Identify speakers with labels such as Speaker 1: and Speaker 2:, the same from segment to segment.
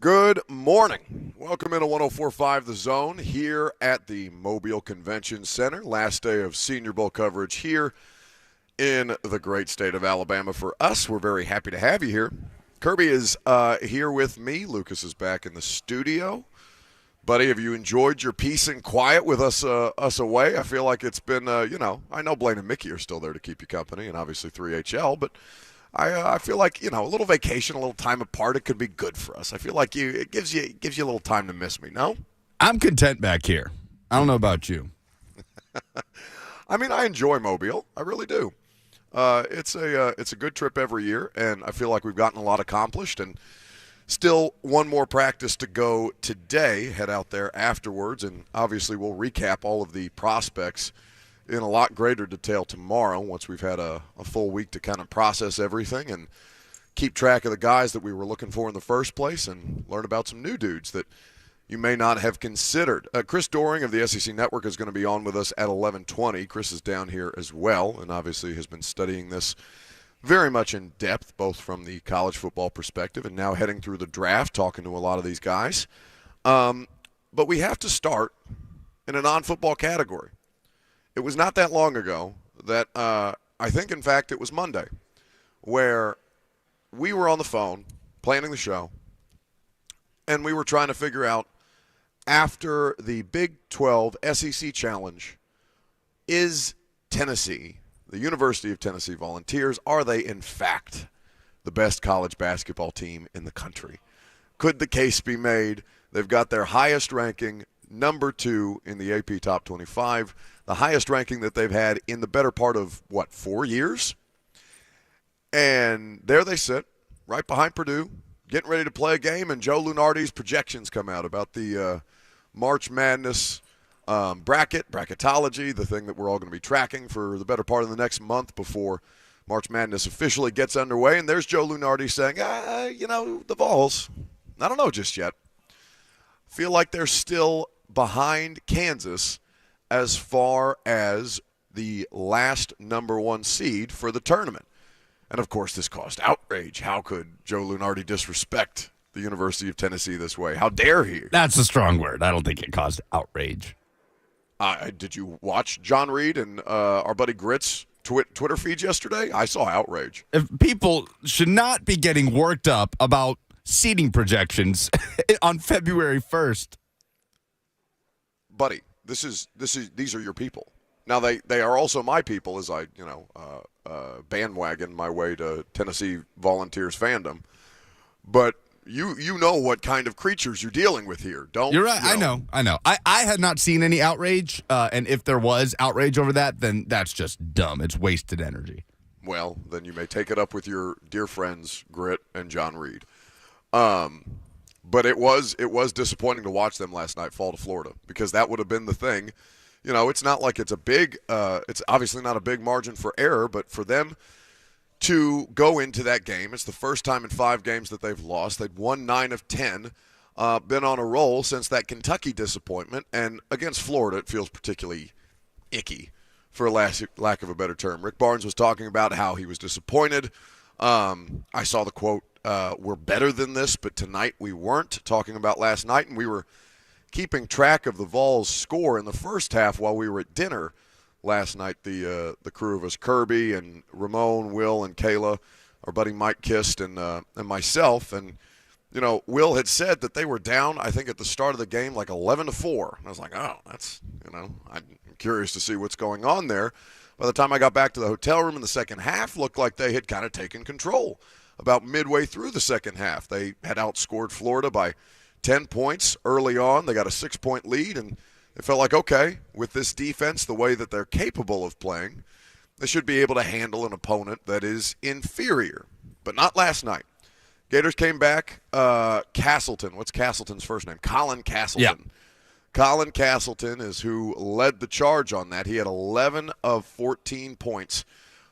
Speaker 1: Good morning. Welcome into 104.5 The Zone here at the Mobile Convention Center. Last day of Senior Bowl coverage here in the great state of Alabama for us. We're very happy to have you here. Kirby is here with me. Lucas is back in the studio. Buddy, have you enjoyed your peace and quiet with us away? I feel like it's been, I know Blaine and Mickey are still there to keep you company, and obviously 3HL, but I feel like, a little vacation, a little time apart, it could be good for us. I feel like it gives you a little time to miss me, no?
Speaker 2: I'm content back here. I don't know about you.
Speaker 1: I mean, I enjoy Mobile. I really do. It's a good trip every year, and I feel like we've gotten a lot accomplished, and still one more practice to go today. Head out there afterwards, and obviously we'll recap all of the prospects in a lot greater detail tomorrow once we've had a full week to kind of process everything and keep track of the guys that we were looking for in the first place and learn about some new dudes that you may not have considered. Chris Doering of the SEC Network is going to be on with us at 11:20. Chris is down here as well and obviously has been studying this very much in depth, both from the college football perspective and now heading through the draft, talking to a lot of these guys. But we have to start in a non-football category. It was not that long ago that I think, in fact, it was Monday, where we were on the phone planning the show, and we were trying to figure out, after the Big 12 SEC Challenge, is Tennessee, the University of Tennessee Volunteers, are they, in fact, the best college basketball team in the country? Could the case be made? They've got their highest ranking, number 2 in the AP Top 25, the highest ranking that they've had in the better part of, 4 years? And there they sit, right behind Purdue, getting ready to play a game, and Joe Lunardi's projections come out about the March Madness bracketology, the thing that we're all going to be tracking for the better part of the next month before March Madness officially gets underway. And there's Joe Lunardi saying, the Vols, I don't know just yet. Feel like they're still behind Kansas as far as the last number 1 seed for the tournament. And, of course, this caused outrage. How could Joe Lunardi disrespect the University of Tennessee this way? How dare he?
Speaker 2: That's a strong word. I don't think it caused outrage.
Speaker 1: Did you watch John Reed and our buddy Grit's Twitter feeds yesterday? I saw outrage.
Speaker 2: If people should not be getting worked up about seeding projections on February 1st.
Speaker 1: Buddy, these are your people. Now they are also my people as I bandwagon my way to Tennessee Volunteers fandom. But you know what kind of creatures you're dealing with here, don't you?
Speaker 2: You're right. I know. I had not seen any outrage, and if there was outrage over that, then that's just dumb. It's wasted energy.
Speaker 1: Well, then you may take it up with your dear friends Grit and John Reed. But it was disappointing to watch them last night fall to Florida, because that would have been the thing. It's not like it's a big it's obviously not a big margin for error, but for them to go into that game, it's the first time in 5 games that they've lost. They'd won 9 of 10, been on a roll since that Kentucky disappointment, and against Florida it feels particularly icky, for lack of a better term. Rick Barnes was talking about how he was disappointed. I saw the quote, we're better than this, but tonight we weren't, talking about last night, and we were keeping track of the Vols' score in the first half while we were at dinner last night, the crew of us, Kirby and Ramon, Will, and Kayla, our buddy Mike Kist, and myself. And, Will had said that they were down, I think, at the start of the game, like 11-4. And I was like, oh, that's, I'm curious to see what's going on there. By the time I got back to the hotel room in the second half, looked like they had kind of taken control. About midway through the second half, they had outscored Florida by 10 points early on. They got a 6-point lead, and it felt like, okay, with this defense, the way that they're capable of playing, they should be able to handle an opponent that is inferior. But not last night. Gators came back. Castleton. What's Castleton's first name? Colin Castleton.
Speaker 2: Yeah.
Speaker 1: Colin Castleton is who led the charge on that. He had 11 of 14 points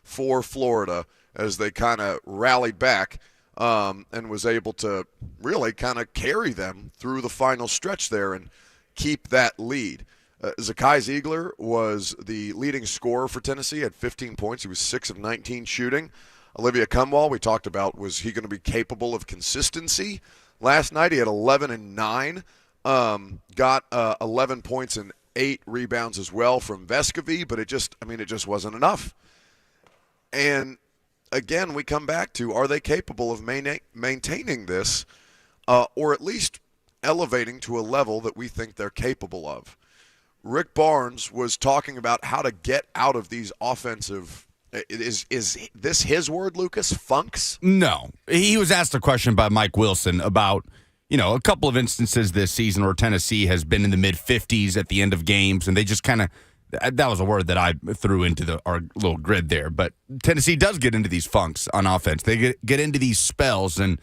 Speaker 1: for Florida as they kind of rallied back and was able to really kind of carry them through the final stretch there and keep that lead. Zakai Ziegler was the leading scorer for Tennessee at 15 points. He was 6 of 19 shooting. Olivia Cumwall, we talked about, was he going to be capable of consistency? Last night he had 11 and 9, got 11 points and 8 rebounds as well from Vescovy, but it just wasn't enough. And again, we come back to, are they capable of maintaining this, or at least elevating to a level that we think they're capable of? Rick Barnes was talking about how to get out of these offensive. Is this his word, Lucas? Funks?
Speaker 2: No. He was asked a question by Mike Wilson about, a couple of instances this season where Tennessee has been in the mid-50s at the end of games, and they just kind of, that was a word that I threw into our little grid there. But Tennessee does get into these funks on offense. They get into these spells, and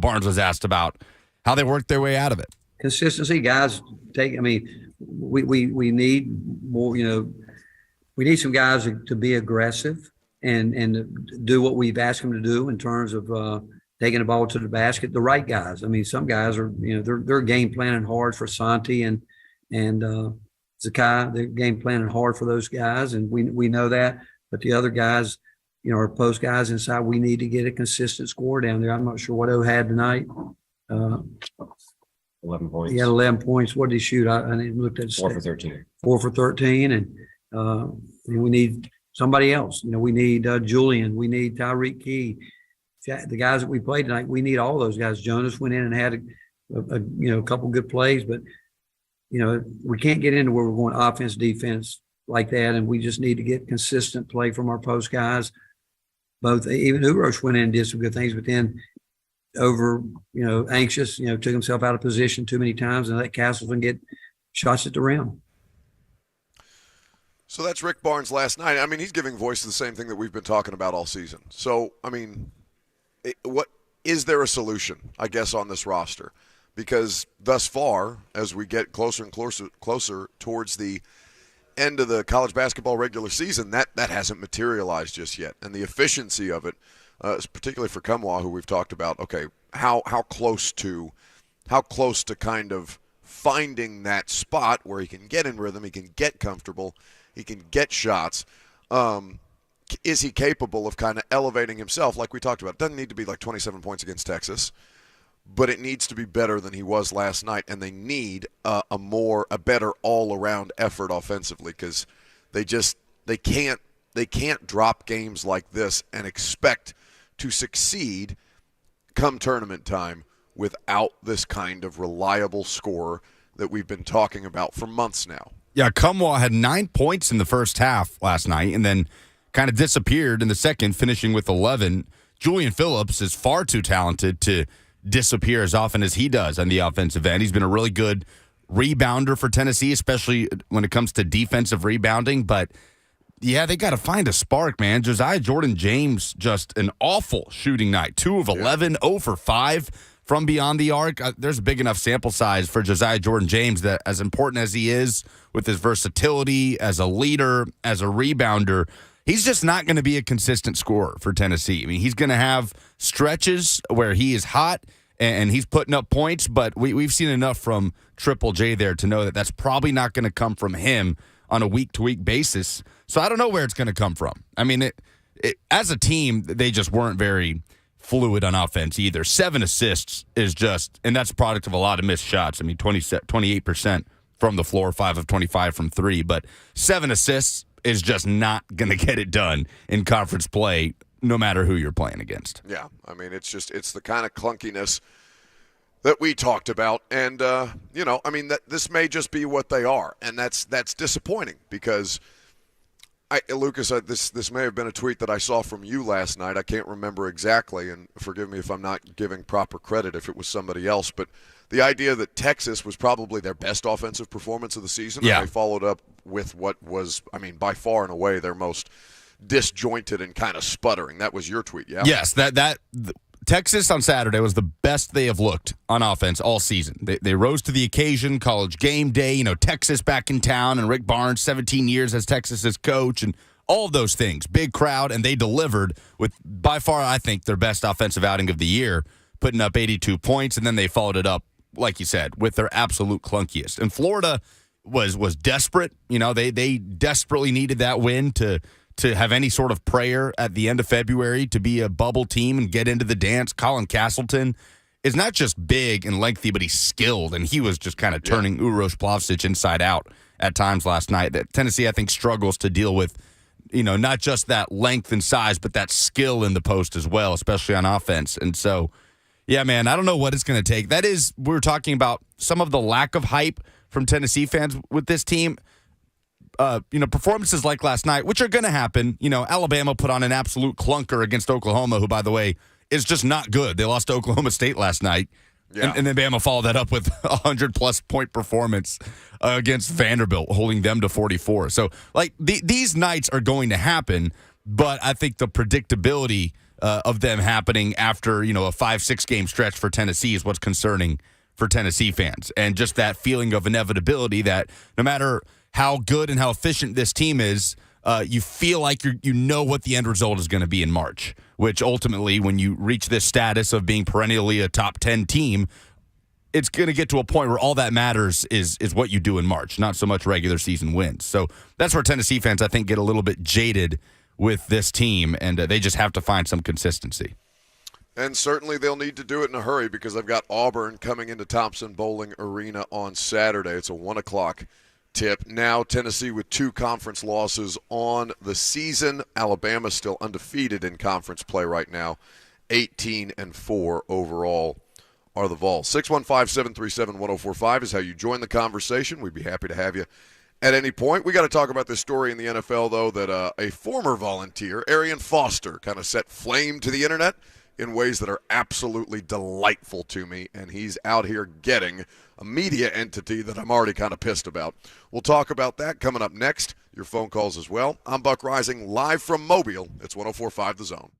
Speaker 2: Barnes was asked about how they work their way out of it.
Speaker 3: Consistency, guys. We need more. We need some guys to be aggressive and do what we've asked them to do in terms of taking the ball to the basket. The right guys. I mean, some guys are they're game planning hard for Santi and Zakai. They're game planning hard for those guys, and we know that. But the other guys, our post guys inside, we need to get a consistent score down there. I'm not sure what O had tonight.
Speaker 4: 11 points.
Speaker 3: He had 11 points. What did he shoot? I didn't look at the
Speaker 4: 4 for 13.
Speaker 3: 4 for 13. And we need somebody else. We need Julian. We need Tyreek Key. The guys that we played tonight, we need all those guys. Jonas went in and had a couple good plays, but we can't get into where we're going offense, defense like that, and we just need to get consistent play from our post guys. Even Urosh went in and did some good things, but then anxious, took himself out of position too many times and let Castleton get shots at the rim.
Speaker 1: So that's Rick Barnes last night. I mean, he's giving voice to the same thing that we've been talking about all season. So, I mean, what is there a solution, I guess, on this roster? Because thus far, as we get closer and closer towards the end of the college basketball regular season, that hasn't materialized just yet. And the efficiency of it, particularly for Kumwa, who we've talked about, okay, how close to kind of finding that spot where he can get in rhythm, he can get comfortable, he can get shots. Is he capable of kind of elevating himself like we talked about? It doesn't need to be like 27 points against Texas, but it needs to be better than he was last night, and they need a better all-around effort offensively, because they can't drop games like this and expect to succeed come tournament time without this kind of reliable scorer that we've been talking about for months now.
Speaker 2: Yeah, Kumwa had 9 points in the first half last night and then kind of disappeared in the second, finishing with 11. Julian Phillips is far too talented to disappear as often as he does on the offensive end. He's been a really good rebounder for Tennessee, especially when it comes to defensive rebounding. But, yeah, they got to find a spark, man. Josiah Jordan-James, just an awful shooting night. 2 of 11, 0 for 5 from beyond the arc. There's a big enough sample size for Josiah Jordan-James that, as important as he is with his versatility as a leader, as a rebounder, he's just not going to be a consistent scorer for Tennessee. I mean, he's going to have stretches where he is hot and he's putting up points, but we've seen enough from Triple J there to know that that's probably not going to come from him on a week-to-week basis. So I don't know where it's going to come from. I mean, as a team, they just weren't very fluid on offense either. 7 assists is just, and that's a product of a lot of missed shots. I mean, 28% from the floor, 5 of 25 from 3, but 7 assists is just not going to get it done in conference play, no matter who you're playing against.
Speaker 1: Yeah, I mean, it's the kind of clunkiness that we talked about, and this may just be what they are, and that's disappointing because, Lucas, this may have been a tweet that I saw from you last night. I can't remember exactly, and forgive me if I'm not giving proper credit if it was somebody else, but the idea that Texas was probably their best offensive performance of the season,
Speaker 2: yeah.
Speaker 1: And they followed up with what was, by far and away their most disjointed and kind of sputtering. That was your tweet, yeah?
Speaker 2: Yes, Texas on Saturday was the best they have looked on offense all season. They rose to the occasion, college game day, Texas back in town, and Rick Barnes, 17 years as Texas's coach, and all of those things. Big crowd, and they delivered with, by far, I think, their best offensive outing of the year, putting up 82 points, and then they followed it up, like you said, with their absolute clunkiest. And Florida was desperate. They desperately needed that win to have any sort of prayer at the end of February to be a bubble team and get into the dance. Colin Castleton is not just big and lengthy, but he's skilled, and he was just kind of turning Uroš Plavšić inside out at times last night. That Tennessee, I think, struggles to deal with, not just that length and size, but that skill in the post as well, especially on offense. And so, yeah, man, I don't know what it's going to take. That is, we're talking about some of the lack of hype from Tennessee fans with this team. Performances like last night, which are going to happen. Alabama put on an absolute clunker against Oklahoma, who, by the way, is just not good. They lost to Oklahoma State last night. Yeah. And then Bama followed that up with a 100-plus point performance against Vanderbilt, holding them to 44. So, these nights are going to happen, but I think the predictability of them happening after, a 5-6 game stretch for Tennessee is what's concerning for Tennessee fans. And just that feeling of inevitability that no matter how good and how efficient this team is, you feel like you know what the end result is going to be in March, which ultimately, when you reach this status of being perennially a top 10 team, it's going to get to a point where all that matters is what you do in March, not so much regular season wins. So that's where Tennessee fans, I think, get a little bit jaded with this team, and they just have to find some consistency.
Speaker 1: And certainly they'll need to do it in a hurry because I've got Auburn coming into Thompson Bowling Arena on Saturday. It's a 1 o'clock tip. Now Tennessee with 2 conference losses on the season. Alabama still undefeated in conference play right now. 18-4 overall are the Vols. 615-737-1045 is how you join the conversation. We'd be happy to have you at any point. We got to talk about this story in the NFL, though, that a former volunteer, Arian Foster, kind of set flame to the internet in ways that are absolutely delightful to me, and he's out here getting a media entity that I'm already kind of pissed about. We'll talk about that coming up next. Your phone calls as well. I'm Buck Rising, live from Mobile. It's 104.5 The Zone.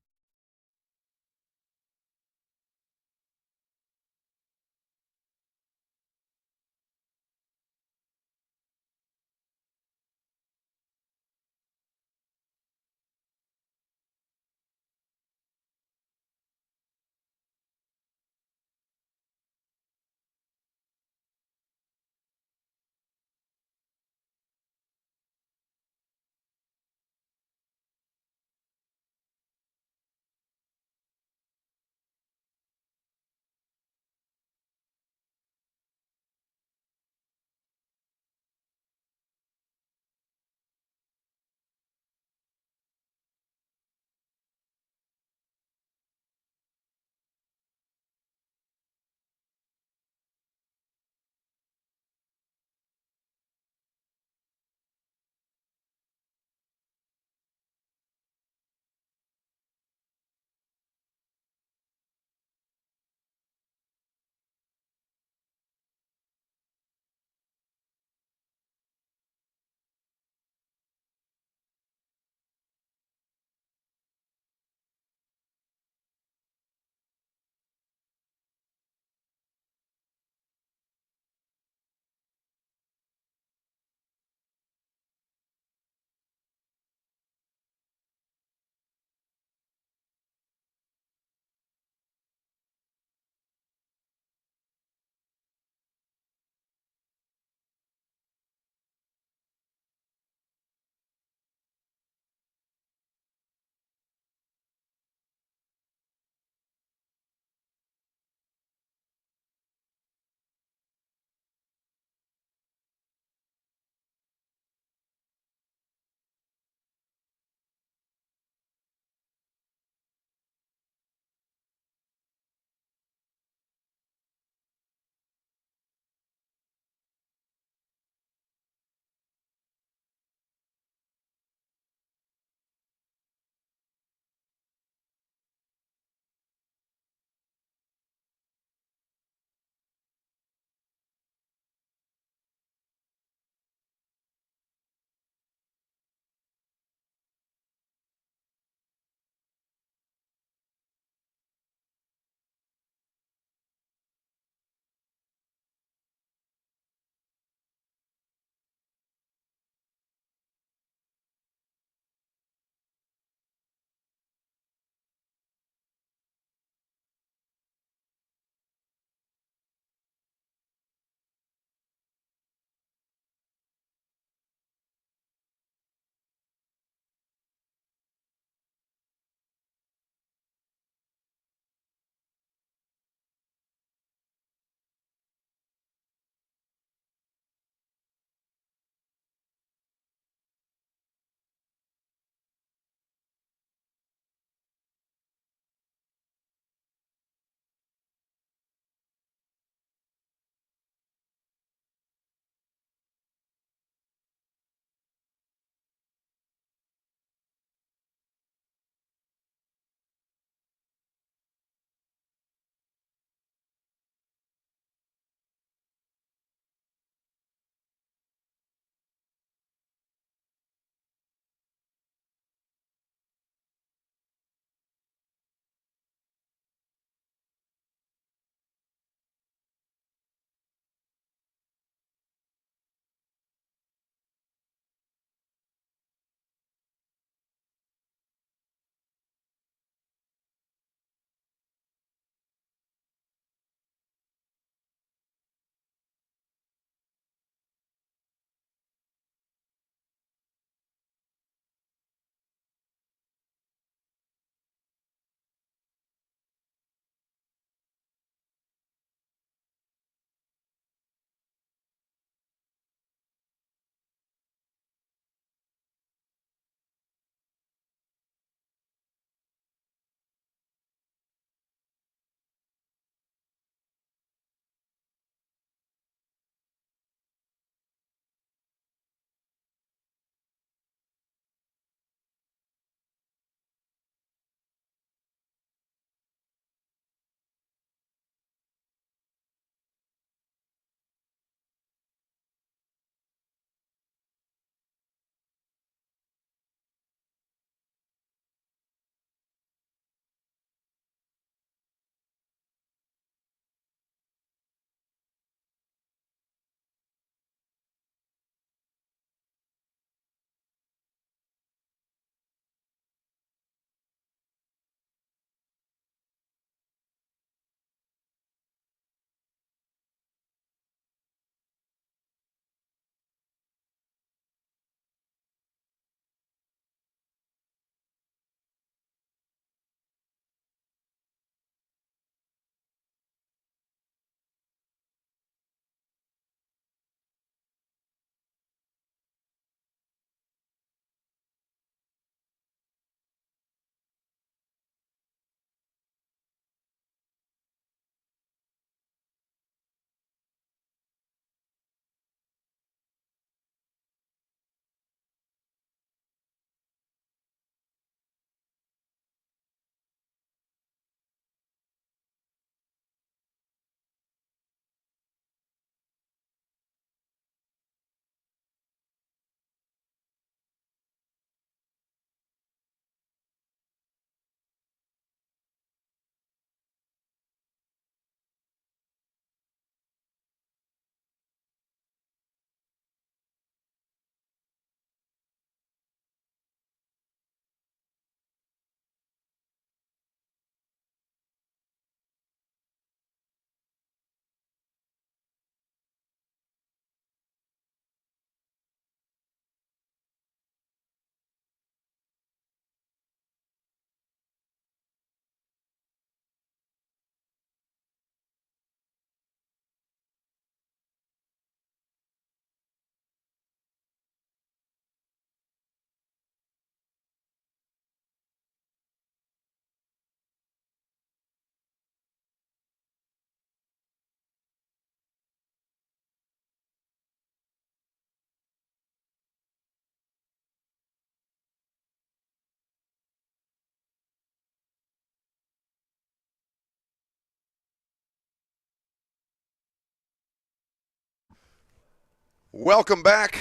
Speaker 1: Welcome back.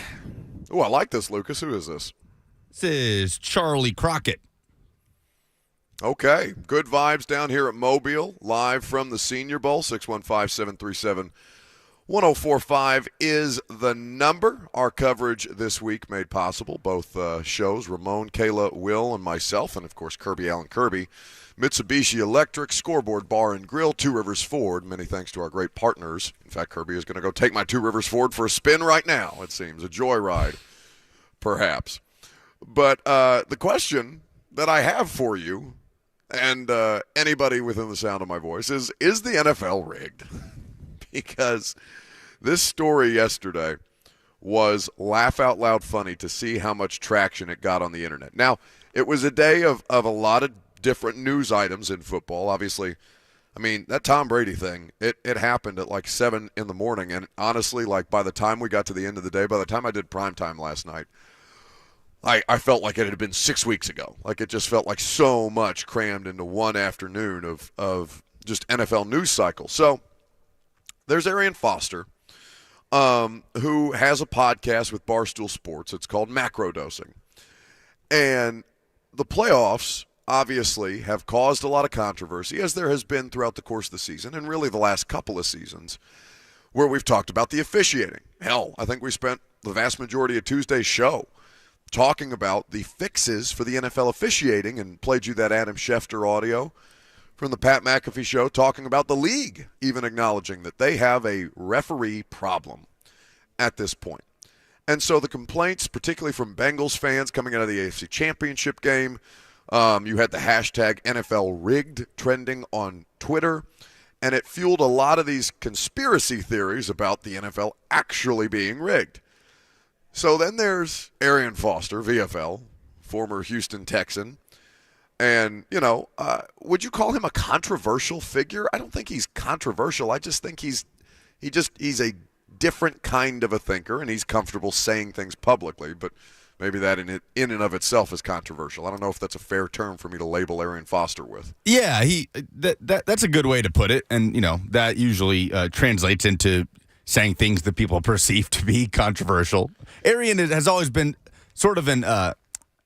Speaker 1: Oh, I like this, Lucas. Who is this?
Speaker 2: This is Charlie Crockett.
Speaker 1: Okay, good vibes down here at Mobile, live from the Senior Bowl. 615-737-1045 is the number. Our coverage this week made possible. Both shows, Ramon, Kayla, Will, and myself, and of course Kirby Allen Kirby. Mitsubishi Electric, Scoreboard Bar and Grill, Two Rivers Ford. Many thanks to our great partners. In fact, Kirby is going to go take my Two Rivers Ford for a spin right now, it seems. A joyride, perhaps. But the question that I have for you, and anybody within the sound of my voice, is the NFL rigged? Because this story yesterday was laugh-out-loud funny to see how much traction it got on the internet. Now, it was a day of a lot of different news items in football. Obviously, I mean, that Tom Brady thing, it happened at like 7 in the morning. And honestly, like by the time we got to the end of the day, by the time I did primetime last night, I felt like it had been 6 weeks ago. Like it just felt like so much crammed into one afternoon of just NFL news cycle. So there's Arian Foster, who has a podcast with Barstool Sports. It's called Macrodosing. And the playoffs obviously have caused a lot of controversy, as there has been throughout the course of the season, and really the last couple of seasons, where we've talked about the officiating. Hell, I think we spent the vast majority of Tuesday's show talking about the fixes for the NFL officiating, and played you that Adam Schefter audio from the Pat McAfee show talking about the league even acknowledging that they have a referee problem at this point. And so the complaints, particularly from Bengals fans coming out of the AFC Championship game, you had the hashtag NFL rigged trending on Twitter, and it fueled a lot of these conspiracy theories about the NFL actually being rigged. So then there's Arian Foster, VFL, former Houston Texan. And, would you call him a controversial figure? I don't think he's controversial. I just think he's a different kind of a thinker, and he's comfortable saying things publicly. But maybe that in and of itself is controversial. I don't know if that's a fair term for me to label Arian Foster with.
Speaker 2: Yeah, that's a good way to put it. And, that usually translates into saying things that people perceive to be controversial. Arian has always been sort of an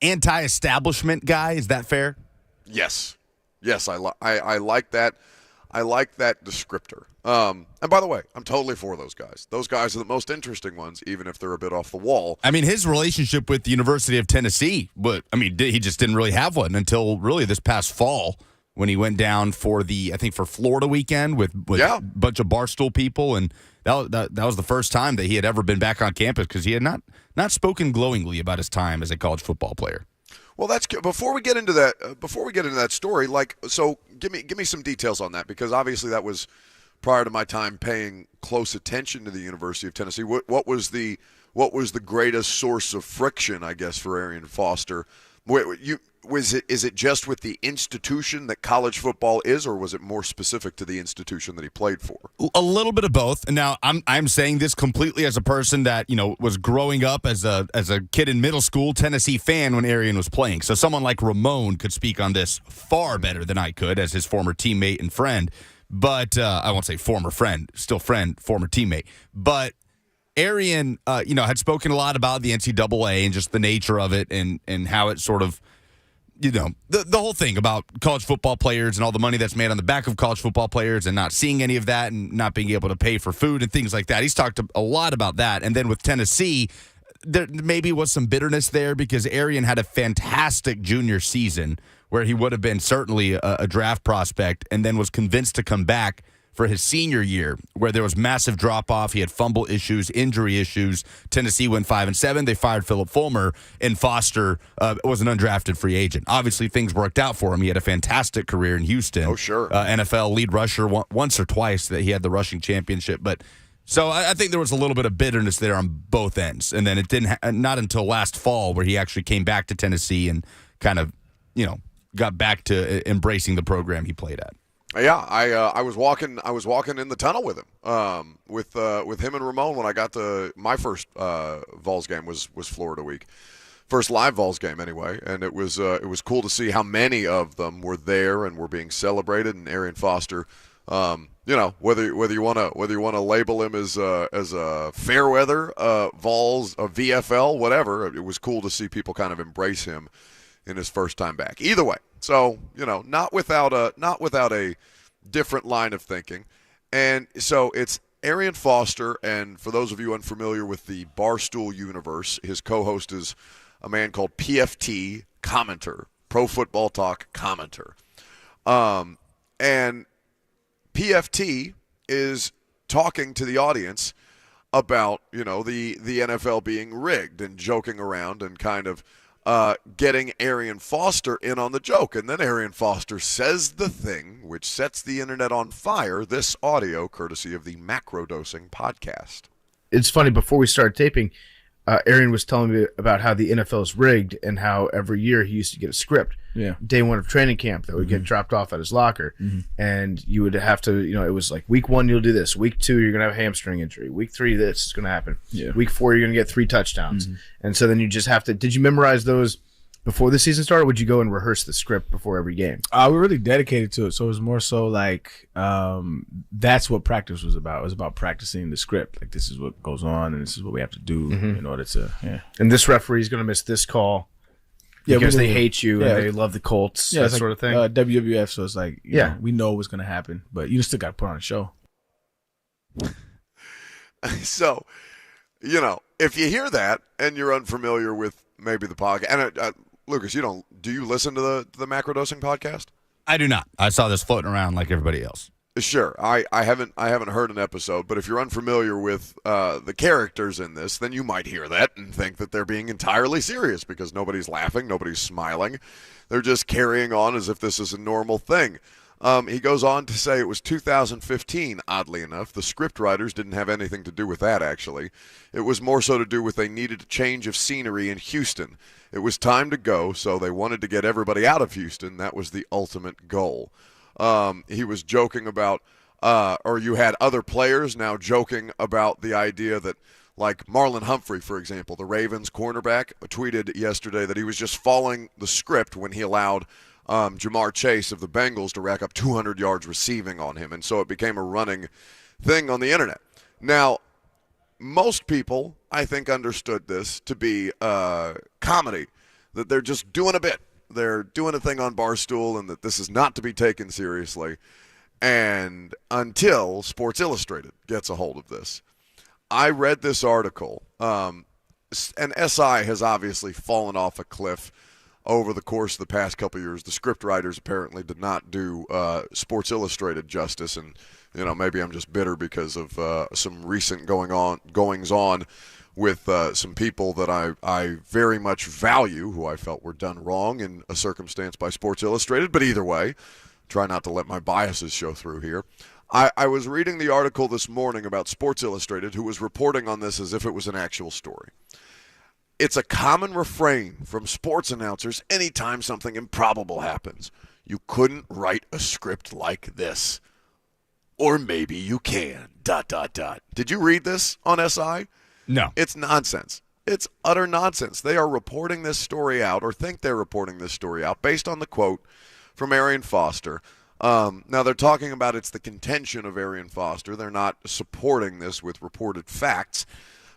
Speaker 2: anti-establishment guy. Is that fair?
Speaker 1: Yes, I like that. I like that descriptor. And by the way, I'm totally for those guys. Those guys are the most interesting ones, even if they're a bit off the wall.
Speaker 2: I mean, his relationship with the University of Tennessee, he just didn't really have one until really this past fall when he went down for for Florida weekend with a bunch of Barstool people, and that was the first time that he had ever been back on campus because he had not spoken glowingly about his time as a college football player.
Speaker 1: Well, that's before we get into that story. So give me some details on that, because obviously that was prior to my time paying close attention to the University of Tennessee. What was the greatest source of friction, I guess, for Arian Foster? Is it just with the institution that college football is, or was it more specific to the institution that he played for?
Speaker 2: A little bit of both. Now, I'm saying this completely as a person that was growing up as a kid in middle school, Tennessee fan when Arian was playing. So someone like Ramon could speak on this far better than I could as his former teammate and friend. But I won't say former friend, still friend, former teammate. But Arian, had spoken a lot about the NCAA and just the nature of it and how it sort of, the whole thing about college football players and all the money that's made on the back of college football players and not seeing any of that and not being able to pay for food and things like that. He's talked a lot about that. And then with Tennessee, there maybe was some bitterness there because Arian had a fantastic junior season where he would have been certainly a draft prospect and then was convinced to come back for his senior year, where there was massive drop-off. He had fumble issues, injury issues. Tennessee went 5-7. They fired Philip Fulmer, and Foster was an undrafted free agent. Obviously, things worked out for him. He had a fantastic career in Houston.
Speaker 1: Oh, sure.
Speaker 2: NFL lead rusher once or twice that he had the rushing championship. But so I think there was a little bit of bitterness there on both ends. And then it didn't not until last fall where he actually came back to Tennessee and kind of, got back to embracing the program he played at.
Speaker 1: Yeah, I was walking in the tunnel with him, with him and Ramon when I got to my first Vols game was Florida week, first live Vols game anyway, and it was cool to see how many of them were there and were being celebrated. And Arian Foster Whether you want to label him as a fair weather Vols, a VFL, whatever. It was cool to see people kind of embrace him in his first time back. Either way, so not without a different line of thinking, and so it's Arian Foster, and for those of you unfamiliar with the Barstool universe, his co-host is a man called PFT Commenter, Pro Football Talk Commenter, and PFT is talking to the audience about the NFL being rigged and joking around and kind of getting Arian Foster in on the joke. And then Arian Foster says the thing which sets the internet on fire. This audio courtesy of the Macrodosing podcast.
Speaker 4: It's funny, before we started taping, Arian was telling me about how the NFL is rigged and how every year he used to get a script.
Speaker 5: Yeah.
Speaker 4: Day one of training camp that would get dropped off at his locker. And you would have to, it was like week 1, you'll do this. Week 2, you're going to have a hamstring injury. Week 3, this is going to happen.
Speaker 5: Yeah.
Speaker 4: Week 4, you're going to get 3 touchdowns. And so then you just have to, did you memorize those before the season started? Or would you go and rehearse the script before every game?
Speaker 5: We were really dedicated to it. So it was more so like, that's what practice was about. It was about practicing the script. Like, this is what goes on and this is what we have to do in order to,
Speaker 4: And this referee is going to miss this call. Because they hate you and they love the Colts, that sort of thing.
Speaker 5: WWF, so it's like, you know, we know what's going to happen, but you still got to put on a show.
Speaker 1: So, if you hear that and you're unfamiliar with maybe the podcast, and Lucas, do you listen to the Macrodosing podcast?
Speaker 2: I do not. I saw this floating around like everybody else.
Speaker 1: Sure, I haven't heard an episode, but if you're unfamiliar with the characters in this, then you might hear that and think that they're being entirely serious because nobody's laughing, nobody's smiling. They're just carrying on as if this is a normal thing. He goes on to say it was 2015, oddly enough. The script writers didn't have anything to do with that, actually. It was more so to do with they needed a change of scenery in Houston. It was time to go, so they wanted to get everybody out of Houston. That was the ultimate goal. He was joking about, or you had other players now joking about the idea that, like Marlon Humphrey, for example, the Ravens cornerback, tweeted yesterday that he was just following the script when he allowed Jamar Chase of the Bengals to rack up 200 yards receiving on him, and so it became a running thing on the internet. Now, most people, I think, understood this to be comedy, that they're just doing a bit. They're doing a thing on Barstool and that this is not to be taken seriously. And until Sports Illustrated gets a hold of this. I read this article, and SI has obviously fallen off a cliff over the course of the past couple of years. The script writers apparently did not do Sports Illustrated justice, and maybe I'm just bitter because of some recent goings on with some people that I very much value, who I felt were done wrong in a circumstance by Sports Illustrated. But either way, try not to let my biases show through here. I was reading the article this morning about Sports Illustrated, who was reporting on this as if it was an actual story. It's a common refrain from sports announcers anytime something improbable happens. You couldn't write a script like this. Or maybe you can, ... Did you read this on SI?
Speaker 2: No.
Speaker 1: It's nonsense. It's utter nonsense. They are reporting this story out, or think they're reporting this story out, based on the quote from Arian Foster. Now, they're talking about it's the contention of Arian Foster. They're not supporting this with reported facts,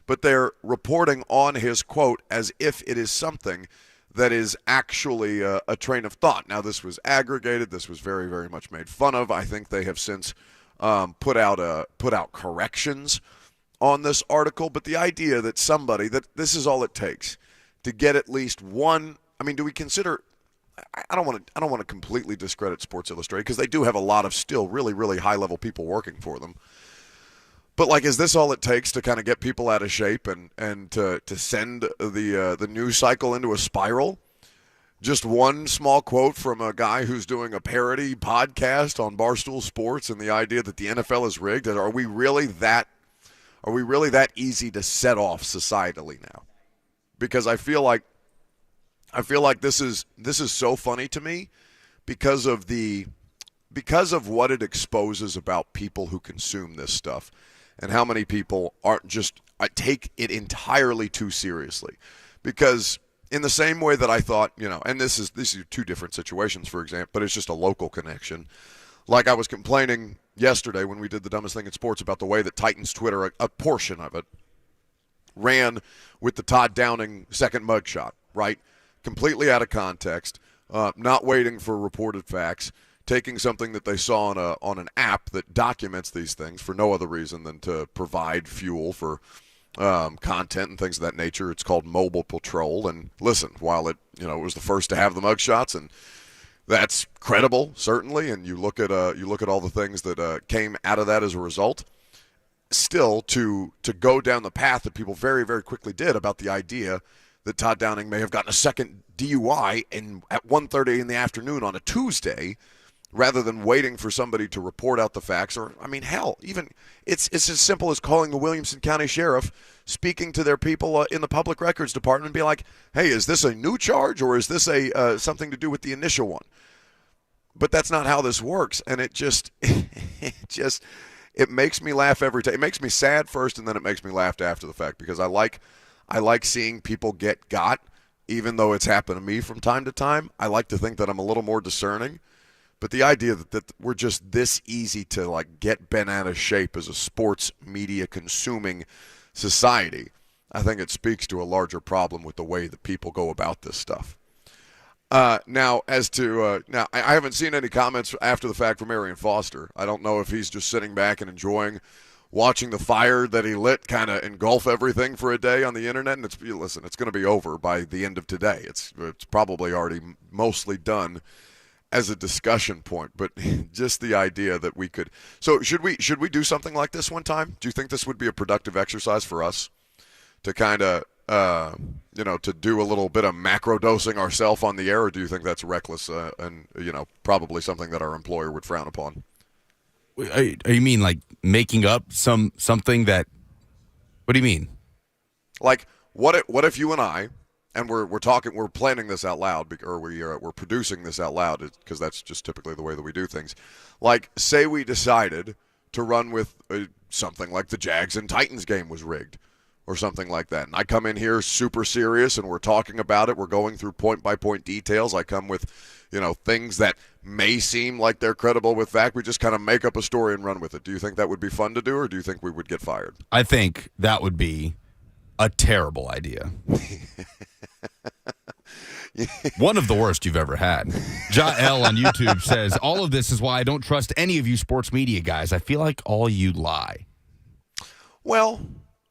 Speaker 1: but they're reporting on his quote as if it is something that is actually a train of thought. Now, this was aggregated. This was very, very much made fun of. I think they have since put out corrections on this article, but the idea that that this is all it takes to get at least one. I mean, do we consider? I don't want to completely discredit Sports Illustrated because they do have a lot of still really, really high level people working for them. But is this all it takes to kind of get people out of shape and to send the news cycle into a spiral? Just one small quote from a guy who's doing a parody podcast on Barstool Sports, and the idea that the NFL is rigged. Are we really that easy to set off societally now? Because I feel like this is so funny to me because of what it exposes about people who consume this stuff, and how many people take it entirely too seriously. Because in the same way that I thought, and these are two different situations, for example, but it's just a local connection. Like I was complaining yesterday when we did the dumbest thing in sports about the way that Titans Twitter, a portion of it, ran with the Todd Downing second mugshot, right? Completely out of context, not waiting for reported facts, taking something that they saw on an app that documents these things for no other reason than to provide fuel for content and things of that nature. It's called Mobile Patrol. And listen, while it was the first to have the mugshots, and that's credible certainly, and you look at all the things that came out of that as a result. Still, to go down the path that people very, very quickly did about the idea that Todd Downing may have gotten a second DUI at 1:30 in the afternoon on a Tuesday, rather than waiting for somebody to report out the facts. Or, I mean, hell, even it's as simple as calling the Williamson County Sheriff, speaking to their people in the Public Records Department, and be like, hey, is this a new charge or is this a something to do with the initial one? But that's not how this works, and it makes me laugh every time. It makes me sad first, and then it makes me laugh after the fact, because I like seeing people get got, even though it's happened to me from time to time. I like to think that I'm a little more discerning. But the idea that we're just this easy to like get bent out of shape as a sports media consuming society, I think it speaks to a larger problem with the way that people go about this stuff. Now, I haven't seen any comments after the fact from Arian Foster. I don't know if he's just sitting back and enjoying watching the fire that he lit kind of engulf everything for a day on the internet. And it's going to be over by the end of today. It's probably already mostly done as a discussion point, but just the idea that we could. So should we do something like this one time? Do you think this would be a productive exercise for us to kind of to do a little bit of macro dosing ourselves on the air, or do you think that's reckless and probably something that our employer would frown upon?
Speaker 2: You mean like making up something that? What do you mean?
Speaker 1: Like what if you and I, and we're planning this out loud, or we're producing this out loud, because that's just typically the way that we do things. Like, say we decided to run with something like the Jags and Titans game was rigged, or something like that. And I come in here super serious, and we're talking about it. We're going through point-by-point details. I come with, things that may seem like they're credible with fact. We just kind of make up a story and run with it. Do you think that would be fun to do, or do you think we would get fired?
Speaker 2: I think that would be a terrible idea. One of the worst you've ever had. Jael on YouTube says, all of this is why I don't trust any of you sports media guys. I feel like all you lie.
Speaker 1: Well,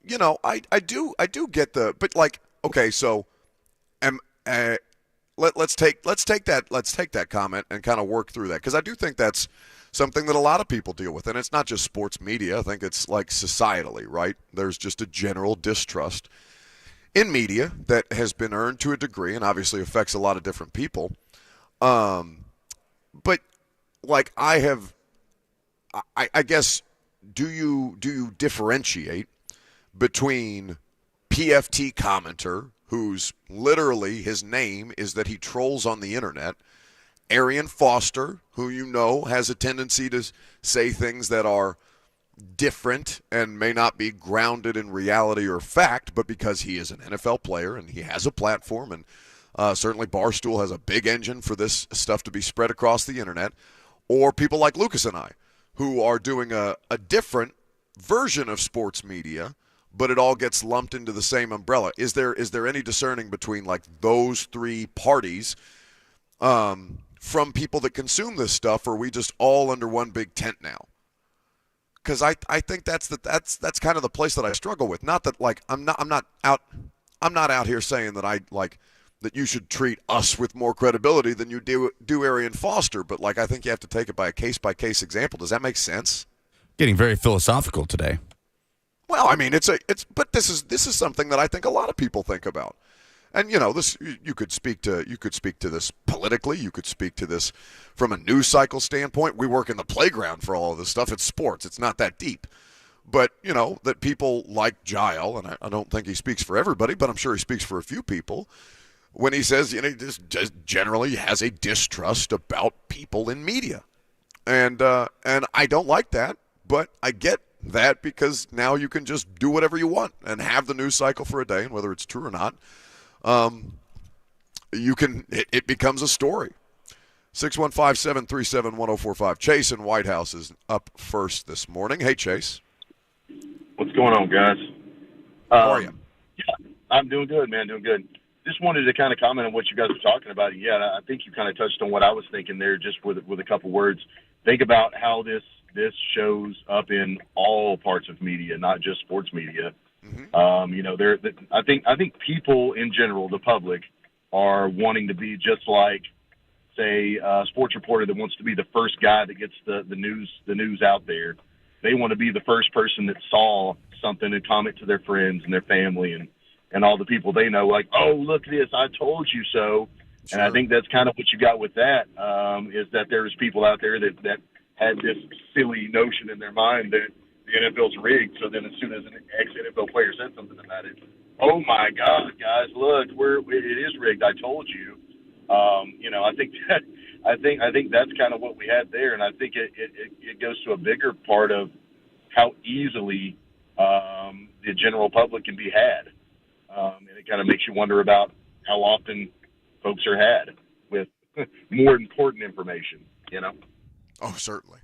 Speaker 1: I do get but like, okay, so let's take that comment and kind of work through that, because I do think that's something that a lot of people deal with, and it's not just sports media. I think it's like societally, right? There's just a general distrust in media that has been earned to a degree, and obviously affects a lot of different people. But like I guess, do you differentiate between PFT commenter, who's literally his name is that he trolls on the internet, Arian Foster, who has a tendency to say things that are different and may not be grounded in reality or fact, but because he is an NFL player and he has a platform, and certainly Barstool has a big engine for this stuff to be spread across the internet, or people like Lucas and I, who are doing a different version of sports media, but it all gets lumped into the same umbrella. Is there any discerning between like those three parties from people that consume this stuff, or are we just all under one big tent now? Because I think that's kind of the place that I struggle with. Not that like I'm not out here saying that I like that you should treat us with more credibility than you do Arian Foster, but like I think you have to take it by a case example. Does that make sense?
Speaker 2: Getting very philosophical today.
Speaker 1: Well, I mean, but this is something that I think a lot of people think about. And this you could speak to this politically. You could speak to this from a news cycle standpoint. We work in the playground for all of this stuff. It's sports. It's not that deep. But that people like Jael, and I don't think he speaks for everybody, but I'm sure he speaks for a few people when he says he just generally has a distrust about people in media, and I don't like that, but I get that, because now you can just do whatever you want and have the news cycle for a day, and whether it's true or not, it becomes a story. 615-737-1045. Chase in White House is up first this morning. Hey, Chase.
Speaker 6: What's going on, guys?
Speaker 1: How are you?
Speaker 6: Yeah, I'm doing good, man. Doing good. Just wanted to kind of comment on what you guys were talking about. Yeah, I think you kind of touched on what I was thinking there, just with a couple words. Think about how this shows up in all parts of media, not just sports media.
Speaker 1: Mm-hmm.
Speaker 6: You know, I think people in general, the public, are wanting to be just like, say, a sports reporter that wants to be the first guy that gets the news out there. They want to be the first person that saw something and comment to their friends and their family and all the people they know, like, oh, look at this, I told you so.
Speaker 1: Sure.
Speaker 6: And I think that's kind of what you got with that, is that there's people out there that had this silly notion in their mind that the NFL's rigged. So then as soon as an ex-NFL player said something about it, oh, my God, guys, look, it is rigged. I told you. You know, I think that's kind of what we had there, and I think it goes to a bigger part of how easily the general public can be had, and it kind of makes you wonder about how often folks are had with more important information. You know.
Speaker 1: Oh, certainly.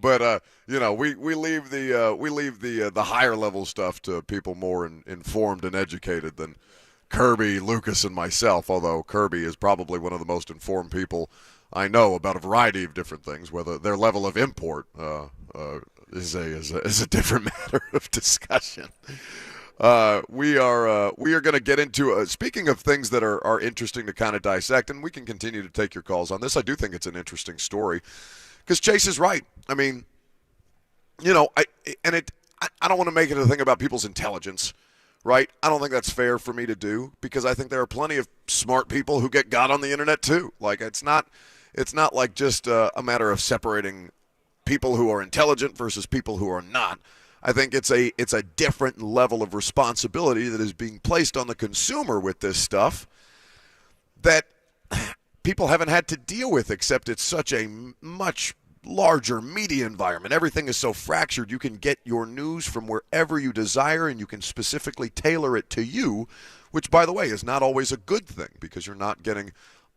Speaker 1: But you know, we leave the higher level stuff to people more informed and educated than Kirby, Lucas, and myself, although Kirby is probably one of the most informed people I know about a variety of different things. Whether their level of import is a different matter of discussion. We are going to get into speaking of things that are interesting to kind of dissect, and we can continue to take your calls on this. I do think it's an interesting story because Chase is right. I mean, you know, I don't want to make it a thing about people's intelligence. Right? I don't think that's fair for me to do because I think there are plenty of smart people who get got on the internet too. Like it's not like just a matter of separating people who are intelligent versus people who are not. I think it's a different level of responsibility that is being placed on the consumer with this stuff that people haven't had to deal with, except it's such a much larger media environment. Everything is so fractured. You can get your news from wherever you desire, and you can specifically tailor it to you, which, by the way, is not always a good thing because you're not getting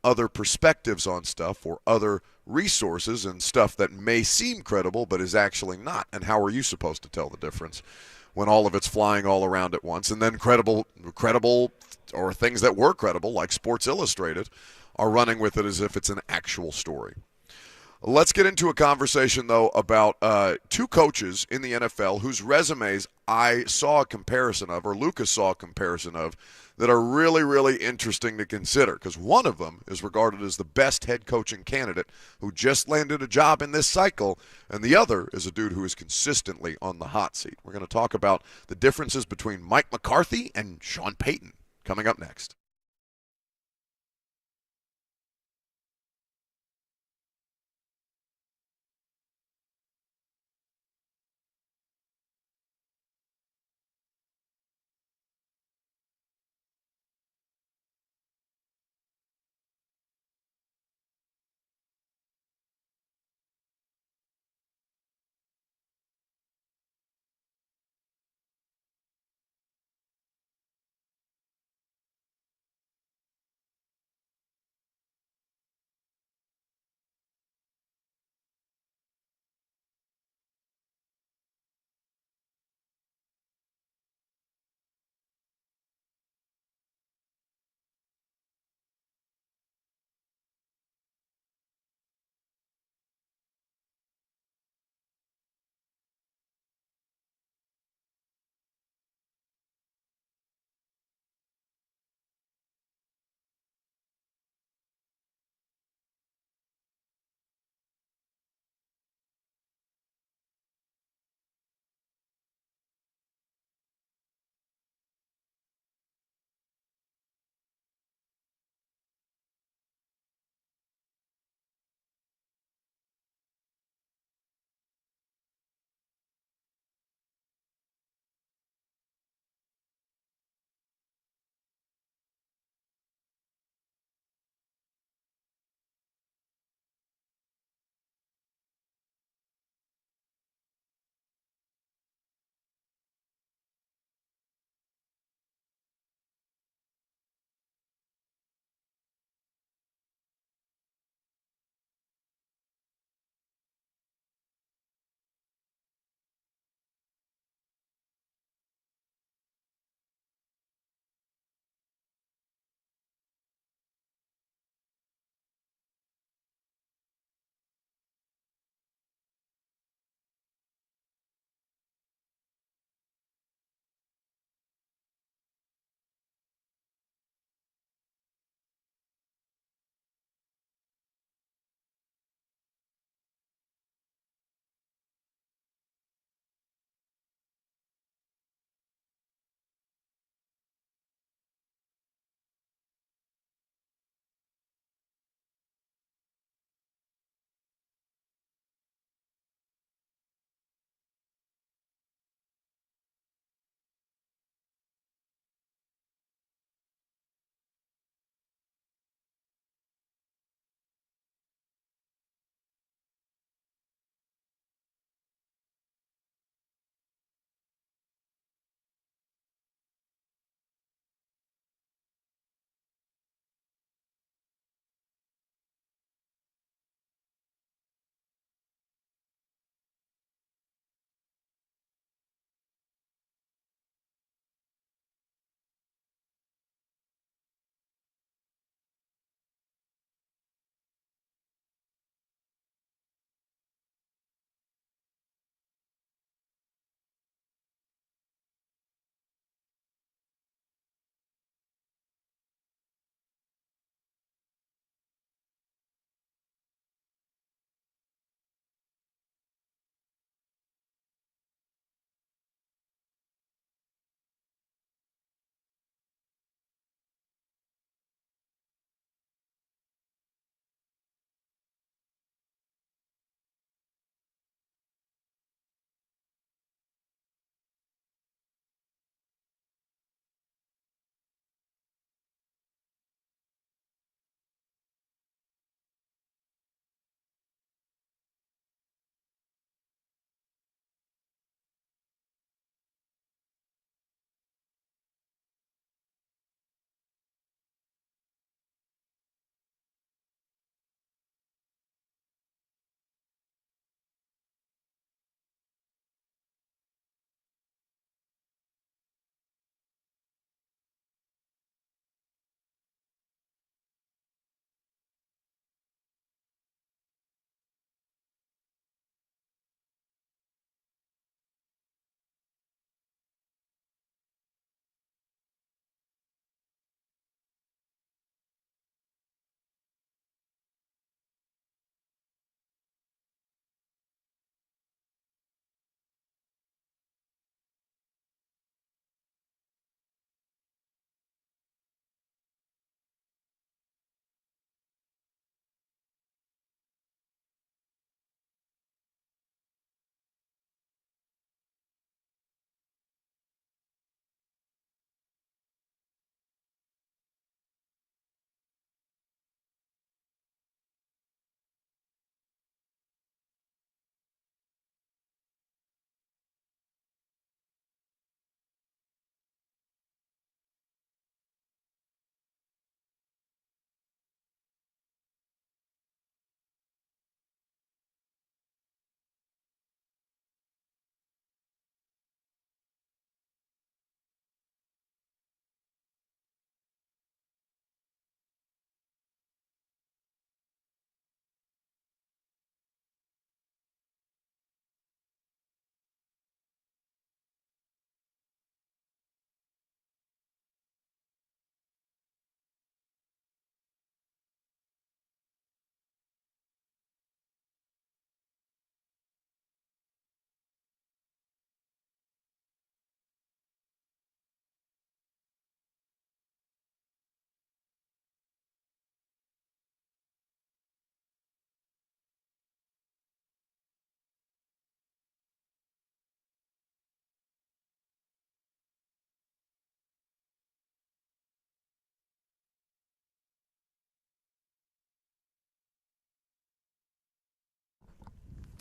Speaker 1: other perspectives on stuff or other resources and stuff that may seem credible but is actually not. And how are you supposed to tell the difference when all of it's flying all around at once? And then credible or things that were credible, like Sports Illustrated, are running with it as if it's an actual story. Let's get into a conversation, though, about two coaches in the NFL whose resumes I saw a comparison of, or Lucas saw a comparison of, that are really, really interesting to consider. Because one of them is regarded as the best head coaching candidate who just landed a job in this cycle, and the other is a dude who is consistently on the hot seat. We're going to talk about the differences between Mike McCarthy and Sean Payton coming up next.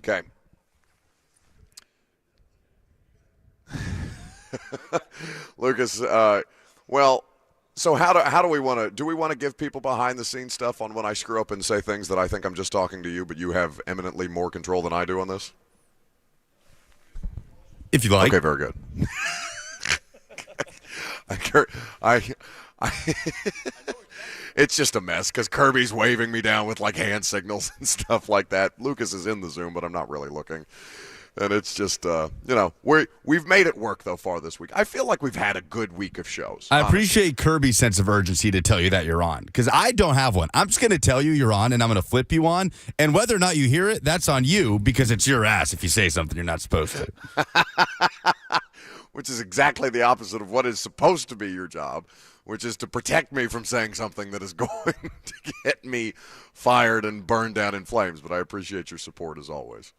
Speaker 1: Okay. Lucas, well, so how do we want to give people behind the scenes stuff on when I screw up and say things that I think I'm just talking to you, but you have eminently more control than I do on this?
Speaker 2: If you like.
Speaker 1: Okay, very good. It's just a mess because Kirby's waving me down with like hand signals and stuff like that. Lucas is in the Zoom, but I'm not really looking. And it's just, we've made it work, though, far this week. I feel like we've had a good week of shows.
Speaker 2: I appreciate Kirby's sense of urgency to tell you that you're on, because I don't have one. I'm just going to tell you you're on, and I'm going to flip you on. And whether or not you hear it, that's on you, because it's your ass if you say something you're not supposed to.
Speaker 1: Which is exactly the opposite of what is supposed to be your job, which is to protect me from saying something that is going to get me fired and burned down in flames. But I appreciate your support, as always.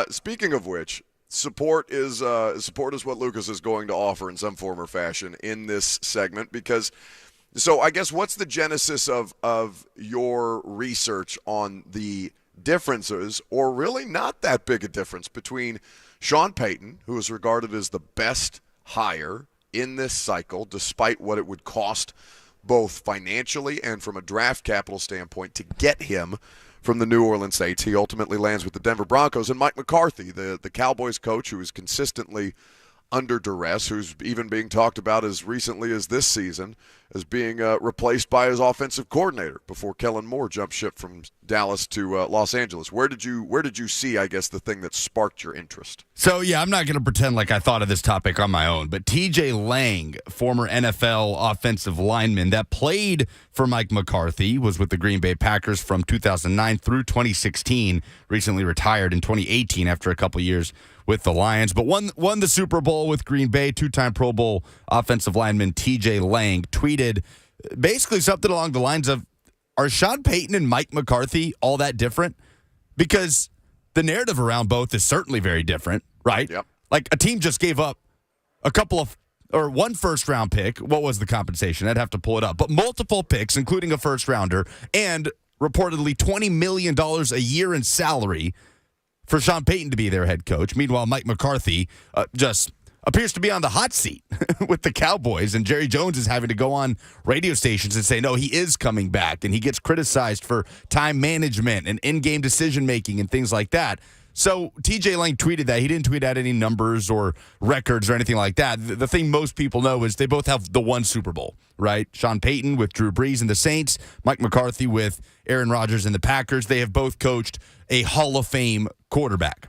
Speaker 1: Speaking of which, support is what Lucas is going to offer in some form or fashion in this segment, because so I guess what's the genesis of your research on the differences, or really not that big a difference, between Sean Payton, who is regarded as the best hire in this cycle, despite what it would cost both financially and from a draft capital standpoint to get him from the New Orleans Saints. He ultimately lands with the Denver Broncos. And Mike McCarthy, the Cowboys coach, who is consistently under duress, who's even being talked about as recently as this season as being replaced by his offensive coordinator before Kellen Moore jumped ship from Dallas to Los Angeles. Where did you see, I guess, the thing that sparked your interest?
Speaker 2: So, yeah, I'm not going to pretend like I thought of this topic on my own, but T.J. Lang, former NFL offensive lineman that played for Mike McCarthy, was with the Green Bay Packers from 2009 through 2016, recently retired in 2018 after a couple years with the Lions, but won the Super Bowl with Green Bay. Two-time Pro Bowl offensive lineman T.J. Lang tweeted basically something along the lines of, are Sean Payton and Mike McCarthy all that different? Because the narrative around both is certainly very different, right?
Speaker 1: Yep.
Speaker 2: Like a team just gave up one first-round pick. What was the compensation? I'd have to pull it up. But multiple picks, including a first-rounder, and reportedly $20 million a year in salary for Sean Payton to be their head coach. Meanwhile, Mike McCarthy just appears to be on the hot seat with the Cowboys, and Jerry Jones is having to go on radio stations and say, no, he is coming back, and he gets criticized for time management and in-game decision-making and things like that. So T.J. Lang tweeted that. He didn't tweet out any numbers or records or anything like that. The thing most people know is they both have the one Super Bowl, right? Sean Payton with Drew Brees and the Saints, Mike McCarthy with Aaron Rodgers and the Packers. They have both coached a Hall of Fame quarterback.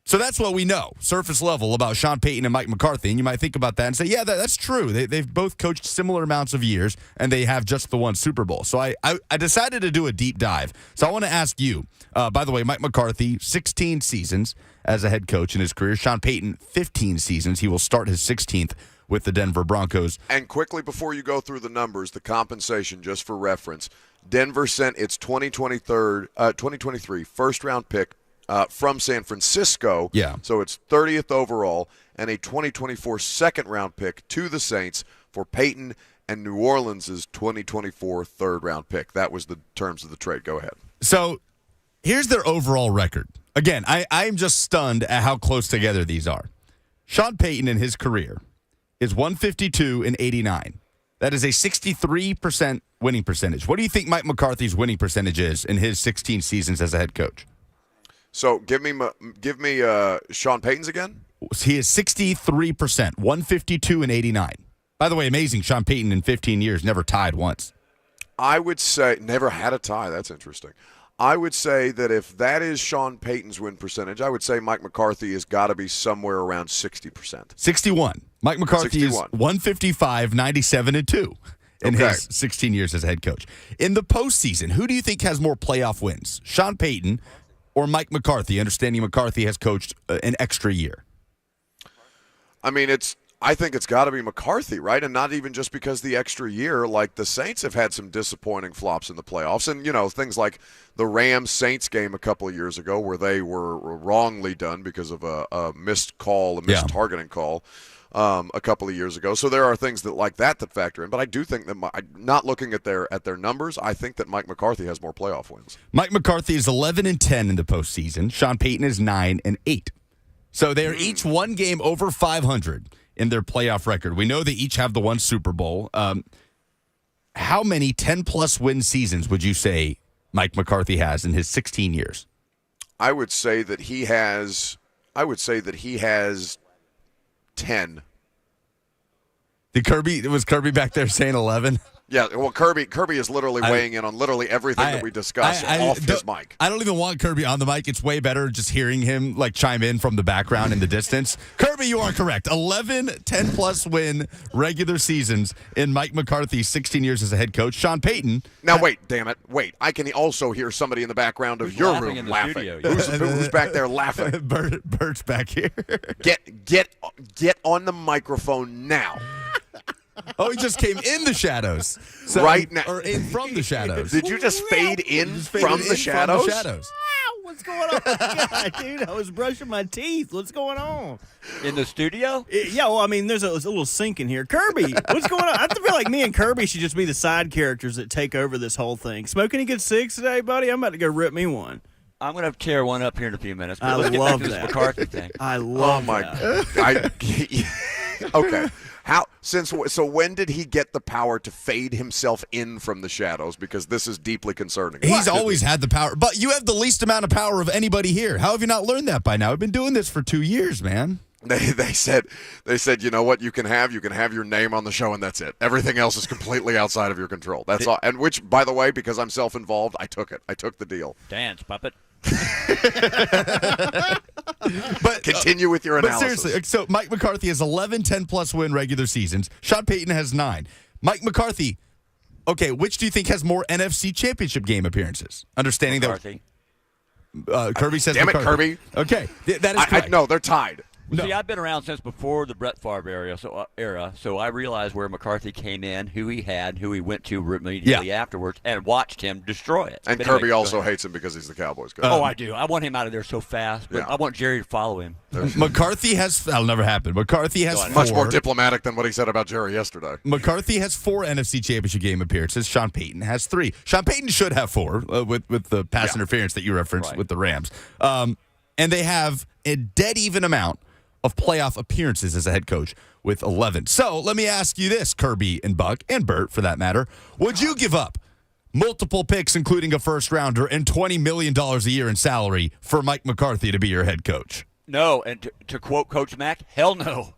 Speaker 2: So that's what we know, surface level, about Sean Payton and Mike McCarthy. And you might think about that and say, yeah, that's true. They've both coached similar amounts of years, and they have just the one Super Bowl. So I decided to do a deep dive. So I want to ask you, by the way, Mike McCarthy, 16 seasons as a head coach in his career. Sean Payton, 15 seasons. He will start his 16th with the Denver Broncos.
Speaker 1: And quickly, before you go through the numbers, the compensation, just for reference, Denver sent its 2023 first-round pick from San Francisco.
Speaker 2: Yeah.
Speaker 1: So it's 30th overall, and a 2024 second-round pick to the Saints for Payton and New Orleans' 2024 third-round pick. That was the terms of the trade. Go ahead.
Speaker 2: So here's their overall record. Again, I'm just stunned at how close together these are. Sean Payton in his career is 152 and 89. That is a 63% winning percentage. What do you think Mike McCarthy's winning percentage is in his 16 seasons as a head coach?
Speaker 1: So give me Sean Payton's again.
Speaker 2: He is 63%, 152 and 89. By the way, amazing. Sean Payton in 15 years never tied once.
Speaker 1: I would say never had a tie. That's interesting. I would say that if that is Sean Payton's win percentage, I would say Mike McCarthy has got to be somewhere around 60%.
Speaker 2: 61. Mike McCarthy
Speaker 1: 61.
Speaker 2: is 155, 97, and 2 in his 16 years as a head coach. In the postseason, who do you think has more playoff wins? Sean Payton or Mike McCarthy, understanding McCarthy has coached an extra year?
Speaker 1: I mean, I think it's got to be McCarthy, right? And not even just because the extra year. Like, the Saints have had some disappointing flops in the playoffs. And, things like the Rams-Saints game a couple of years ago where they were wrongly done because of a missed call, a missed targeting call. a couple of years ago. So there are things that like that factor in. But I do think that not looking at their numbers, I think that Mike McCarthy has more playoff wins.
Speaker 2: Mike McCarthy is 11-10 in the postseason. Sean Payton is 9-8. So they are each one game over 500 in their playoff record. We know they each have the one Super Bowl. How many 10-plus win seasons would you say Mike McCarthy has in his 16 years?
Speaker 1: I would say that he has 10.
Speaker 2: Was Kirby back there saying 11?
Speaker 1: Yeah, well, Kirby is literally weighing in on literally everything that we discuss off his mic.
Speaker 2: I don't even want Kirby on the mic. It's way better just hearing him chime in from the background in the distance. Kirby, you are correct. 11 10-plus win regular seasons in Mike McCarthy's 16 years as a head coach. Sean Payton.
Speaker 1: Now, wait, damn it. Wait, I can also hear somebody in the background of your room laughing. Who's back there laughing?
Speaker 2: Bert's back here.
Speaker 1: Get on the microphone now.
Speaker 2: Oh, he just came in the shadows.
Speaker 1: Right now.
Speaker 2: Or in from the shadows.
Speaker 1: Did you just fade in from the shadows?
Speaker 7: What's going on? God, dude, I was brushing my teeth. What's going on?
Speaker 8: In the studio?
Speaker 7: Yeah, well, I mean, there's a little sink in here. Kirby, what's going on? I feel like me and Kirby should just be the side characters that take over this whole thing. Smoke any good cigs today, buddy? I'm about to go rip me one.
Speaker 8: I'm going to tear one up here in a few minutes. But
Speaker 7: I
Speaker 8: let's get
Speaker 7: love
Speaker 8: back to
Speaker 7: that.
Speaker 8: this McCarthy thing.
Speaker 7: I love that.
Speaker 1: Okay. So when did he get the power to fade himself in from the shadows? Because this is deeply concerning.
Speaker 2: He's always had the power, but you have the least amount of power of anybody here. How have you not learned that by now? I've been doing this for 2 years, man.
Speaker 1: They said, you know what, you can have your name on the show and that's it. Everything else is completely outside of your control. That's all. And which, by the way, because I'm self-involved, I took it. I took the deal.
Speaker 8: Dance, puppet.
Speaker 1: But continue with your analysis.
Speaker 2: But seriously, so Mike McCarthy has 11 10-plus win regular seasons. Sean Payton has 9. Mike McCarthy, okay, which do you think has more NFC Championship game appearances? Understanding
Speaker 8: McCarthy.
Speaker 2: that Kirby says
Speaker 1: Damn
Speaker 2: McCarthy.
Speaker 1: it, Kirby.
Speaker 2: Okay, that is correct.
Speaker 1: No, they're tied.
Speaker 8: Well,
Speaker 2: No.
Speaker 8: see, I've been around since before the Brett Favre era, so I realized where McCarthy came in, who he had, who he went to immediately afterwards, and watched him destroy it.
Speaker 1: And
Speaker 8: But
Speaker 1: Kirby
Speaker 8: anyway,
Speaker 1: also hates him because he's the Cowboys coach.
Speaker 8: Oh, I do. I want him out of there so fast, but
Speaker 1: Yeah.
Speaker 8: I want Jerry to follow him.
Speaker 2: McCarthy has, that'll never happen. McCarthy has 4.
Speaker 1: Much more diplomatic than what he said about Jerry yesterday.
Speaker 2: McCarthy has 4 NFC Championship game appearances. Sean Payton has 3. Sean Payton should have 4 with the pass interference that you referenced with the Rams. And they have a dead even amount of playoff appearances as a head coach with 11. So let me ask you this, Kirby and Buck, and Bert for that matter. Would you give up multiple picks, including a first-rounder, and $20 million a year in salary for Mike McCarthy to be your head coach?
Speaker 8: No, and to quote Coach Mack, hell no.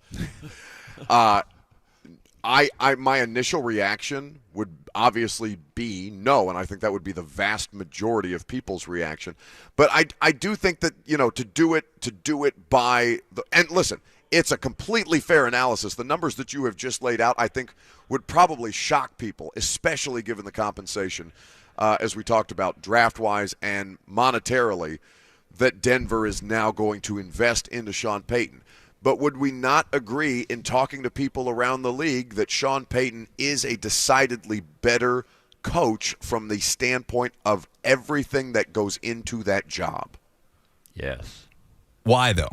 Speaker 1: My initial reaction would obviously be no, and I think that would be the vast majority of people's reaction. But I do think that, to do it by the, and listen, it's a completely fair analysis. The numbers that you have just laid out, I think, would probably shock people, especially given the compensation, as we talked about draft-wise and monetarily, that Denver is now going to invest into Sean Payton. But would we not agree in talking to people around the league that Sean Payton is a decidedly better coach from the standpoint of everything that goes into that job?
Speaker 8: Yes.
Speaker 2: Why, though?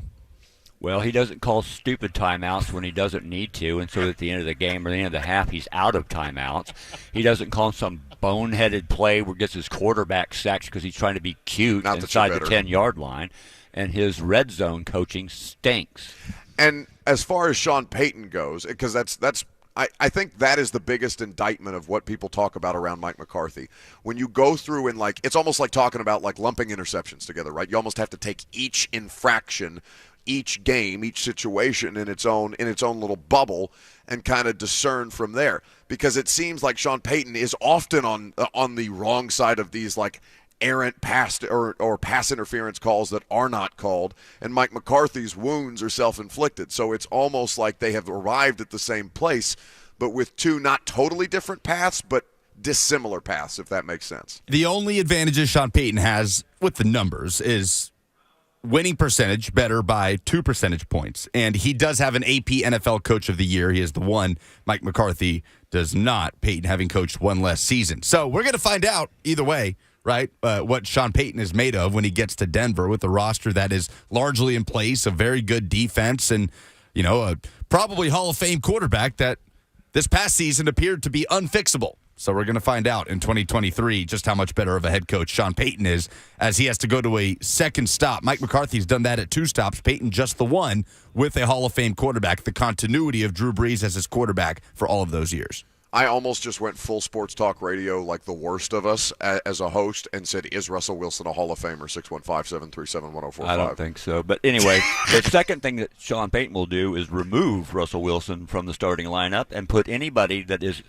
Speaker 8: Well, he doesn't call stupid timeouts when he doesn't need to, and so at the end of the game or the end of the half, he's out of timeouts. He doesn't call some boneheaded play where he gets his quarterback sacked because he's trying to be cute inside the 10-yard line, and his red zone coaching stinks.
Speaker 1: And as far as Sean Payton goes, because I think that is the biggest indictment of what people talk about around Mike McCarthy. When you go through and it's almost like talking about lumping interceptions together, right? You almost have to take each infraction, each game, each situation in its own little bubble and kind of discern from there. Because it seems like Sean Payton is often on the wrong side of these errant pass or pass interference calls that are not called, and Mike McCarthy's wounds are self-inflicted. So it's almost like they have arrived at the same place, but with 2 not totally different paths, but dissimilar paths, if that makes sense.
Speaker 2: The only advantages Sean Payton has with the numbers is winning percentage better by 2 percentage points. And he does have an AP NFL Coach of the Year. He is the one. Mike McCarthy does not, Payton having coached 1 less season. So we're going to find out either way, right, what Sean Payton is made of when he gets to Denver with a roster that is largely in place, a very good defense, and a probably Hall of Fame quarterback that this past season appeared to be unfixable. So we're going to find out in 2023 just how much better of a head coach Sean Payton is as he has to go to a second stop. Mike McCarthy's done that at 2 stops. Payton just the one with a Hall of Fame quarterback, the continuity of Drew Brees as his quarterback for all of those years.
Speaker 1: I almost just went full sports talk radio like the worst of us as a host and said, is Russell Wilson a Hall of Famer? 615-737-1045.
Speaker 8: I don't think so. But anyway, the second thing that Sean Payton will do is remove Russell Wilson from the starting lineup and put anybody that is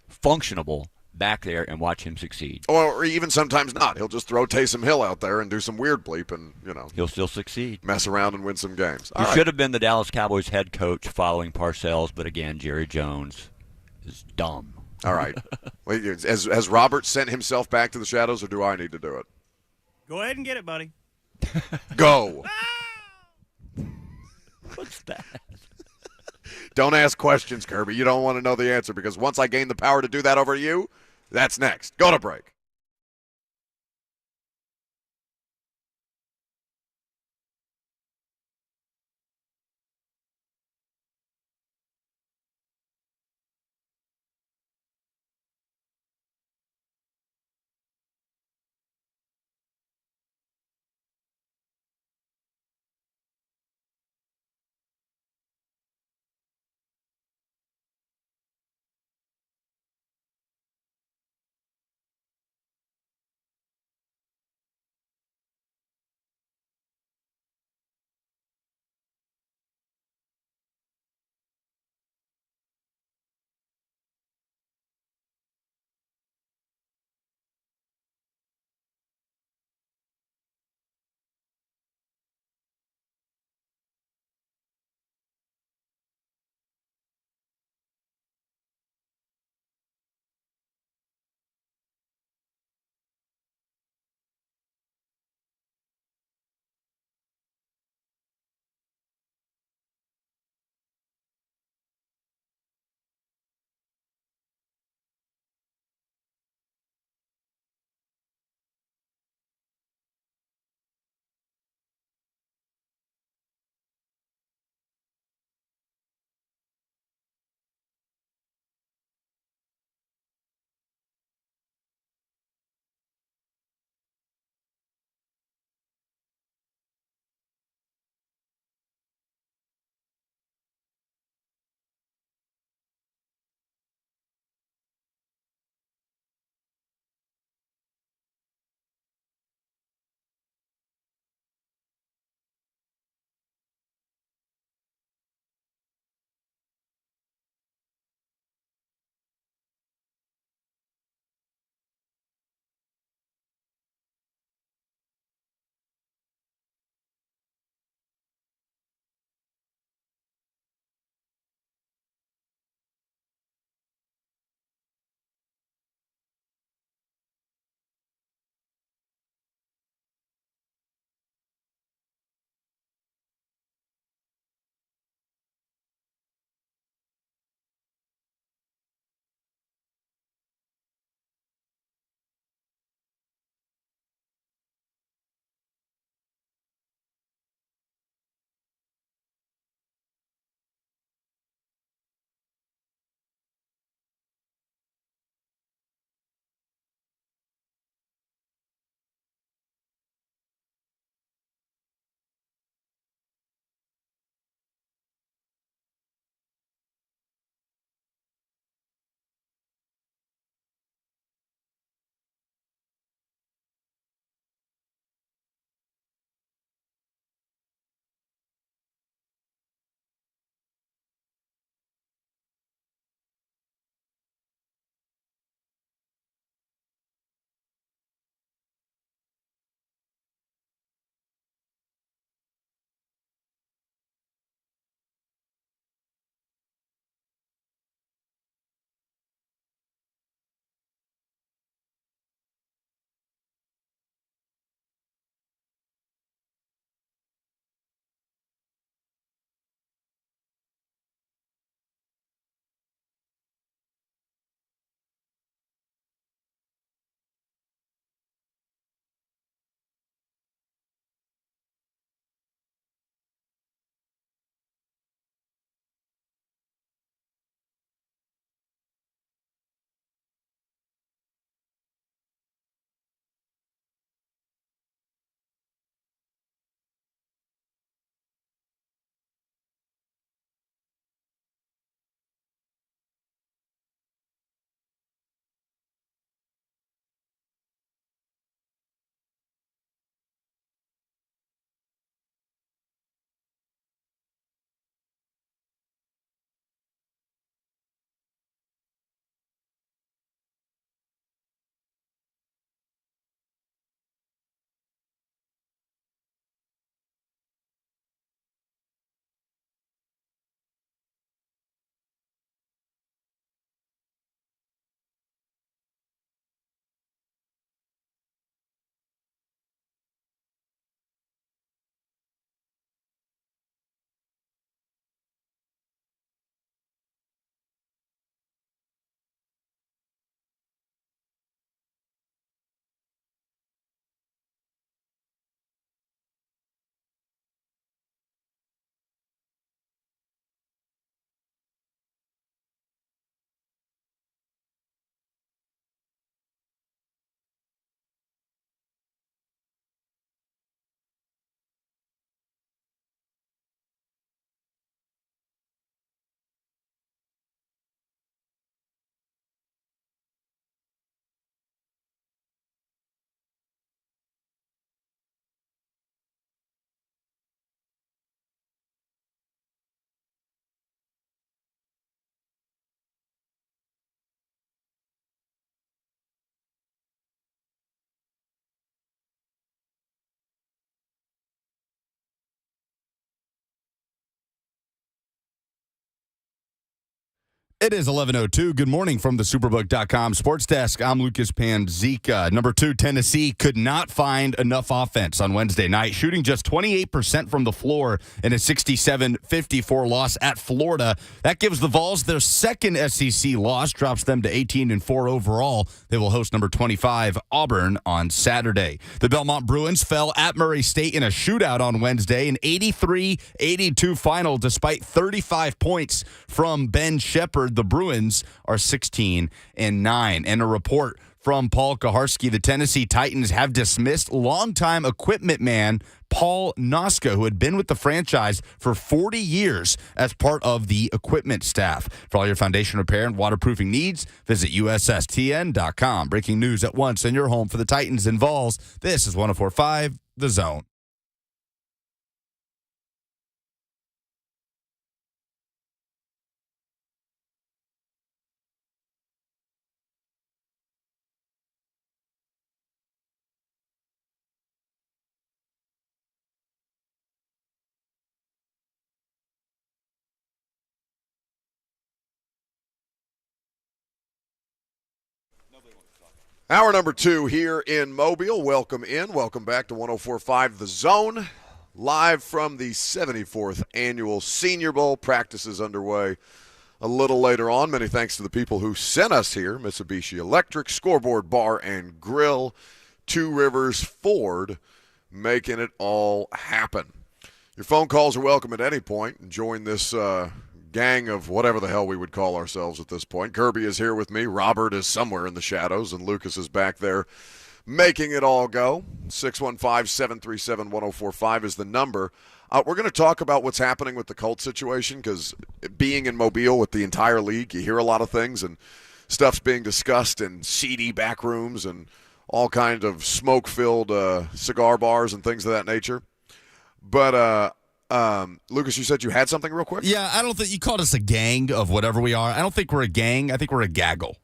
Speaker 8: functionable back there and watch him succeed.
Speaker 1: Or even sometimes not. He'll just throw Taysom Hill out there and do some weird bleep and,
Speaker 8: he'll still succeed.
Speaker 1: Mess around and win some games.
Speaker 8: He should have been the Dallas Cowboys head coach following Parcells, but again, Jerry Jones is dumb.
Speaker 1: All right. Wait, has Robert sent himself back to the shadows, or do I need to do it?
Speaker 7: Go ahead and get it, buddy.
Speaker 1: Go.
Speaker 8: What's that?
Speaker 1: Don't ask questions, Kirby. You don't want to know the answer, because once I gain the power to do that over you, that's next. Go to break.
Speaker 2: It is 11:02. Good morning from the Superbook.com Sports Desk. I'm Lucas Panzica. Number 2, Tennessee could not find enough offense on Wednesday night, shooting just 28% from the floor in a 67-54 loss at Florida. That gives the Vols their second SEC loss, drops them to 18-4 overall. They will host number 25, Auburn, on Saturday. The Belmont Bruins fell at Murray State in a shootout on Wednesday, an 83-82 final despite 35 points from Ben Shepherd. The Bruins are 16-9. And a report from Paul Kaharski, the Tennessee Titans have dismissed longtime equipment man Paul Noska, who had been with the franchise for 40 years as part of the equipment staff. For all your foundation repair and waterproofing needs, visit USSTN.com. Breaking news at once in your home for the Titans and Vols. This is 104.5 The Zone.
Speaker 1: Hour number 2 here in Mobile. Welcome in. Welcome back to 104.5 The Zone. Live from the 74th Annual Senior Bowl. Practices underway a little later on. Many thanks to the people who sent us here. Mitsubishi Electric, Scoreboard Bar and Grill, Two Rivers Ford, making it all happen. Your phone calls are welcome at any point. Join this gang of whatever the hell we would call ourselves at this point. Kirby is here with me. Robert is somewhere in the shadows, and Lucas is back there making it all go. 615-737-1045 is the number. We're going to talk about what's happening with the Colts situation, because being in Mobile with the entire league, you hear a lot of things, and stuff's being discussed in seedy back rooms and all kinds of smoke-filled cigar bars and things of that nature. But Lucas, you said you had something real quick?
Speaker 2: Yeah, I don't think you called us a gang of whatever we are. I don't think we're a gang. I think we're a gaggle.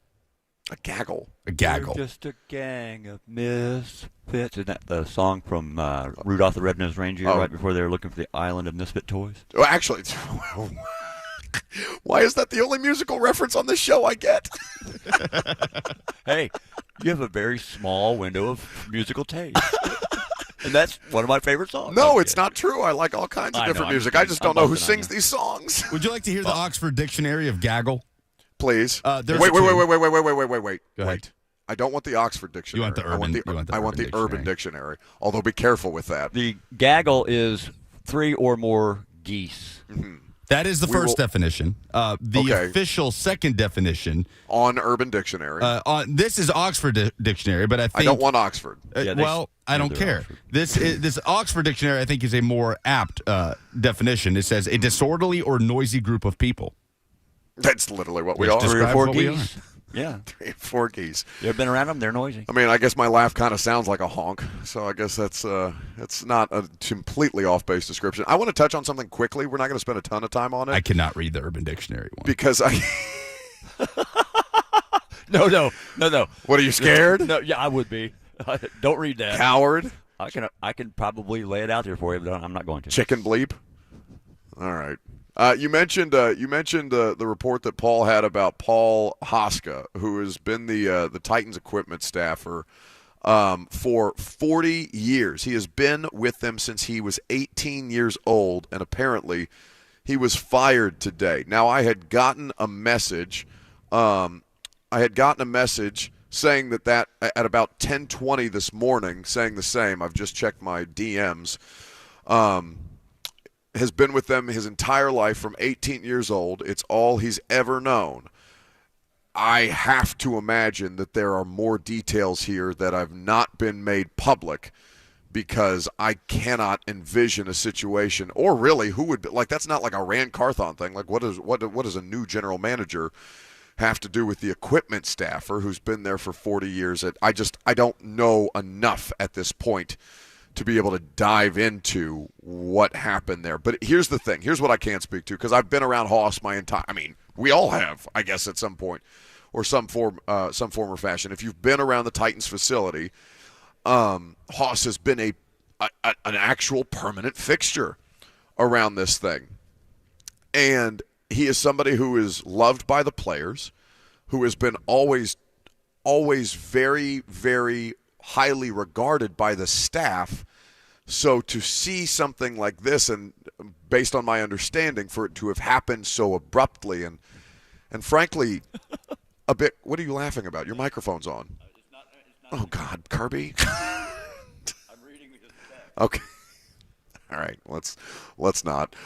Speaker 1: A gaggle?
Speaker 2: A gaggle.
Speaker 8: We're just a gang of misfits. Isn't that the song from Rudolph the Red-Nosed Reindeer right before they were looking for the island of misfit toys?
Speaker 1: Well, actually, why is that the only musical reference on this show I get?
Speaker 8: Hey, you have a very small window of musical taste. And that's one of my favorite songs.
Speaker 1: No, it's not true. I like all kinds of different music. I just don't know who sings these songs.
Speaker 2: Would you like to hear the Oxford Dictionary of gaggle?
Speaker 1: Please. Wait.
Speaker 2: Go ahead.
Speaker 1: I don't want the Oxford Dictionary.
Speaker 2: You want the urban?
Speaker 1: I want the Urban Dictionary. Although, be careful with that.
Speaker 8: The gaggle is 3 or more geese.
Speaker 1: Mm-hmm.
Speaker 2: That is the first definition. The official second definition
Speaker 1: on Urban Dictionary.
Speaker 2: This is Oxford Dictionary, but I think
Speaker 1: I don't want Oxford.
Speaker 2: I don't care.
Speaker 8: Oxford.
Speaker 2: This Oxford Dictionary, I think, is a more apt definition. It says a disorderly or noisy group of people.
Speaker 1: That's literally what we are.
Speaker 8: 3 or 4 geese. Yeah.
Speaker 1: 3 or 4 geese.
Speaker 8: You ever been around them? They're noisy.
Speaker 1: I mean, I guess my laugh kind of sounds like a honk, so I guess that's not a completely off-base description. I want to touch on something quickly. We're not going to spend a ton of time on it.
Speaker 2: I cannot read the Urban Dictionary one.
Speaker 1: Because I...
Speaker 8: No.
Speaker 1: What, are you scared?
Speaker 8: No, yeah, I would be. Don't read that.
Speaker 1: Coward?
Speaker 8: I can probably lay it out there for you, but I'm not going to.
Speaker 1: Chicken bleep? All right. You mentioned the report that Paul had about Paul Hoska, who has been the Titans equipment staffer for 40 years. He has been with them since he was 18 years old, and apparently he was fired today. Now, I had gotten a message. Saying that at about 10:20 this morning, saying the same. I've just checked my DMs. Has been with them his entire life from 18 years old. It's all he's ever known. I have to imagine that there are more details here that have not been made public, because I cannot envision a situation, or really who would be, like, that's not like a Rand Carthon thing. Like, what does a new general manager have to do with the equipment staffer who's been there for 40 years? I don't know enough at this point to be able to dive into what happened there. But here's the thing. Here's what I can't speak to, because I've been around Hoss my entire – I mean, we all have, I guess, at some point or some form or fashion. If you've been around the Titans facility, Hoss has been an actual permanent fixture around this thing. And he is somebody who is loved by the players, who has been always very, very highly regarded by the staff. So to see something like this, and based on my understanding, for it to have happened so abruptly and frankly a bit. What are you laughing about? Your microphone's on. Oh God, Kirby.
Speaker 8: I'm reading his text.
Speaker 1: Okay. All right. Let's not.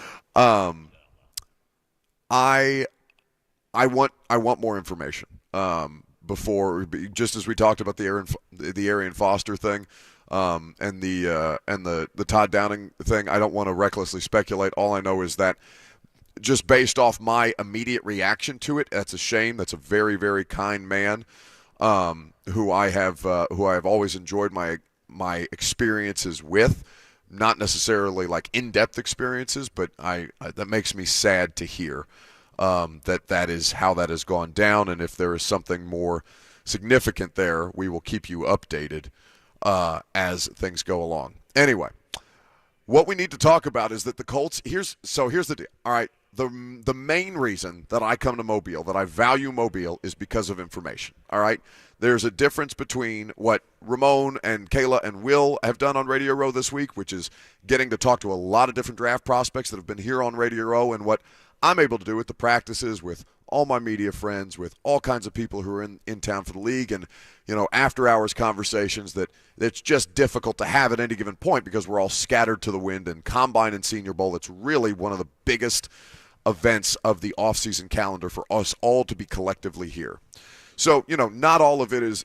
Speaker 1: I want more information. Before, just as we talked about the Arian Foster thing, and the Todd Downing thing, I don't want to recklessly speculate. All I know is that, just based off my immediate reaction to it, that's a shame. That's a very, very kind man, who I have always enjoyed my experiences with. Not necessarily like in-depth experiences, but that makes me sad to hear that is how that has gone down. And if there is something more significant there, we will keep you updated as things go along. Anyway, what we need to talk about is that the Colts. Here's the deal. All right, the main reason that I come to Mobile, that I value Mobile, is because of information. All right. There's a difference between what Ramon and Kayla and Will have done on Radio Row this week, which is getting to talk to a lot of different draft prospects that have been here on Radio Row, and what I'm able to do at the practices with all my media friends, with all kinds of people who are in town for the league, and after-hours conversations that it's just difficult to have at any given point because we're all scattered to the wind. And Combine and Senior Bowl, it's really one of the biggest events of the off-season calendar for us all to be collectively here. So, not all of it is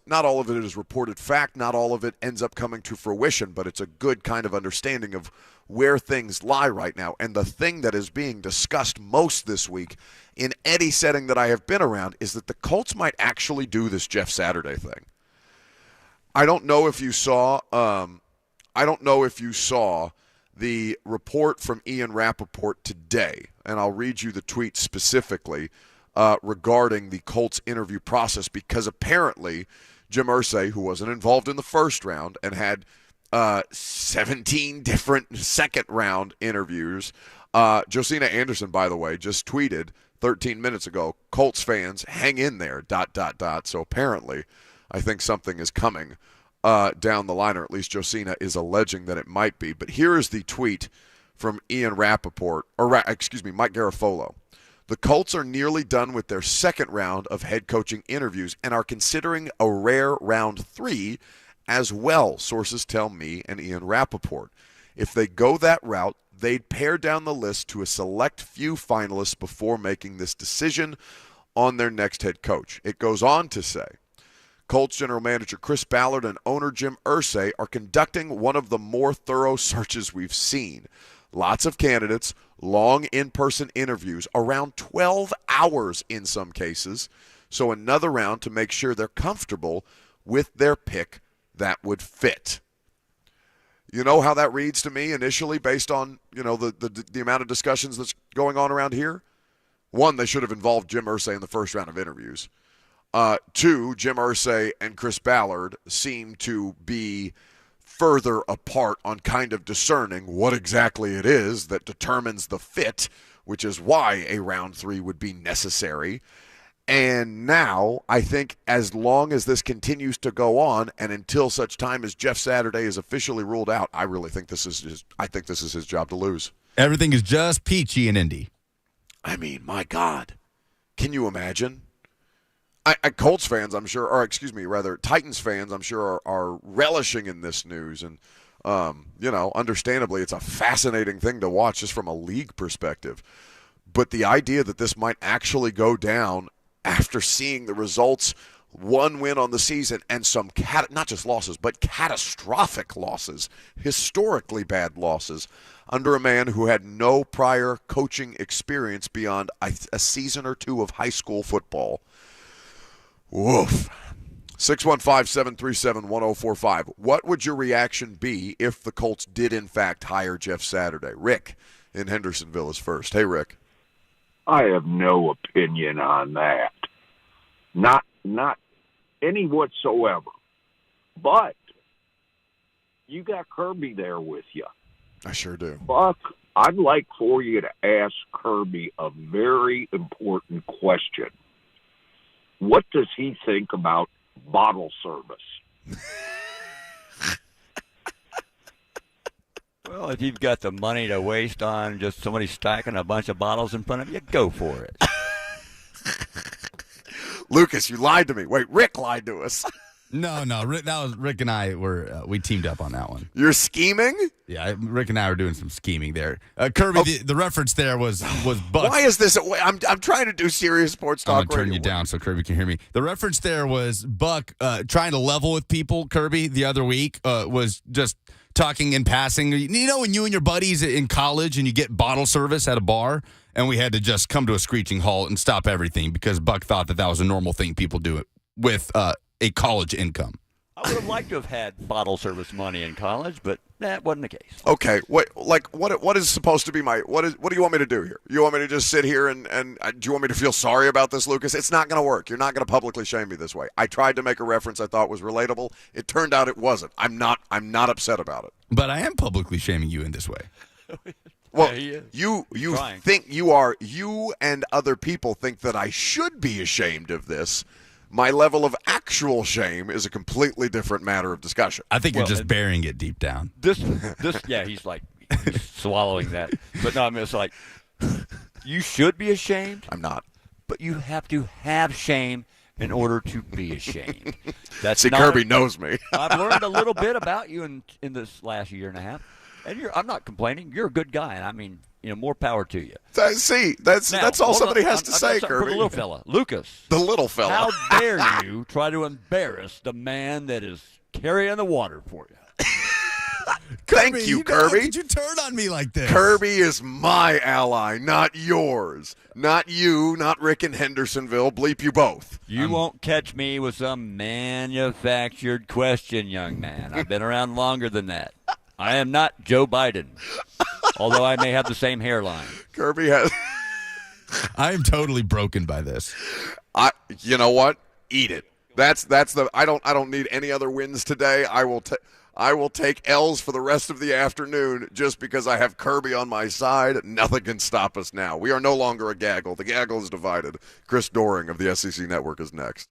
Speaker 1: reported fact. Not all of it ends up coming to fruition, but it's a good kind of understanding of where things lie right now. And the thing that is being discussed most this week in any setting that I have been around is that the Colts might actually do this Jeff Saturday thing. I don't know if you saw the report from Ian Rappaport today, and I'll read you the tweet specifically regarding the Colts interview process, because apparently Jim Irsay, who wasn't involved in the first round and had 17 different second-round interviews. Josina Anderson, by the way, just tweeted 13 minutes ago, Colts fans, hang in there, ... So apparently I think something is coming down the line, or at least Josina is alleging that it might be. But here is the tweet from Ian Rappaport, Mike Garafolo. The Colts are nearly done with their second round of head coaching interviews and are considering a rare round 3 as well, sources tell me and Ian Rappaport. If they go that route, they'd pare down the list to a select few finalists before making this decision on their next head coach. It goes on to say, Colts general manager Chris Ballard and owner Jim Irsay are conducting one of the more thorough searches we've seen. Lots of candidates, long in-person interviews, around 12 hours in some cases, so another round to make sure they're comfortable with their pick that would fit. You know how that reads to me initially based on, the amount of discussions that's going on around here? One, they should have involved Jim Irsay in the first round of interviews. Two, Jim Irsay and Chris Ballard seem to be further apart on kind of discerning what exactly it is that determines the fit, which is why a round 3 would be necessary. And now, I think as long as this continues to go on, and until such time as Jeff Saturday is officially ruled out, I really think this is his job to lose.
Speaker 2: Everything is just peachy in Indy.
Speaker 1: I mean, my God, can you imagine? Colts fans, I'm sure, Titans fans, I'm sure, are relishing in this news, and understandably, it's a fascinating thing to watch just from a league perspective. But the idea that this might actually go down after seeing the results, one win on the season, and some not just losses, but catastrophic losses, historically bad losses, under a man who had no prior coaching experience beyond a season or two of high school football. Woof. 615-737-1045. What would your reaction be if the Colts did, in fact, hire Jeff Saturday? Rick in Hendersonville is first. Hey, Rick.
Speaker 9: I have no opinion on that. Not any whatsoever. But you got Kirby there with you.
Speaker 1: I sure do.
Speaker 9: Buck, I'd like for you to ask Kirby a very important question. What does he think about bottle service?
Speaker 8: Well, if you've got the money to waste on just somebody stacking a bunch of bottles in front of you, go for it.
Speaker 1: Lucas, you lied to me. Wait, Rick lied to us.
Speaker 2: No, Rick and I we teamed up on that one.
Speaker 1: You're scheming?
Speaker 2: Yeah, Rick and I were doing some scheming there. Kirby, the reference there was Buck.
Speaker 1: Why is this? I'm trying to do serious sports talk.
Speaker 2: I'm gonna turn you down so Kirby can hear me. The reference there was Buck trying to level with people. Kirby the other week was just talking in passing. You know, when you and your buddies in college and you get bottle service at a bar, and we had to just come to a screeching halt and stop everything because Buck thought that was a normal thing people do it with a college income.
Speaker 8: I would have liked to have had bottle service money in college, but that wasn't the case.
Speaker 1: Okay, what is supposed to be what do you want me to do here? You want me to just sit here and do you want me to feel sorry about this, Lucas? It's not going to work. You're not going to publicly shame me this way. I tried to make a reference I thought was relatable. It turned out it wasn't. I'm not upset about it.
Speaker 2: But I am publicly shaming you in this way.
Speaker 1: Well,
Speaker 8: Yeah,
Speaker 1: you
Speaker 8: trying.
Speaker 1: think you and other people think that I should be ashamed of this. My level of actual shame is a completely different matter of discussion.
Speaker 2: I think you're just burying it deep down.
Speaker 8: This, yeah, he's swallowing that. But no, I mean, it's like, you should be ashamed,
Speaker 1: I'm not.
Speaker 8: but you have to have shame in order to be ashamed. That's
Speaker 1: See,
Speaker 8: not
Speaker 1: Kirby knows me.
Speaker 8: I've learned a little bit about you in this last year and a half, and I'm not complaining. You're a good guy, and I mean, more power to you.
Speaker 1: See, that's all
Speaker 8: hold
Speaker 1: somebody
Speaker 8: on.
Speaker 1: has to
Speaker 8: I've
Speaker 1: say,
Speaker 8: got something for
Speaker 1: Kirby.
Speaker 8: the little fella, Lucas.
Speaker 1: The little fella.
Speaker 8: How dare you try to embarrass the man that is carrying the water for you?
Speaker 1: Thank you, Kirby.
Speaker 2: How could you turn on me like this?
Speaker 1: Kirby is my ally, not yours. Not you, not Rick in Hendersonville. Bleep you both.
Speaker 8: You won't catch me with some manufactured question, young man. I've been around longer than that. I am not Joe Biden, although I may have the same hairline.
Speaker 1: Kirby has.
Speaker 2: I am totally broken by this.
Speaker 1: You know what? Eat it. That's the. I don't need any other wins today. I will take L's for the rest of the afternoon just because I have Kirby on my side. Nothing can stop us now. We are no longer a gaggle. The gaggle is divided. Chris Doering of the SEC Network is next.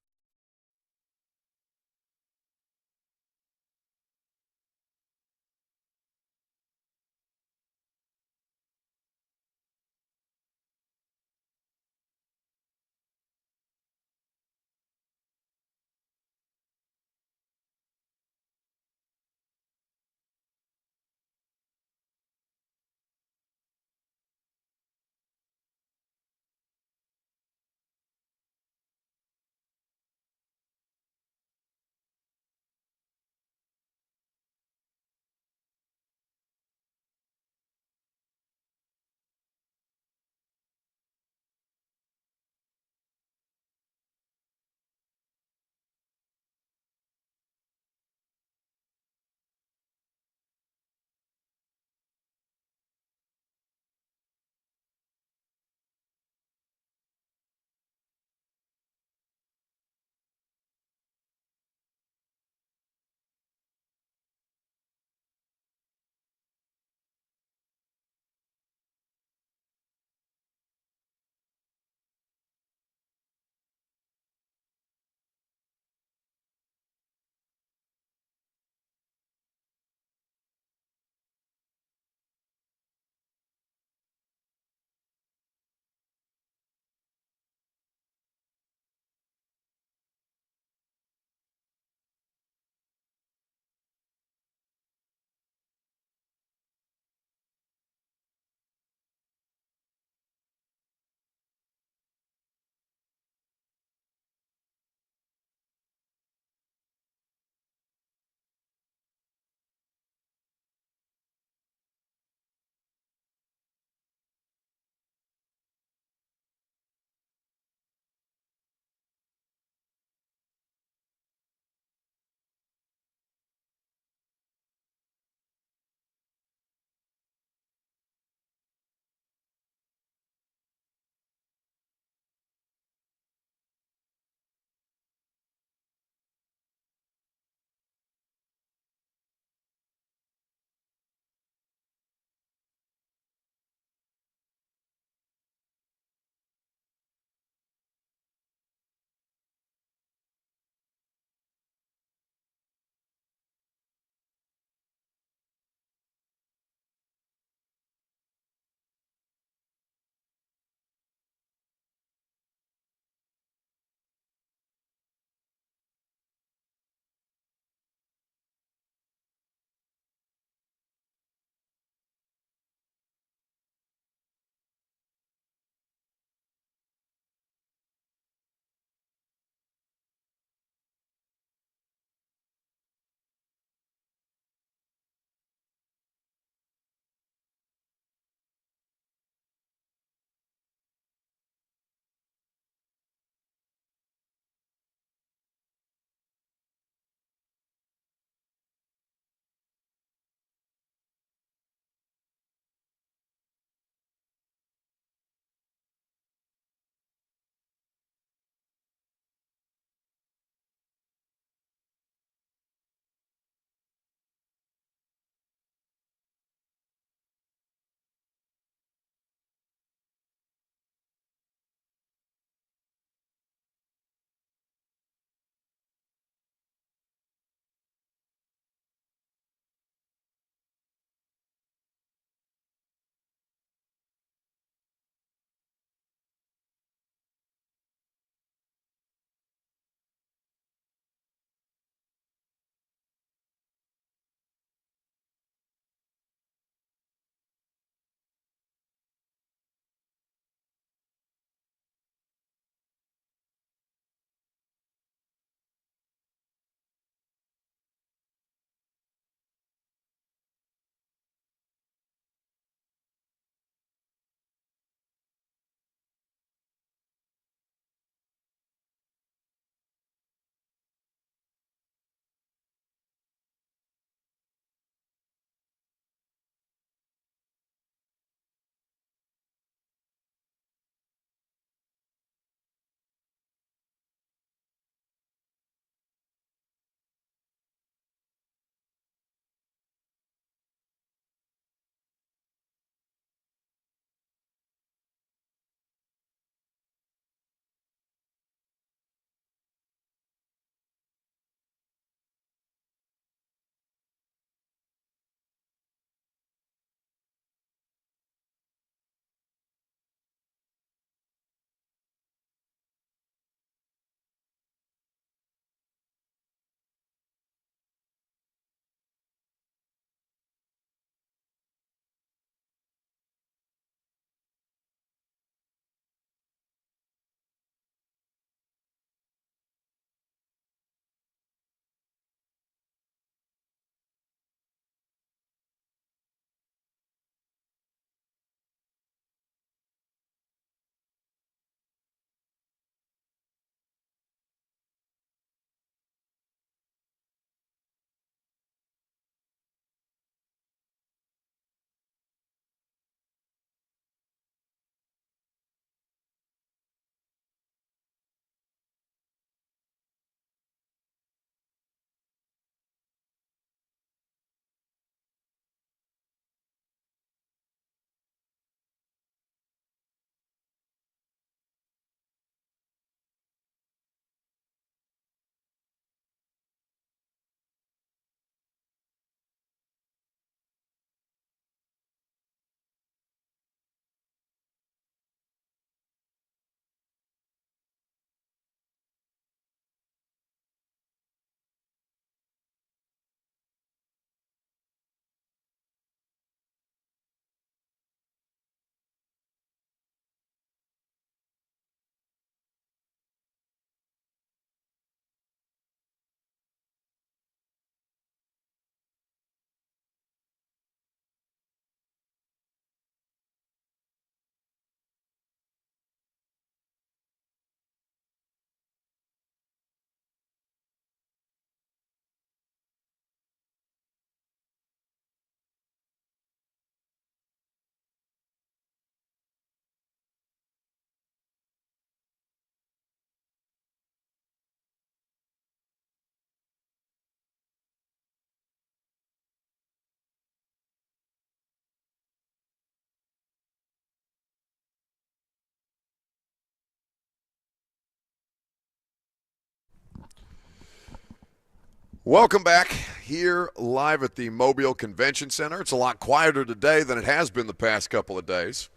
Speaker 1: Welcome back here live at the Mobile Convention Center. It's a lot quieter today than it has been the past couple of days.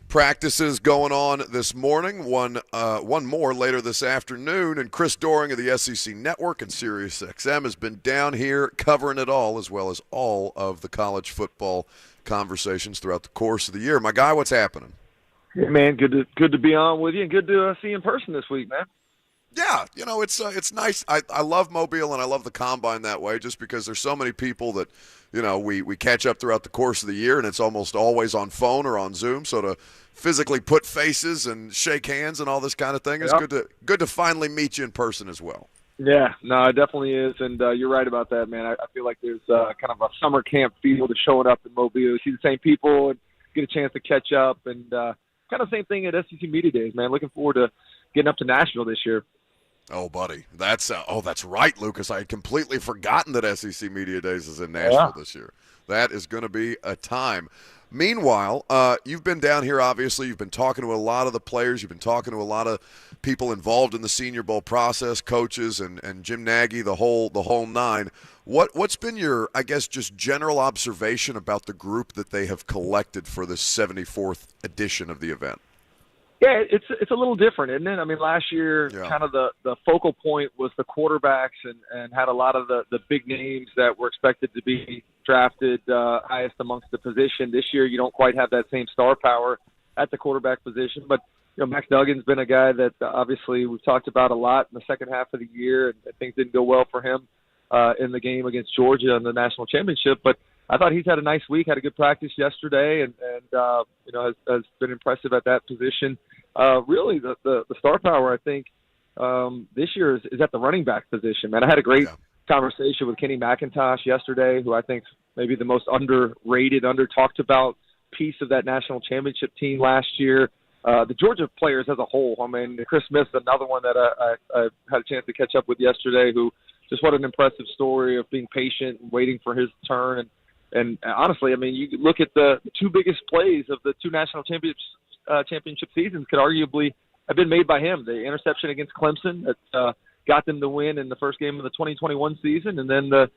Speaker 1: Practices going on this morning, one more later this afternoon, and Chris Doering of the SEC Network and Sirius XM has been down here covering it all, as well as all of the college football conversations throughout the course of the year. My guy, what's happening?
Speaker 10: Hey, man, good to be on with you, and good to see you in person this week, man.
Speaker 1: Yeah, it's nice. I love Mobile and I love the Combine that way, just because there's so many people that, we catch up throughout the course of the year, and it's almost always on phone or on Zoom. So to physically put faces and shake hands and all this kind of thing is good to finally meet you in person as well.
Speaker 10: Yeah, no, it definitely is, and you're right about that, man. I feel like there's kind of a summer camp feel to showing up in Mobile. You see the same people and get a chance to catch up, and kind of the same thing at SEC Media Days, man. Looking forward to getting up to Nashville this year.
Speaker 1: Oh, buddy, that's right, Lucas. I had completely forgotten that SEC Media Days is in Nashville this year. That is going to be a time. Meanwhile, you've been down here, obviously. You've been talking to a lot of the players. You've been talking to a lot of people involved in the Senior Bowl process, coaches and Jim Nagy, the whole nine. What's been your, I guess, just general observation about the group that they have collected for this 74th edition of the event?
Speaker 10: Yeah, it's a little different, isn't it? I mean, last year, kind of the focal point was the quarterbacks and had a lot of the big names that were expected to be drafted highest amongst the position. This year, you don't quite have that same star power at the quarterback position. But, Max Duggan's been a guy that obviously we've talked about a lot in the second half of the year, and things didn't go well for him in the game against Georgia in the national championship. But I thought he's had a nice week, had a good practice yesterday, and has been impressive at that position. Really, the star power, I think, this year is at the running back position. Man, I had a great conversation with Kenny McIntosh yesterday, who I think is maybe the most underrated, under-talked about piece of that national championship team last year. The Georgia players as a whole, I mean, Chris Smith's another one that I had a chance to catch up with yesterday, who just what an impressive story of being patient and waiting for his turn. And honestly, I mean, you look at the two biggest plays of the two national championship seasons could arguably have been made by him. The interception against Clemson that got them the win in the first game of the 2021 season, and then the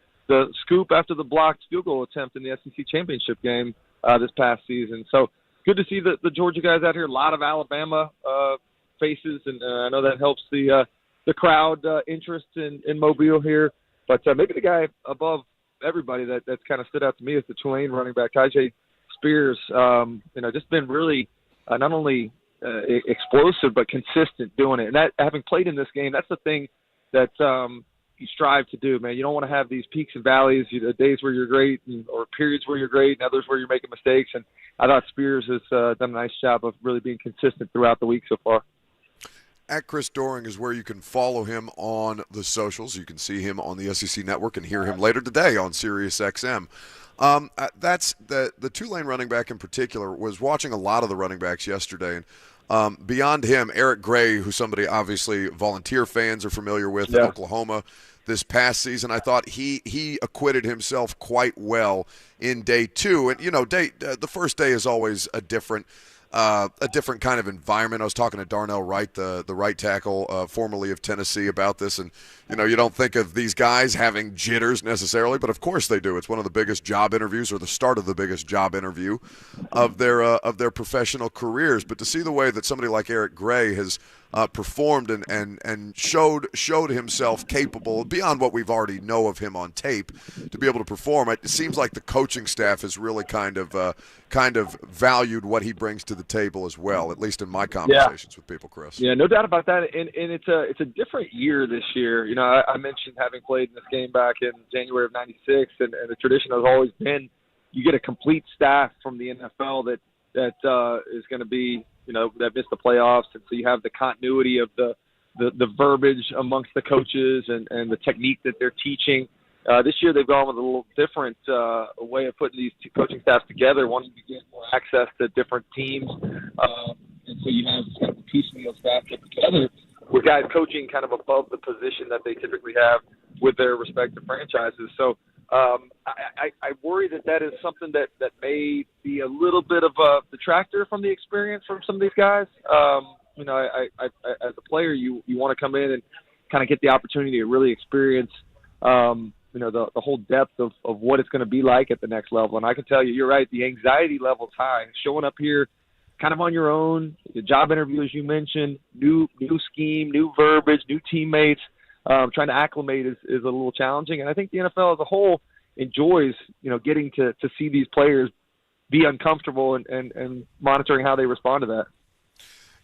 Speaker 10: scoop after the blocked field goal attempt in the SEC championship game this past season. So good to see the Georgia guys out here. A lot of Alabama faces, and I know that helps the crowd interest in Mobile here. But maybe the guy above everybody that's kind of stood out to me is the Tulane running back, Tyjae Spears. Just been really not only explosive but consistent doing it. And that, having played in this game, that's the thing that you strive to do, man. You don't want to have these peaks and valleys, days where you're great or periods where you're great and others where you're making mistakes. And I thought Spears has done a nice job of really being consistent throughout the week so far.
Speaker 1: At Chris Doering is where you can follow him on the socials. You can see him on the SEC Network and hear him later today on Sirius XM. That's the Tulane running back in particular. Was watching a lot of the running backs yesterday, and beyond him, Eric Gray, who somebody obviously Volunteer fans are familiar with in Oklahoma this past season. I thought he acquitted himself quite well in day two, and the first day is always a different kind of environment. I was talking to Darnell Wright, the right tackle, formerly of Tennessee, about this, and you don't think of these guys having jitters necessarily, but of course they do. It's one of the biggest job interviews, or the start of the biggest job interview of their professional careers. But to see the way that somebody like Eric Gray has performed and showed himself capable beyond what we've already know of him on tape to be able to perform, it seems like the coaching staff has really kind of valued what he brings to the table as well, at least in my conversations with people, Chris.
Speaker 10: Yeah, no doubt about that. And it's a different year this year. I mentioned having played in this game back in January of '96, and the tradition has always been you get a complete staff from the NFL that is going to be that missed the playoffs, and so you have the continuity of the verbiage amongst the coaches and the technique that they're teaching. This year they've gone with a little different way of putting these two coaching staffs together, wanting to get more access to different teams. And so you have kind of a piecemeal staff put together with guys coaching kind of above the position that they typically have with their respective franchises. So I worry that is something that may be a little bit of a detractor from the experience from some of these guys. As a player, you want to come in and kind of get the opportunity to really experience the whole depth of what it's going to be like at the next level. And I can tell you, you're right, the anxiety level's high. Showing up here kind of on your own, the job interview, as you mentioned, new scheme, new verbiage, new teammates, trying to acclimate is a little challenging. And I think the NFL as a whole enjoys, getting to see these players be uncomfortable and monitoring how they respond to that.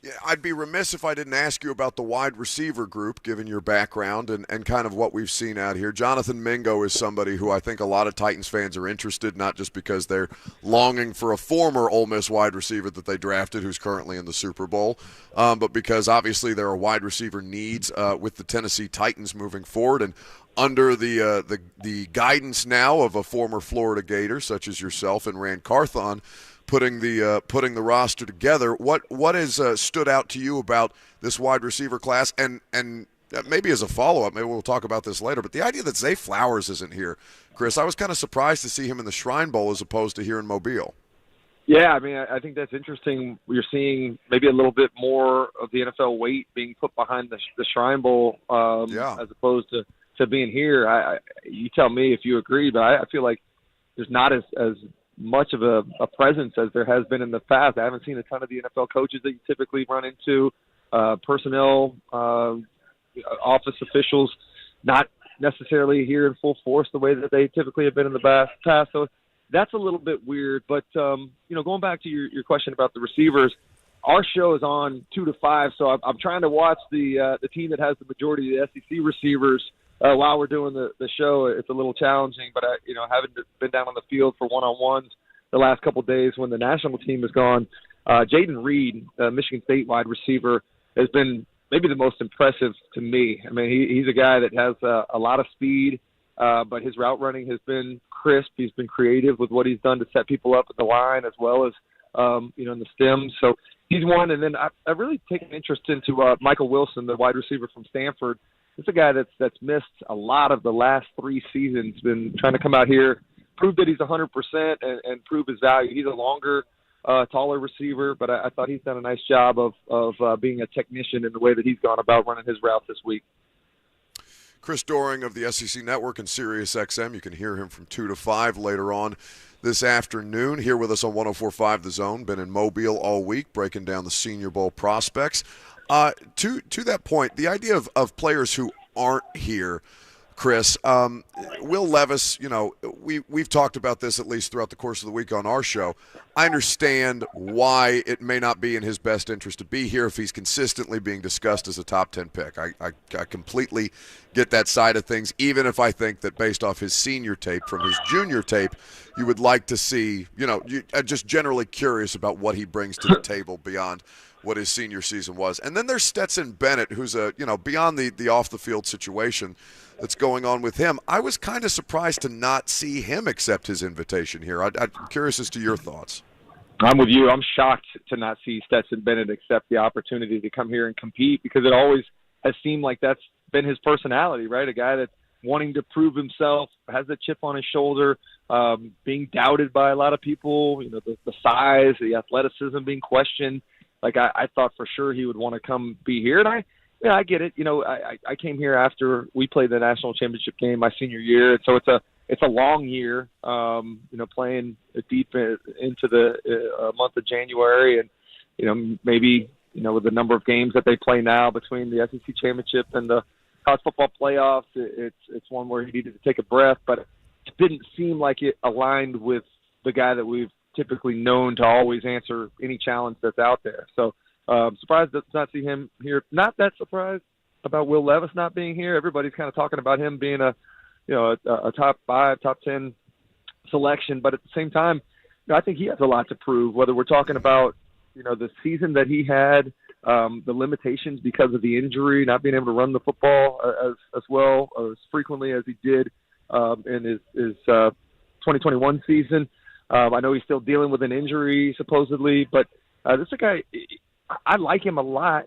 Speaker 1: Yeah, I'd be remiss if I didn't ask you about the wide receiver group, given your background and kind of what we've seen out here. Jonathan Mingo is somebody who I think a lot of Titans fans are interested, not just because they're longing for a former Ole Miss wide receiver that they drafted who's currently in the Super Bowl, but because obviously there are wide receiver needs with the Tennessee Titans moving forward. And under the guidance now of a former Florida Gator, such as yourself and Rand Carthon, putting the roster together, what has stood out to you about this wide receiver class? And maybe as a follow-up, maybe we'll talk about this later, but the idea that Zay Flowers isn't here, Chris, I was kind of surprised to see him in the Shrine Bowl as opposed to here in Mobile.
Speaker 10: Yeah, I mean, I think that's interesting. You're seeing maybe a little bit more of the NFL weight being put behind the Shrine Bowl as opposed to being here. You tell me if you agree, but I feel like there's not as much of a presence as there has been in the past. I haven't seen a ton of the NFL coaches that you typically run into, personnel, office officials, not necessarily here in full force the way that they typically have been in the past. So that's a little bit weird. But, going back to your question about the receivers, our show is on 2 to 5, so I'm trying to watch the team that has the majority of the SEC receivers while we're doing the show. It's a little challenging, but having been down on the field for one-on-ones the last couple of days when the national team is gone, Jaden Reed, Michigan State wide receiver, has been maybe the most impressive to me. I mean, he's a guy that has a lot of speed, but his route running has been crisp. He's been creative with what he's done to set people up at the line as well as in the stems. So he's one. And then I've really taken interest into Michael Wilson, the wide receiver from Stanford. It's a guy that's missed a lot of the last 3 seasons, been trying to come out here, prove that he's 100% and prove his value. He's a longer, taller receiver, but I thought he's done a nice job of being a technician in the way that he's gone about running his route this week.
Speaker 1: Chris Doering of the SEC Network and Sirius XM. You can hear him from 2 to 5 later on this afternoon. Here with us on 104.5 The Zone. Been in Mobile all week, breaking down the Senior Bowl prospects. To that point, the idea of players who aren't here, Chris, Will Levis, we've talked about this at least throughout the course of the week on our show. I understand why it may not be in his best interest to be here if he's consistently being discussed as a top 10 pick. I completely get that side of things, even if I think that based off his senior tape from his junior tape, you would like to see, just generally curious about what he brings to the table beyond what his senior season was. And then there's Stetson Bennett, who's beyond the off-the-field situation that's going on with him. I was kind of surprised to not see him accept his invitation here. I'm curious as to your thoughts.
Speaker 10: I'm with you. I'm shocked to not see Stetson Bennett accept the opportunity to come here and compete, because it always has seemed like that's been his personality, right? A guy that's wanting to prove himself, has a chip on his shoulder, being doubted by a lot of people, the size, the athleticism being questioned. Like I thought for sure he would want to come be here. And I get it. I came here after we played the national championship game my senior year. And so it's a long year, playing deep into the month of January. And, maybe, with the number of games that they play now between the SEC championship and the college football playoffs, it's one where he needed to take a breath, but it didn't seem like it aligned with the guy that we've typically known to always answer any challenge that's out there. So surprised to not see him here. Not that surprised about Will Levis not being here. Everybody's kind of talking about him being a top 5, top 10 selection, but at the same time, I think he has a lot to prove, whether we're talking about, the season that he had, the limitations because of the injury, not being able to run the football as well or as frequently as he did in his 2021 season. I know he's still dealing with an injury, supposedly, but this is a guy, I like him a lot,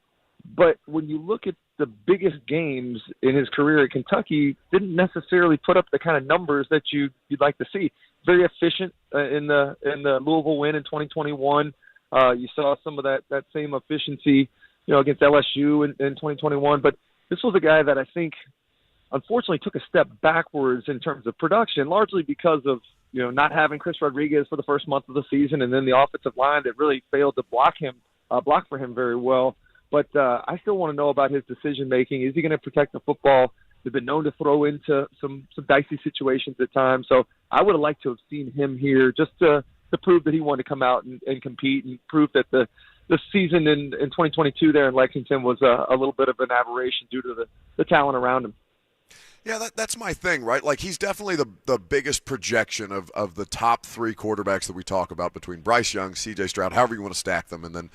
Speaker 10: but when you look at the biggest games in his career at Kentucky, didn't necessarily put up the kind of numbers that you'd like to see. Very efficient in the Louisville win in 2021. You saw some of that same efficiency, against LSU in 2021, but this was a guy that I think unfortunately took a step backwards in terms of production, largely because of not having Chris Rodriguez for the first month of the season, and then the offensive line that really failed to block for him very well. But I still want to know about his decision making. Is he going to protect the football? They've been known to throw into some dicey situations at times. So I would have liked to have seen him here just to prove that he wanted to come out and compete, and prove that the season in 2022 there in Lexington was a little bit of an aberration due to the talent around him.
Speaker 1: Yeah, that's my thing, right? Like, he's definitely the biggest projection of the top three quarterbacks that we talk about between Bryce Young, C.J. Stroud, however you want to stack them, and then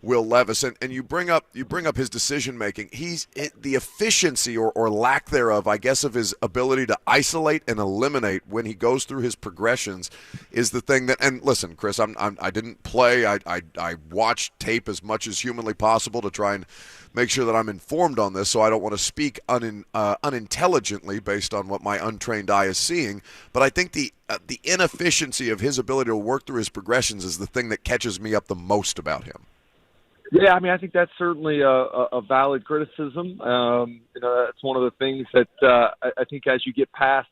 Speaker 1: Will Levis. And you bring up his decision making. The efficiency or lack thereof, I guess, of his ability to isolate and eliminate when he goes through his progressions is the thing that. And listen, Chris, I didn't play. I watched tape as much as humanly possible to try and make sure that I'm informed on this, so I don't want to speak unintelligently based on what my untrained eye is seeing. But I think the inefficiency of his ability to work through his progressions is the thing that catches me up the most about him.
Speaker 10: Yeah, I mean, I think that's certainly a valid criticism. That's one of the things that I think as you get past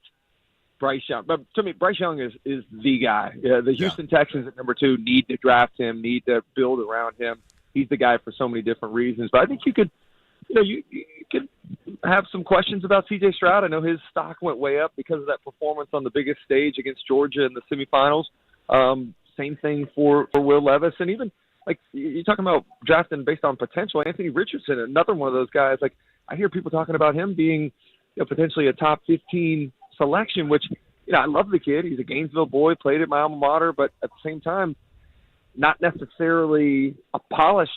Speaker 10: Bryce Young. But to me, Bryce Young is the guy. The Houston Texans at number 2 need to draft him, need to build around him. He's the guy for so many different reasons. But I think you could have some questions about C.J. Stroud. I know his stock went way up because of that performance on the biggest stage against Georgia in the semifinals. Same thing for Will Levis. And even, like, you're talking about drafting based on potential. Anthony Richardson, another one of those guys. Like, I hear people talking about him being potentially a top 15 selection, which, I love the kid. He's a Gainesville boy, played at my alma mater, but at the same time, not necessarily a polished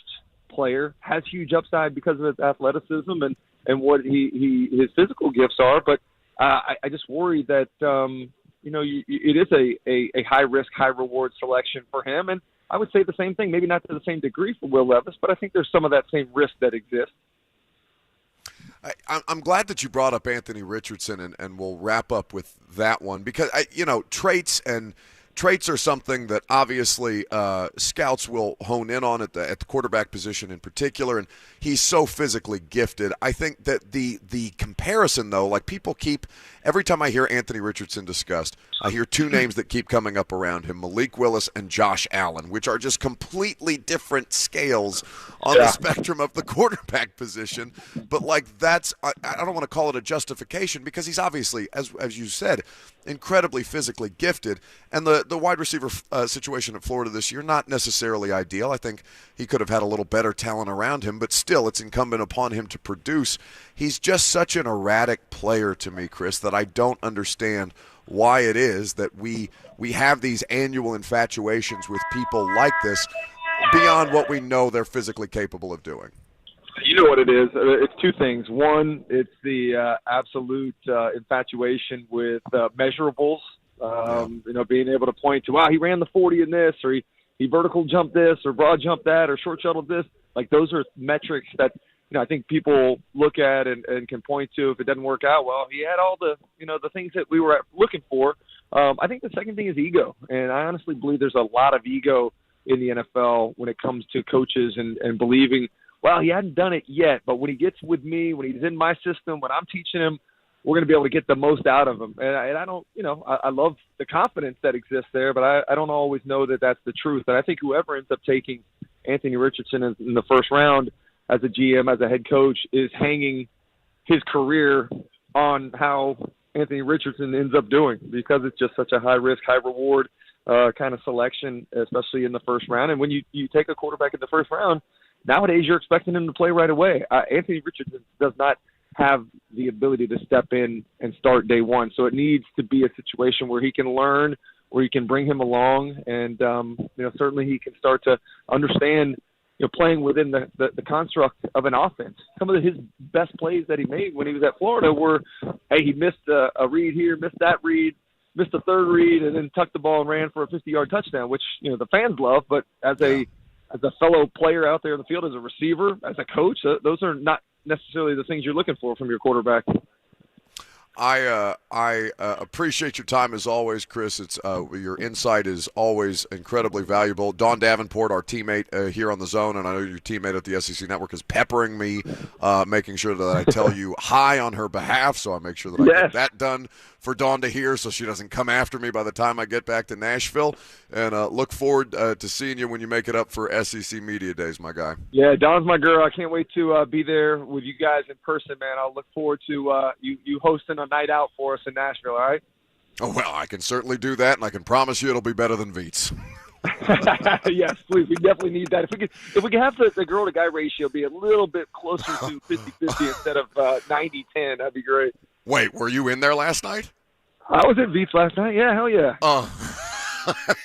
Speaker 10: player, has huge upside because of his athleticism and what his physical gifts are. But I just worry that, it is a high-risk, high-reward selection for him. And I would say the same thing, maybe not to the same degree for Will Levis, but I think there's some of that same risk that exists.
Speaker 1: I'm glad that you brought up Anthony Richardson, and we'll wrap up with that one because, traits are something that obviously scouts will hone in on at the quarterback position in particular, and he's so physically gifted. I think that the comparison, though, like people keep – every time I hear Anthony Richardson discussed, I hear two names that keep coming up around him, Malik Willis and Josh Allen, which are just completely different scales on the spectrum of the quarterback position. But, like, that's – I don't want to call it a justification because he's obviously, as you said, incredibly physically gifted. And the wide receiver situation at Florida this year, not necessarily ideal. I think he could have had a little better talent around him, but still it's incumbent upon him to produce. He's just such an erratic player to me, Chris, that I don't understand why it is that we have these annual infatuations with people like this beyond what we know they're physically capable of doing.
Speaker 10: You know what it is? It's two things. One, it's the absolute infatuation with measurables. Being able to point to, wow, he ran the 40 in this, or he vertical jumped this, or broad jumped that, or short shuttled this. Like, those are metrics that I think people look at and can point to. If it doesn't work out, well, he had all the the things that we were looking for. I think the second thing is ego, and I honestly believe there's a lot of ego in the NFL when it comes to coaches and believing, well, he hadn't done it yet, but when he gets with me, when he's in my system, when I'm teaching him, we're going to be able to get the most out of him. And I don't, I love the confidence that exists there, but I don't always know that that's the truth. And I think whoever ends up taking Anthony Richardson in the first round as a GM, as a head coach, is hanging his career on how Anthony Richardson ends up doing, because it's just such a high risk, high reward kind of selection, especially in the first round. And when you take a quarterback in the first round, nowadays you're expecting him to play right away. Anthony Richardson does not have the ability to step in and start day one. So it needs to be a situation where he can learn, where you can bring him along, and certainly he can start to understand playing within the construct of an offense. Some of his best plays that he made when he was at Florida were, hey, he missed a read here, missed that read, missed a third read, and then tucked the ball and ran for a 50-yard touchdown, which the fans love. But as a fellow player out there in the field, as a receiver, as a coach, those are not necessarily the things you're looking for from your quarterback.
Speaker 1: I appreciate your time as always, Chris. It's your insight is always incredibly valuable. Dawn Davenport, our teammate here on the Zone, and I know your teammate at the SEC Network, is peppering me, making sure that I tell you hi on her behalf. So I make sure that I get that done for Dawn to hear, so she doesn't come after me by the time I get back to Nashville. And look forward to seeing you when you make it up for SEC Media Days, my guy.
Speaker 10: Yeah, Dawn's my girl. I can't wait to be there with you guys in person, man. I'll look forward to you hosting a night out for us in Nashville, all right?
Speaker 1: Oh, well, I can certainly do that, and I can promise you it'll be better than Veets.
Speaker 10: Yes, please. We definitely need that. If we can have the girl to guy ratio be a little bit closer to 50-50 instead of 90-10, that'd be great.
Speaker 1: Wait, were you in there last night?
Speaker 10: I was at Veets last night. Yeah, hell yeah.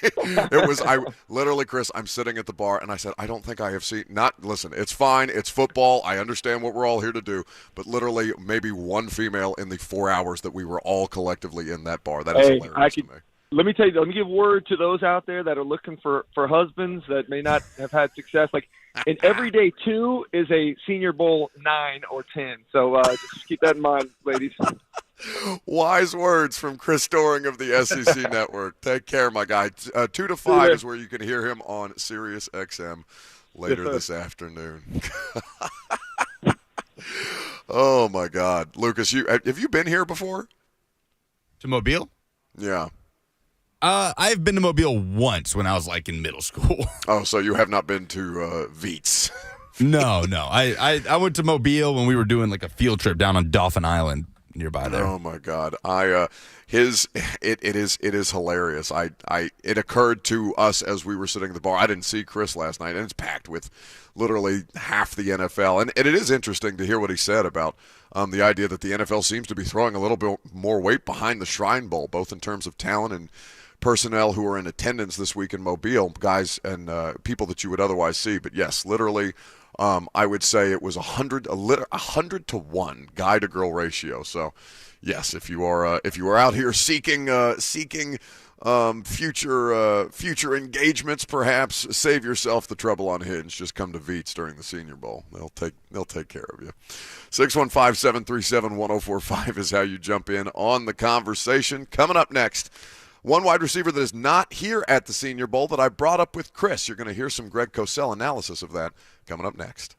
Speaker 1: It was, literally, Chris, I'm sitting at the bar, and I said, I don't think I have seen, listen, it's fine, it's football, I understand what we're all here to do, but literally maybe one female in the 4 hours that we were all collectively in that bar. That is hilarious to me.
Speaker 10: Let me tell you, let me give word to those out there that are looking for husbands that may not have had success. Like, an everyday 2 is a Senior Bowl 9 or 10. So just keep that in mind, ladies.
Speaker 1: Wise words from Chris Doering of the SEC Network. Take care, my guy. 2 to 5 is where you can hear him on Sirius XM later this afternoon. Oh, my God. Lucas, have you been here before?
Speaker 2: To Mobile?
Speaker 1: Yeah.
Speaker 2: I've been to Mobile once when I was like in middle school.
Speaker 1: Oh, so you have not been to Veets?
Speaker 2: No. I went to Mobile when we were doing like a field trip down on Dauphin Island nearby there.
Speaker 1: Oh my God! It is hilarious. It occurred to us as we were sitting at the bar. I didn't see Chris last night, and it's packed with literally half the NFL. And it is interesting to hear what he said about the idea that the NFL seems to be throwing a little bit more weight behind the Shrine Bowl, both in terms of talent and personnel who are in attendance this week in Mobile, guys and people that you would otherwise see. But yes, literally, I would say it was 100 to 1 guy to girl ratio. So yes, if you are out here seeking future engagements, perhaps save yourself the trouble on Hinge. Just come to Veets during the Senior Bowl. They'll take care of you. 615-737-1045 is how you jump in on the conversation. Coming up next, one wide receiver that is not here at the Senior Bowl that I brought up with Chris. You're going to hear some Greg Cosell analysis of that coming up next.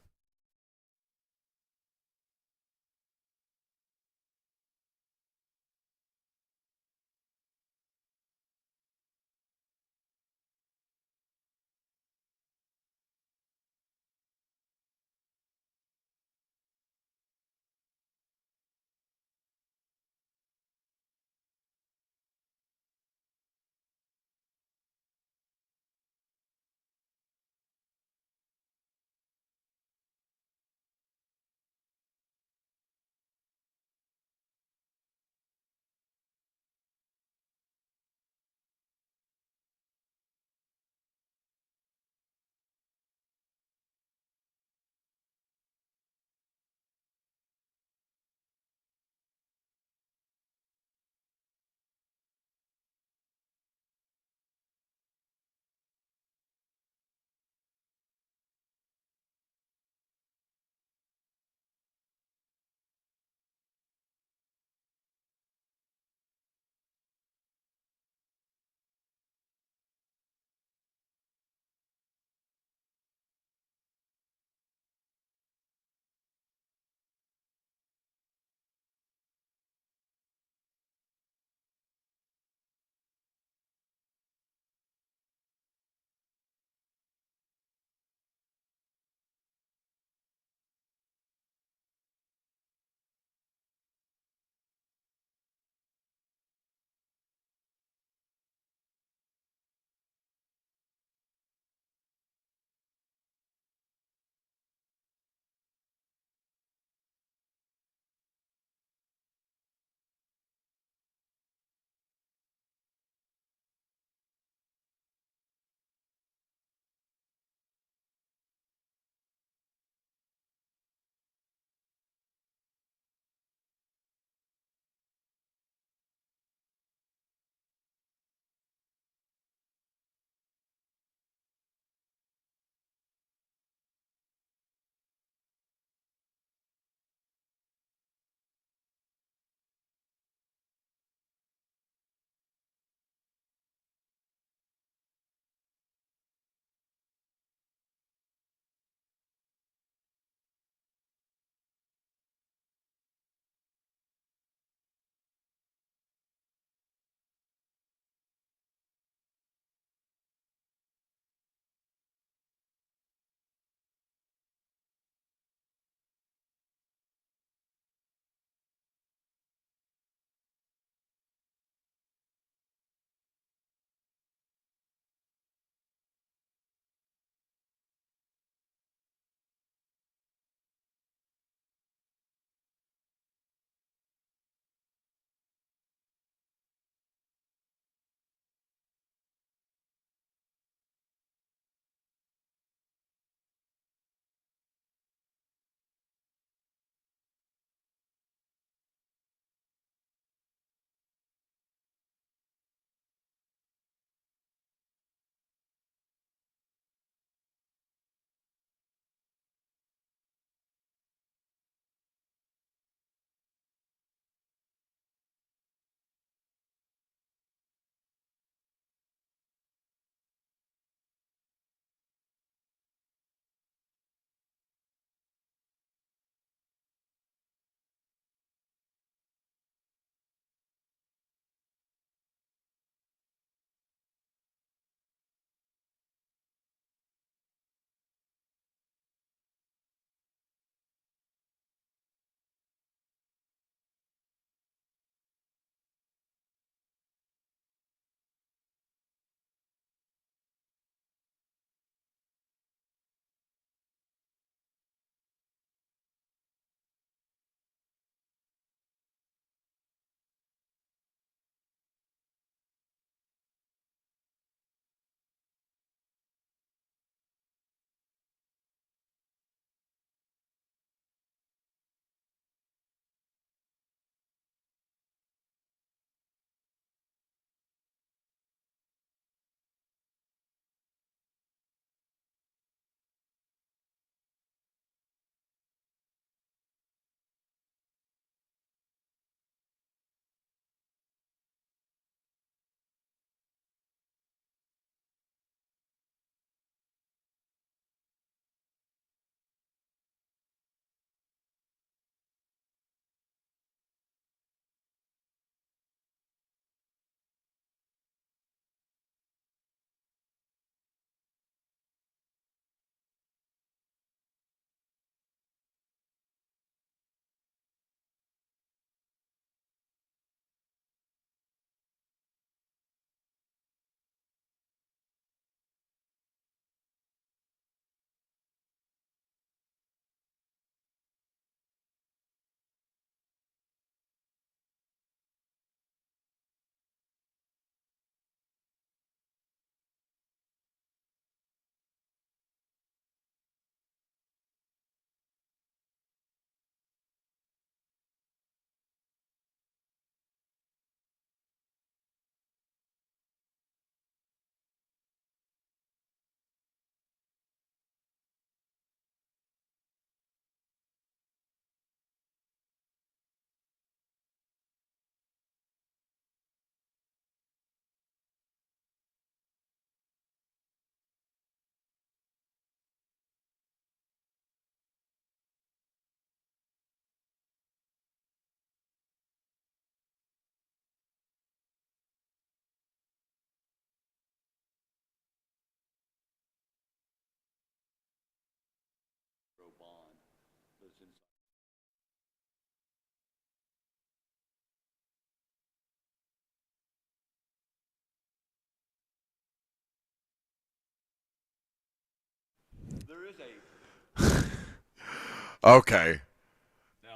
Speaker 1: Okay.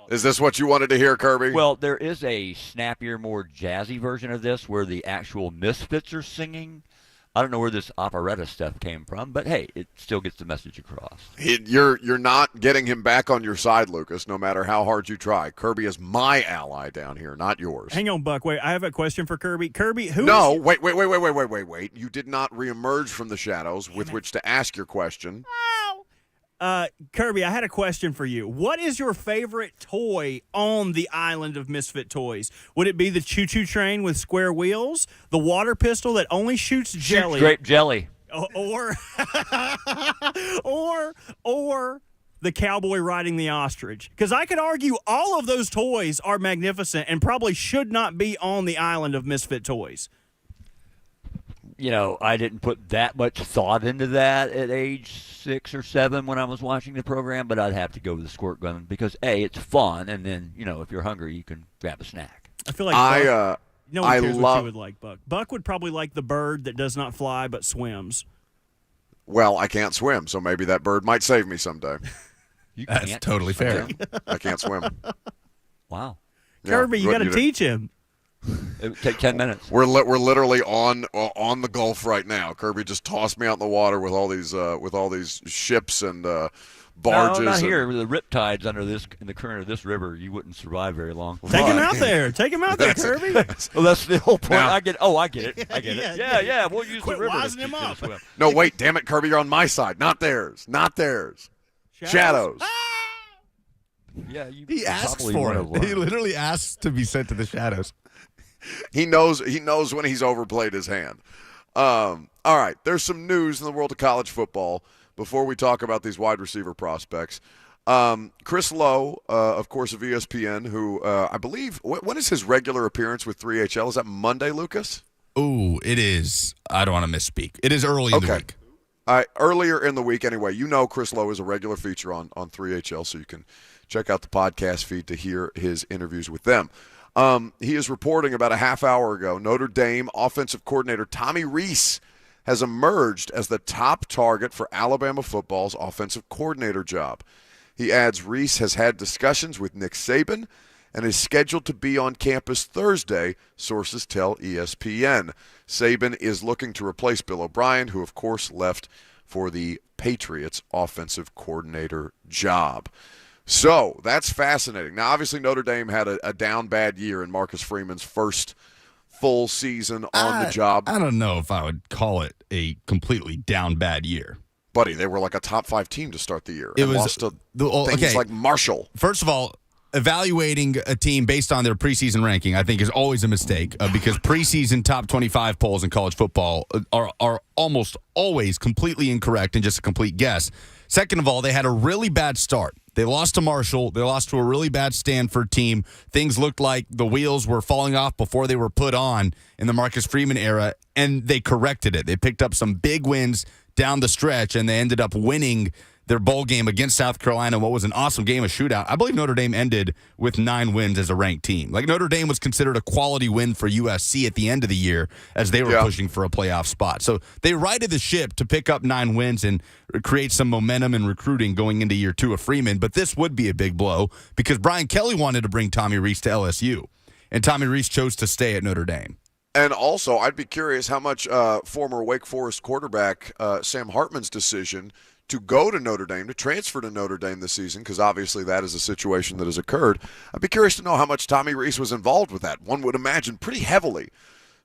Speaker 1: Is this what you wanted to hear, Kirby?
Speaker 8: Well, there is a snappier, more jazzy version of this where the actual Misfits are singing. I don't know where this operetta stuff came from, but hey, it still gets the message across.
Speaker 1: You're not getting him back on your side, Lucas, no matter how hard you try. Kirby is my ally down here, not yours.
Speaker 7: Hang on, Buck. Wait, I have a question for Kirby. Kirby,
Speaker 1: wait. You did not reemerge from the shadows with which to ask your question.
Speaker 7: Kirby, I had a question for you. What is your favorite toy on the island of Misfit Toys? Would it be the choo-choo train with square wheels, the water pistol that only shoots jelly,
Speaker 8: grape jelly,
Speaker 7: or the cowboy riding the ostrich? Because I could argue all of those toys are magnificent and probably should not be on the island of Misfit Toys.
Speaker 8: You know, I didn't put that much thought into that at age 6 or 7 when I was watching the program, but I'd have to go with the squirt gun because, A, it's fun, and then, you know, if you're hungry, you can grab a snack.
Speaker 7: I feel like no one cares what you would like, Buck. Buck would probably like the bird that does not fly but swims.
Speaker 1: Well, I can't swim, so maybe that bird might save me someday.
Speaker 2: That's totally fair.
Speaker 1: I can't swim.
Speaker 8: Wow.
Speaker 7: Kirby, you got to teach him.
Speaker 8: It would take 10 minutes.
Speaker 1: We're literally on the Gulf right now. Kirby just tossed me out in the water with all these ships and barges.
Speaker 8: No, not here. With the riptides in the current of this river, you wouldn't survive very long.
Speaker 7: Take him out there. Take him out there, Kirby.
Speaker 8: Well, that's the whole point.
Speaker 1: Now,
Speaker 8: I get it. Yeah. We'll use
Speaker 7: Quit
Speaker 8: the river
Speaker 7: wising
Speaker 8: to
Speaker 7: him up.
Speaker 8: swim.
Speaker 1: No, wait, damn it, Kirby, you're on my side, not theirs. Shadows.
Speaker 8: Yeah,
Speaker 2: he asks for it. He literally asks to be sent to the shadows.
Speaker 1: He knows when he's overplayed his hand. All right, there's some news in the world of college football before we talk about these wide receiver prospects. Chris Lowe, of course, of ESPN, who I believe, when is his regular appearance with 3HL? Is that Monday, Lucas?
Speaker 2: Ooh, it is. I don't want to misspeak. It is early in the week.
Speaker 1: Earlier in the week, anyway. You know Chris Lowe is a regular feature on 3HL, so you can check out the podcast feed to hear his interviews with them. He is reporting about a half hour ago, Notre Dame offensive coordinator Tommy Rees has emerged as the top target for Alabama football's offensive coordinator job. He adds Rees has had discussions with Nick Saban and is scheduled to be on campus Thursday, sources tell ESPN. Saban is looking to replace Bill O'Brien, who, of course, left for the Patriots offensive coordinator job. So that's fascinating. Now, obviously, Notre Dame had a down bad year in Marcus Freeman's first full season on the job.
Speaker 2: I don't know if I would call it a completely down bad year.
Speaker 1: Buddy, they were like a top 5 team to start the year.
Speaker 2: It was
Speaker 1: lost to things like Marshall.
Speaker 2: First of all, evaluating a team based on their preseason ranking, I think, is always a mistake because preseason top 25 polls in college football are almost always completely incorrect and just a complete guess. Second of all, they had a really bad start. They lost to Marshall. They lost to a really bad Stanford team. Things looked like the wheels were falling off before they were put on in the Marcus Freeman era, and they corrected it. They picked up some big wins down the stretch, and they ended up winning their bowl game against South Carolina, what was an awesome game, a shootout. I believe Notre Dame ended with 9 wins as a ranked team. Like, Notre Dame was considered a quality win for USC at the end of the year as they were pushing for a playoff spot. So they righted the ship to pick up 9 wins and create some momentum in recruiting going into year 2 of Freeman. But this would be a big blow because Brian Kelly wanted to bring Tommy Rees to LSU, and Tommy Rees chose to stay at Notre Dame.
Speaker 1: And also, I'd be curious how much former Wake Forest quarterback Sam Hartman's decision to go to Notre Dame, to transfer to Notre Dame this season, because obviously that is a situation that has occurred. I'd be curious to know how much Tommy Rees was involved with that. One would imagine pretty heavily.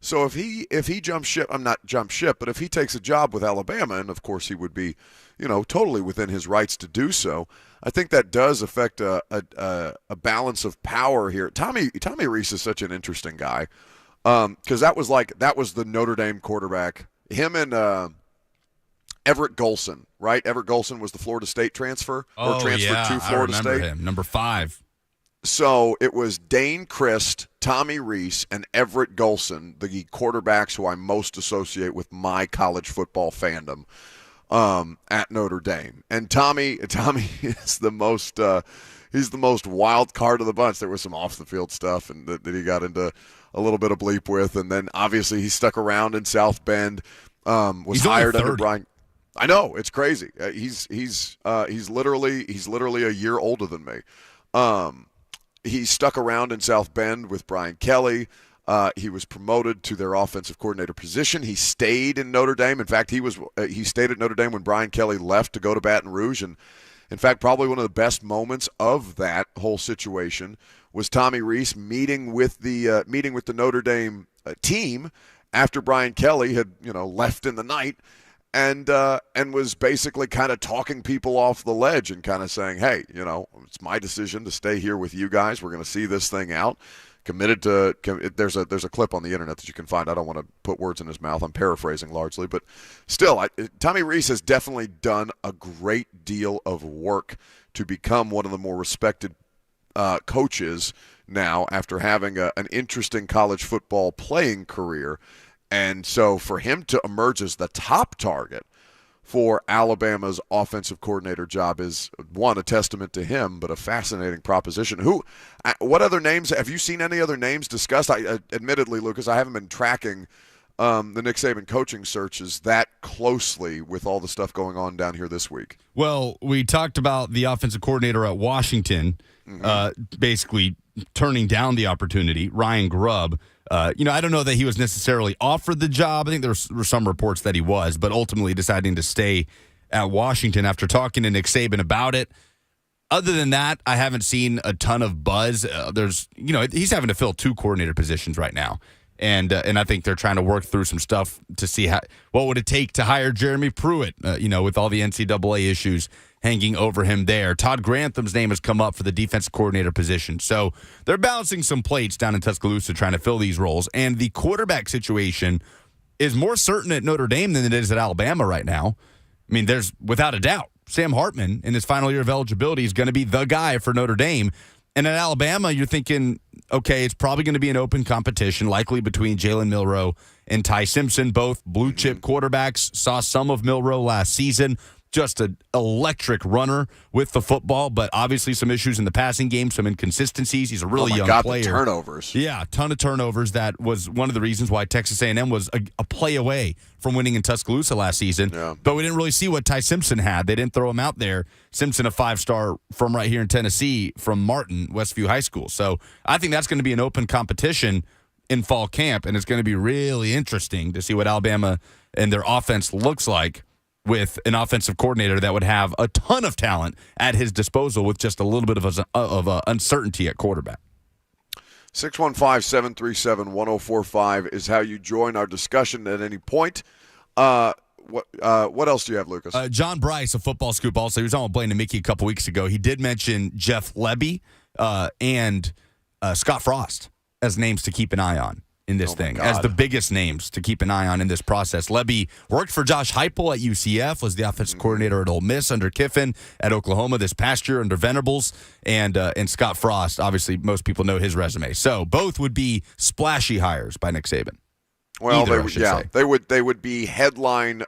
Speaker 1: So if he jumps ship, I'm not jump ship, but if he takes a job with Alabama, and of course he would be, totally within his rights to do so, I think that does affect a balance of power here. Tommy Rees is such an interesting guy, because that was the Notre Dame quarterback. Him and Everett Golson, right? Everett Golson was the Florida State transfer or transferred to Florida State.
Speaker 2: Him, number 5.
Speaker 1: So it was Dane Christ, Tommy Rees, and Everett Golson, the quarterbacks who I most associate with my college football fandom at Notre Dame. And Tommy is the most he's the most wild card of the bunch. There was some off the field stuff and that he got into a little bit of bleep with, and then obviously he stuck around in South Bend. Was hired under Brian. I know, it's crazy. He's literally a year older than me. He stuck around in South Bend with Brian Kelly. He was promoted to their offensive coordinator position. He stayed in Notre Dame. In fact, he stayed at Notre Dame when Brian Kelly left to go to Baton Rouge. And in fact, probably one of the best moments of that whole situation was Tommy Rees meeting with the Notre Dame team after Brian Kelly had left in the night. And was basically kind of talking people off the ledge and kind of saying, hey, it's my decision to stay here with you guys. We're going to see this thing out. Committed to there's a clip on the internet that you can find. I don't want to put words in his mouth. I'm paraphrasing largely, but still, Tommy Rees has definitely done a great deal of work to become one of the more respected coaches now after having an interesting college football playing career. And so for him to emerge as the top target for Alabama's offensive coordinator job is, one, a testament to him, but a fascinating proposition. What other names? Have you seen any other names discussed? Admittedly, Lucas, I haven't been tracking the Nick Saban coaching searches that closely with all the stuff going on down here this week.
Speaker 2: Well, we talked about the offensive coordinator at Washington basically turning down the opportunity, Ryan Grubb. I don't know that he was necessarily offered the job. I think there were some reports that he was, but ultimately deciding to stay at Washington after talking to Nick Saban about it. Other than that, I haven't seen a ton of buzz. He's having to fill 2 coordinator positions right now. And I think they're trying to work through some stuff to see what would it take to hire Jeremy Pruitt, with all the NCAA issues hanging over him there. Todd Grantham's name has come up for the defensive coordinator position. So they're balancing some plates down in Tuscaloosa trying to fill these roles. And the quarterback situation is more certain at Notre Dame than it is at Alabama right now. I mean, there's without a doubt, Sam Hartman in his final year of eligibility is going to be the guy for Notre Dame. And at Alabama, you're thinking, okay, it's probably going to be an open competition, likely between Jalen Milroe and Ty Simpson, both blue-chip quarterbacks. Saw some of Milroe last season. Just an electric runner with the football, but obviously some issues in the passing game, some inconsistencies. He's a really young player.
Speaker 1: The turnovers.
Speaker 2: Yeah, a ton of turnovers. That was one of the reasons why Texas A&M was a play away from winning in Tuscaloosa last season.
Speaker 1: Yeah.
Speaker 2: But we didn't really see what Ty Simpson had. They didn't throw him out there. Simpson, a 5-star from right here in Tennessee, from Martin, Westview High School. So I think that's going to be an open competition in fall camp, and it's going to be really interesting to see what Alabama and their offense looks like with an offensive coordinator that would have a ton of talent at his disposal with just a little bit of uncertainty at quarterback.
Speaker 1: 615-737-1045 is how you join our discussion at any point. What else do you have, Lucas?
Speaker 2: John Bryce of Football Scoop also. He was on with Blaine and Mickey a couple weeks ago. He did mention Jeff Lebby and Scott Frost as names to keep an eye on in this thing, as the biggest names to keep an eye on in this process. Lebby worked for Josh Heupel at UCF, was the offensive coordinator at Ole Miss under Kiffin, at Oklahoma this past year under Venables, and Scott Frost, obviously most people know his resume. So both would be splashy hires by Nick Saban.
Speaker 1: Well, they would be headline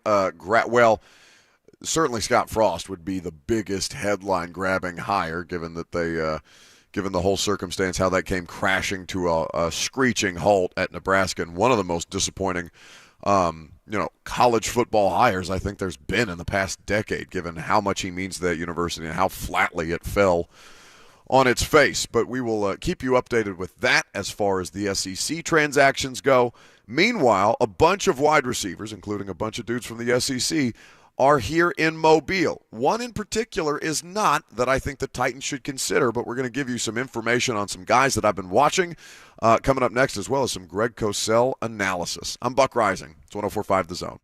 Speaker 1: certainly Scott Frost would be the biggest headline grabbing hire, given that given the whole circumstance, how that came crashing to a screeching halt at Nebraska, and one of the most disappointing, college football hires I think there's been in the past decade, given how much he means to that university and how flatly it fell on its face. But we will keep you updated with that as far as the SEC transactions go. Meanwhile, a bunch of wide receivers, including a bunch of dudes from the SEC, are here in Mobile. One in particular is not, that I think the Titans should consider, but we're going to give you some information on some guys that I've been watching coming up next, as well as some Greg Cosell analysis. I'm Buck Rising. It's 104.5 The Zone.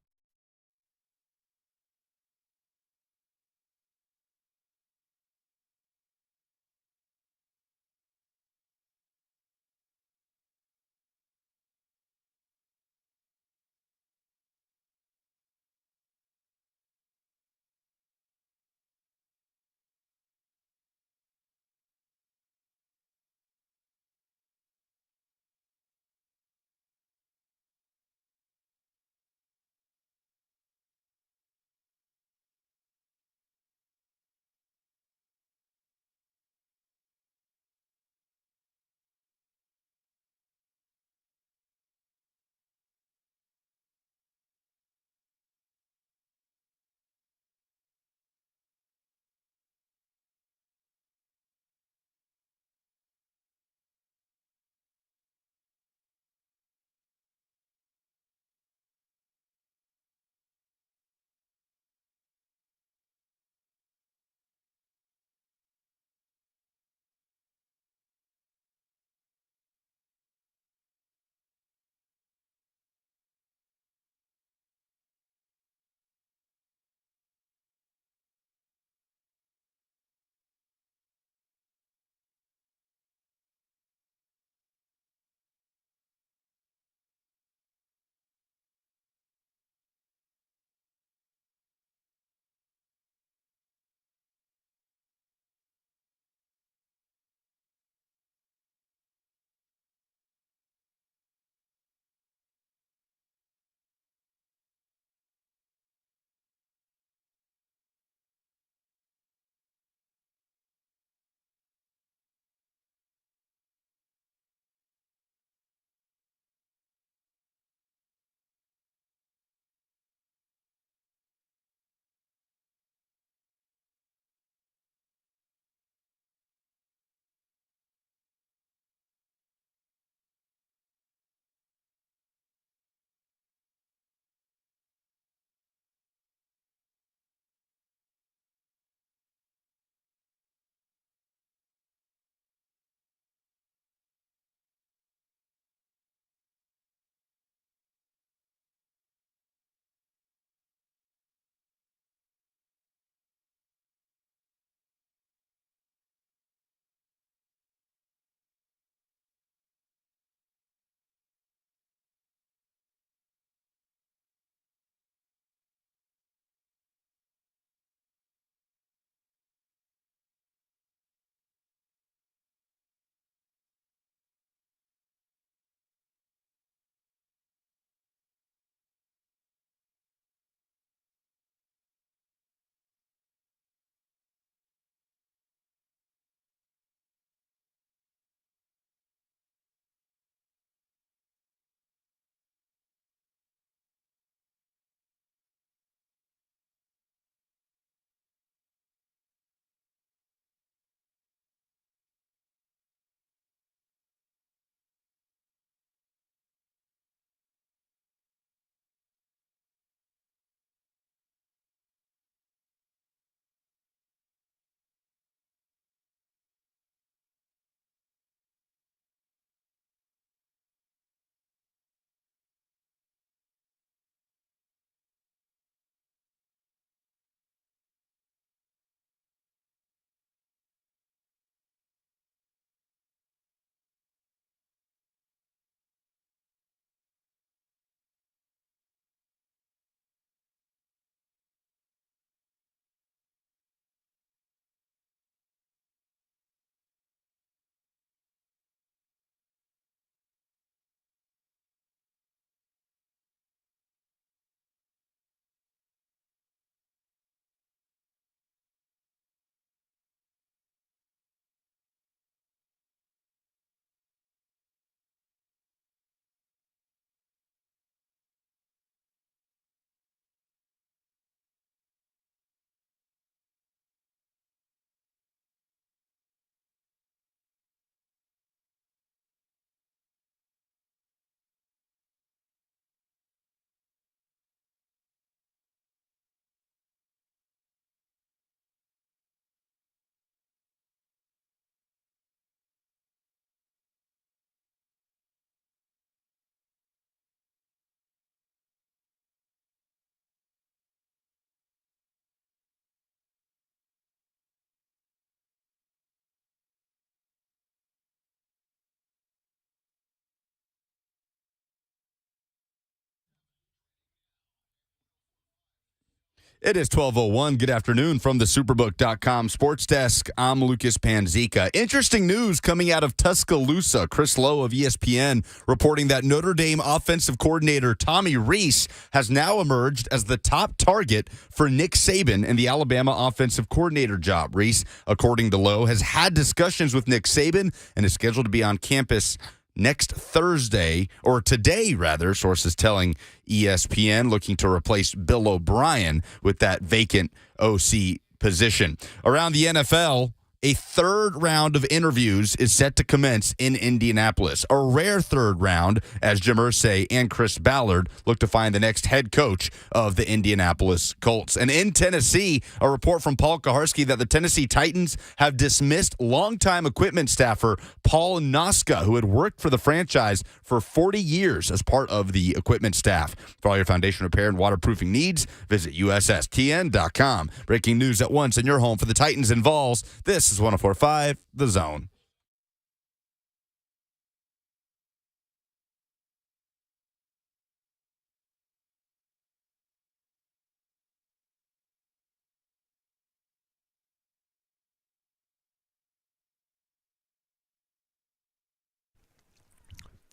Speaker 2: It is 12:01. Good afternoon from the Superbook.com Sports Desk. I'm Lucas Panzica. Interesting news coming out of Tuscaloosa. Chris Lowe of ESPN reporting that Notre Dame offensive coordinator Tommy Rees has now emerged as the top target for Nick Saban in the Alabama offensive coordinator job. Rees, according to Lowe, has had discussions with Nick Saban and is scheduled to be on campus next Thursday, or today, rather, sources telling ESPN, looking to replace Bill O'Brien with that vacant OC position. Around the NFL, a third round of interviews is set to commence in Indianapolis. A rare third round as Jim Irsay and Chris Ballard look to find the next head coach of the Indianapolis Colts. And in Tennessee, a report from Paul Kaharski that the Tennessee Titans have dismissed longtime equipment staffer Paul Noska, who had worked for the franchise for 40 years as part of the equipment staff. For all your foundation repair and waterproofing needs, visit USSTN.com. Breaking news at once in your home for the Titans and Vols. This is 104.5 The Zone.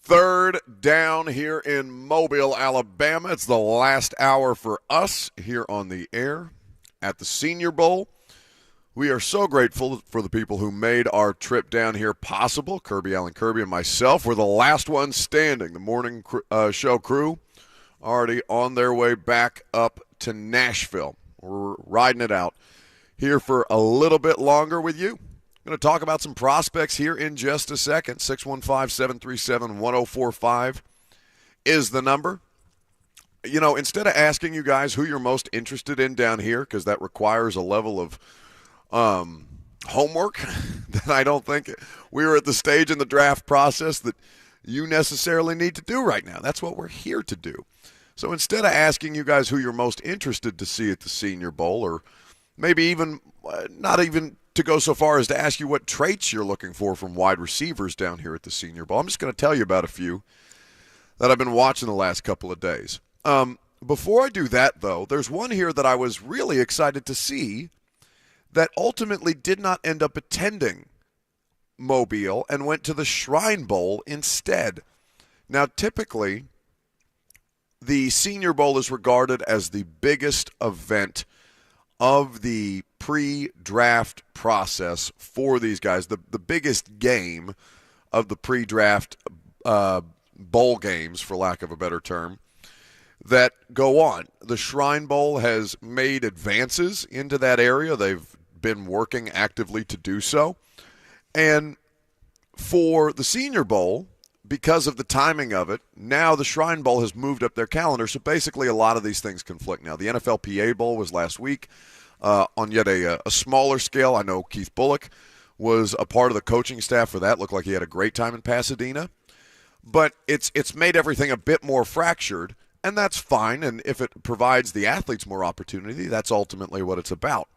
Speaker 1: Third down here in Mobile, Alabama. It's the last hour for us here on the air at the Senior Bowl. We are so grateful for the people who made our trip down here possible. Kirby, Allen Kirby, and myself were the last ones standing. The morning show crew already on their way back up to Nashville. We're riding it out here for a little bit longer with you. Going to talk about some prospects here in just a second. 615-737-1045 is the number. You know, instead of asking you guys who you're most interested in down here, because that requires a level of homework that I don't think we are at the stage in the draft process that you necessarily need to do right now. That's what we're here to do. So instead of asking you guys who you're most interested to see at the Senior Bowl, or maybe even not even to go so far as to ask you what traits you're looking for from wide receivers down here at the Senior Bowl, I'm just going to tell you about a few that I've been watching the last couple of days. Before I do that, though, there's one here that I was really excited to see that ultimately did not end up attending Mobile and went to the Shrine Bowl instead. Now, typically, the Senior Bowl is regarded as the biggest event of the pre-draft process for these guys, the biggest game of the pre-draft bowl games, for lack of a better term, that go on. The Shrine Bowl has made advances into that area. They've been working actively to do so. And for the Senior Bowl, because of the timing of it, now the Shrine Bowl has moved up their calendar, so basically a lot of these things conflict now. The NFLPA Bowl was last week on yet a smaller scale. I know Keith Bullock was a part of the coaching staff for that. Looked like he had a great time in Pasadena. But it's made everything a bit more fractured, and that's fine. And if it provides the athletes more opportunity, that's ultimately what it's about.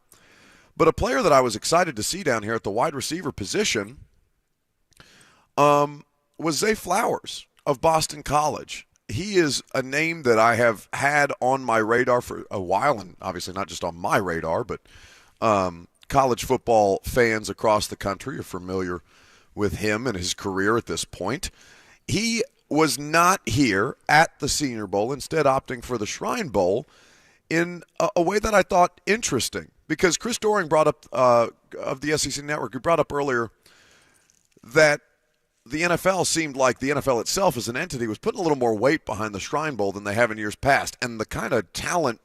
Speaker 1: But a player that I was excited to see down here at the wide receiver position was Zay Flowers of Boston College. He is a name that I have had on my radar for a while, and obviously not just on my radar, but college football fans across the country are familiar with him and his career at this point. He was not here at the Senior Bowl, instead opting for the Shrine Bowl in a way that I thought interesting. Because Chris Doering brought up, of the SEC Network, he brought up earlier that the NFL seemed like the NFL itself as an entity was putting a little more weight behind the Shrine Bowl than they have in years past. And the kind of talent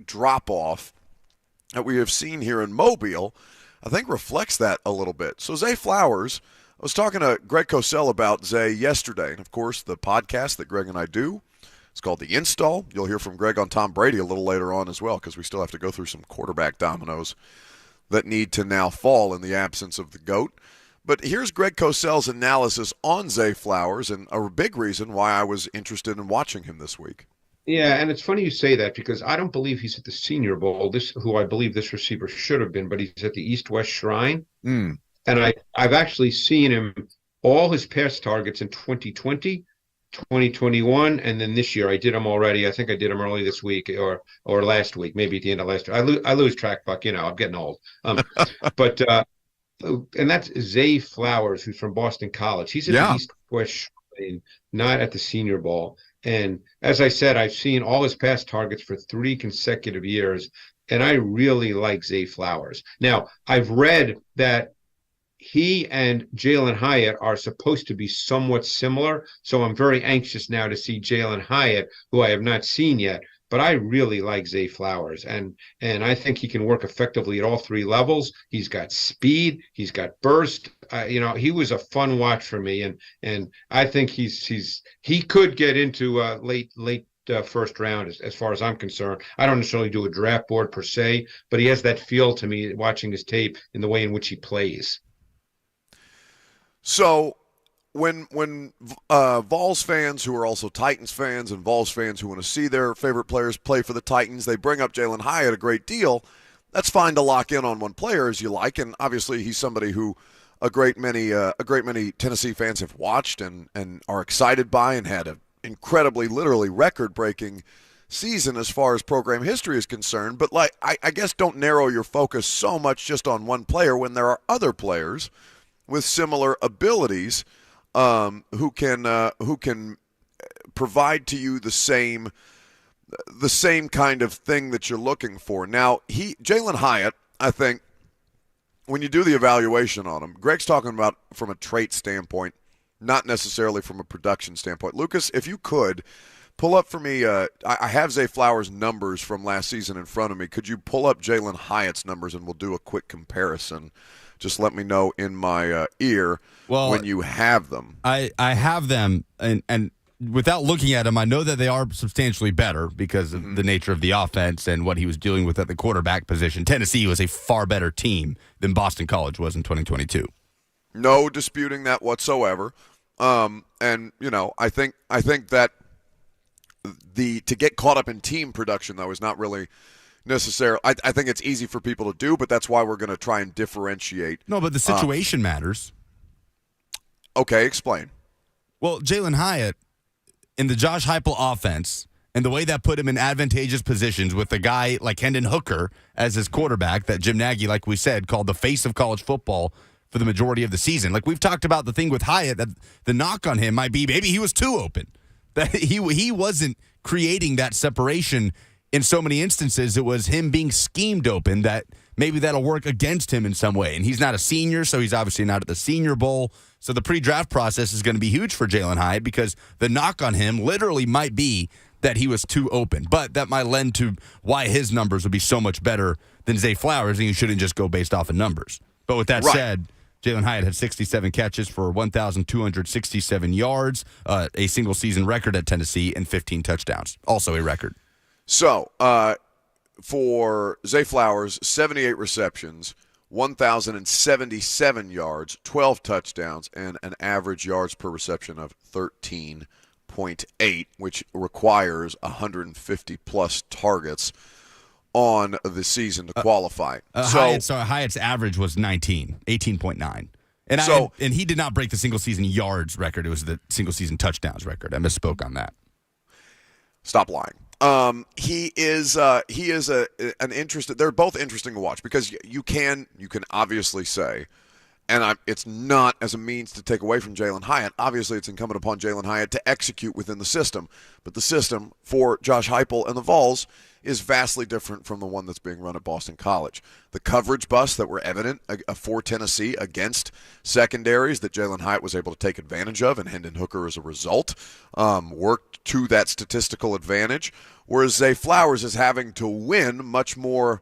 Speaker 1: drop-off that we have seen here in Mobile, I think reflects that a little bit. So Zay Flowers, I was talking to Greg Cosell about Zay yesterday. And, of course, the podcast that Greg and I do, it's called The Install. You'll hear from Greg on Tom Brady a little later on as well, because we still have to go through some quarterback dominoes that need to now fall in the absence of the GOAT. But here's Greg Cosell's analysis on Zay Flowers, and a big reason why I was interested in watching him this week.
Speaker 11: Yeah, and it's funny you say that, because I don't believe he's at the Senior Bowl, who I believe this receiver should have been, but he's at the East-West Shrine. And I've actually seen him, all his pass targets in 2020 2021, and then this year I did them already. I think I did them early this week or last week, maybe at the end of last week. I lose track, Buck. I'm getting old. But and that's Zay Flowers, who's from Boston College. He's at the East-West Shrine, not at the Senior Bowl. And as I said, I've seen all his pass targets for 3 consecutive years, and I really like Zay Flowers. Now, I've read that he and Jalen Hyatt are supposed to be somewhat similar, so I'm very anxious now to see Jalen Hyatt, who I have not seen yet. But I really like Zay Flowers, and I think he can work effectively at all 3 levels. He's got speed, he's got burst. He was a fun watch for me, and I think he could get into late first round as far as I'm concerned. I don't necessarily do a draft board per se, but he has that feel to me watching his tape in the way in which he plays.
Speaker 1: So when Vols fans who are also Titans fans and Vols fans who want to see their favorite players play for the Titans, they bring up Jalen Hyatt a great deal. That's fine to lock in on one player as you like, and obviously he's somebody who a great many Tennessee fans have watched and are excited by, and had an incredibly, literally record-breaking season as far as program history is concerned. But I guess don't narrow your focus so much just on one player when there are other players with similar abilities who can provide to you the same kind of thing that you're looking for. Now, Jalen Hyatt, I think, when you do the evaluation on him, Greg's talking about from a trait standpoint, not necessarily from a production standpoint. Lucas, if you could pull up for me, I have Zay Flowers' numbers from last season in front of me. Could you pull up Jalen Hyatt's numbers and we'll do a quick comparison? Just let me know in my ear when you have them.
Speaker 2: I have them, and without looking at them, I know that they are substantially better because of the nature of the offense and what he was dealing with at the quarterback position. Tennessee was a far better team than Boston College was in 2022.
Speaker 1: No disputing that whatsoever. And I think that to get caught up in team production though is not really necessarily. I think it's easy for people to do, but that's why we're going to try and differentiate.
Speaker 2: No, but the situation matters.
Speaker 1: Okay, explain.
Speaker 2: Well, Jalen Hyatt in the Josh Heupel offense and the way that put him in advantageous positions with a guy like Hendon Hooker as his quarterback that Jim Nagy, like we said, called the face of college football for the majority of the season. Like we've talked about the thing with Hyatt, that the knock on him might be maybe he was too open, that he wasn't creating that separation. In so many instances, it was him being schemed open that maybe that'll work against him in some way. And he's not a senior, so he's obviously not at the Senior Bowl. So the pre-draft process is going to be huge for Jalen Hyatt because the knock on him literally might be that he was too open. But that might lend to why his numbers would be so much better than Zay Flowers, and you shouldn't just go based off of numbers. But with that said, Jalen Hyatt had 67 catches for 1,267 yards, a single-season record at Tennessee, and 15 touchdowns, also a record.
Speaker 1: So, for Zay Flowers, 78 receptions, 1,077 yards, 12 touchdowns, and an average yards per reception of 13.8, which requires 150-plus targets on the season to qualify.
Speaker 2: Hyatt's average was 18.9. And he did not break the single-season yards record. It was the single-season touchdowns record. I misspoke on that.
Speaker 1: Stop lying. He is an interesting. They're both interesting to watch because you can obviously say, and it's not as a means to take away from Jalen Hyatt. Obviously, it's incumbent upon Jalen Hyatt to execute within the system, but the system for Josh Heupel and the Vols is vastly different from the one that's being run at Boston College. The coverage busts that were evident for Tennessee against secondaries that Jalen Hyatt was able to take advantage of, and Hendon Hooker as a result worked to that statistical advantage, whereas Zay Flowers is having to win much more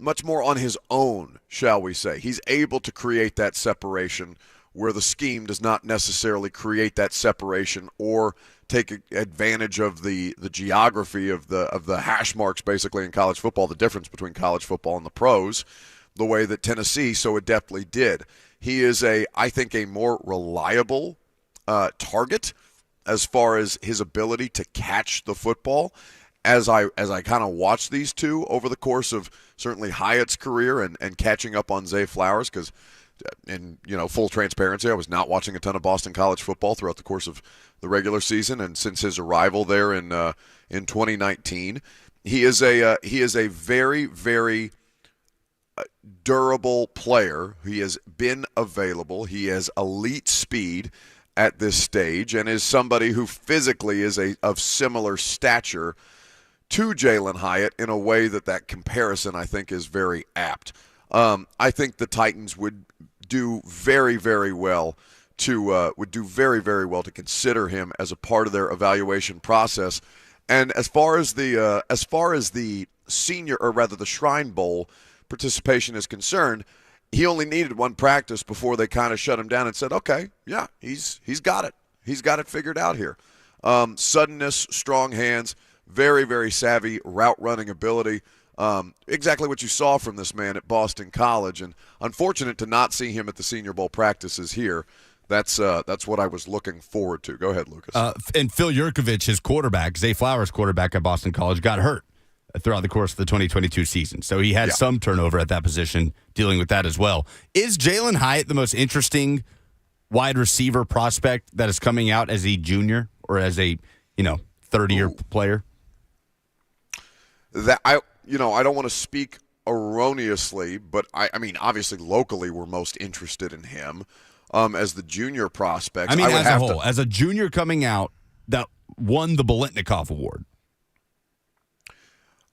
Speaker 1: on his own, shall we say. He's able to create that separation where the scheme does not necessarily create that separation or take advantage of the geography of the hash marks basically in college football, the difference between college football and the pros, the way that Tennessee so adeptly did. He is I think a more reliable target as far as his ability to catch the football. As I kind of watch these two over the course of certainly Hyatt's career and catching up on Zay Flowers, because in full transparency, I was not watching a ton of Boston College football throughout the course of the regular season, and since his arrival there in 2019, he is a very, very durable player. He has been available. He has elite speed at this stage, and is somebody who physically is of similar stature to Jalen Hyatt in a way that comparison, I think, is very apt. I think the Titans would do very, very well to consider him as a part of their evaluation process. And as far as the senior, or rather the Shrine Bowl participation is concerned, he only needed one practice before they kind of shut him down and said, okay, yeah, he's got it. He's got it figured out here. Suddenness, strong hands, very, very savvy route running ability. Exactly what you saw from this man at Boston College, and unfortunate to not see him at the Senior Bowl practices here. That's what I was looking forward to. Go ahead, Lucas.
Speaker 2: And Phil Yurkovich, his quarterback, Zay Flowers' quarterback at Boston College, got hurt throughout the course of the 2022 season. So he had some turnover at that position, dealing with that as well. Is Jalen Hyatt the most interesting wide receiver prospect that is coming out as a junior or as a 30-year player?
Speaker 1: That I don't want to speak erroneously, but I mean, obviously locally we're most interested in him as the junior prospect.
Speaker 2: I mean, as a whole, as a junior coming out that won the Biletnikoff Award.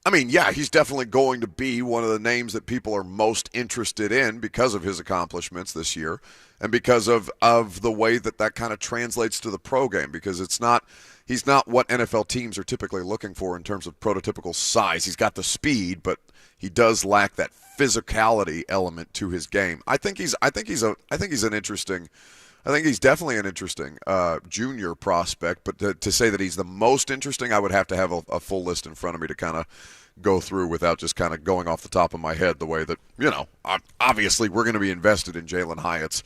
Speaker 1: I mean, yeah, he's definitely going to be one of the names that people are most interested in because of his accomplishments this year and because of the way that kind of translates to the pro game, because he's not what NFL teams are typically looking for in terms of prototypical size. He's got the speed, but he does lack that physicality element to his game. I think he's definitely an interesting junior prospect, but to say that he's the most interesting, I would have to have a full list in front of me to kind of go through without just kind of going off the top of my head the way that, obviously we're going to be invested in Jalen Hyatt's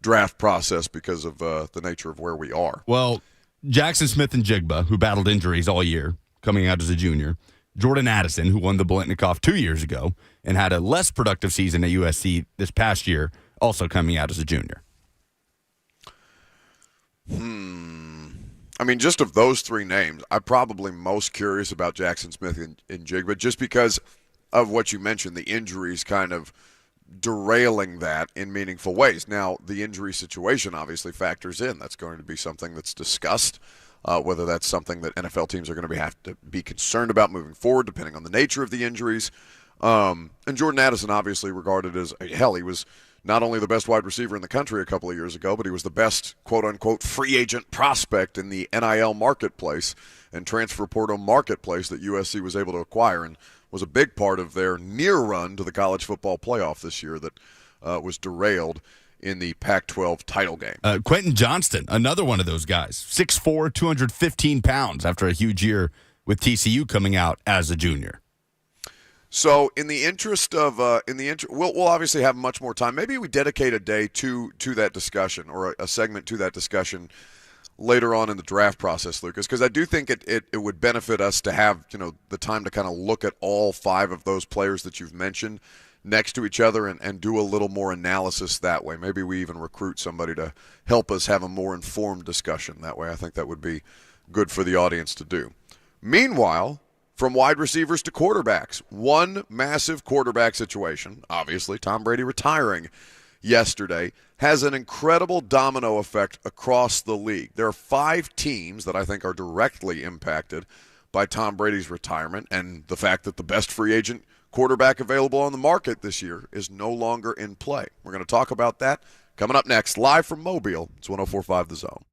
Speaker 1: draft process because of the nature of where we are.
Speaker 2: Well, Jackson Smith-Njigba, who battled injuries all year, coming out as a junior. Jordan Addison, who won the Biletnikoff 2 years ago and had a less productive season at USC this past year, also coming out as a junior.
Speaker 1: I mean, just of those three names, I'm probably most curious about Jackson Smith and Jigba, just because of what you mentioned, the injuries kind of derailing that in meaningful ways. Now, the injury situation obviously factors in. That's going to be something that's discussed, whether that's something that NFL teams are going to have to be concerned about moving forward, depending on the nature of the injuries. And Jordan Addison, obviously regarded as, he was not only the best wide receiver in the country a couple of years ago, but he was the best quote-unquote free agent prospect in the NIL marketplace and transfer portal marketplace that USC was able to acquire, and was a big part of their near run to the college football playoff this year that was derailed in the Pac-12 title game.
Speaker 2: Quentin Johnston, another one of those guys, 6'4", 215 pounds after a huge year with TCU coming out as a junior.
Speaker 1: So, in the interest of, we'll obviously have much more time. Maybe we dedicate a day to that discussion, or a segment to that discussion later on in the draft process, Lucas, because I do think it would benefit us to have the time to kind of look at all five of those players that you've mentioned next to each other and do a little more analysis that way. Maybe we even recruit somebody to help us have a more informed discussion that way. I think that would be good for the audience to do. Meanwhile, from wide receivers to quarterbacks, one massive quarterback situation, obviously Tom Brady retiring yesterday, has an incredible domino effect across the league. There are 5 teams that I think are directly impacted by Tom Brady's retirement and the fact that the best free agent quarterback available on the market this year is no longer in play. We're going to talk about that coming up next, live from Mobile. It's 104.5 The Zone.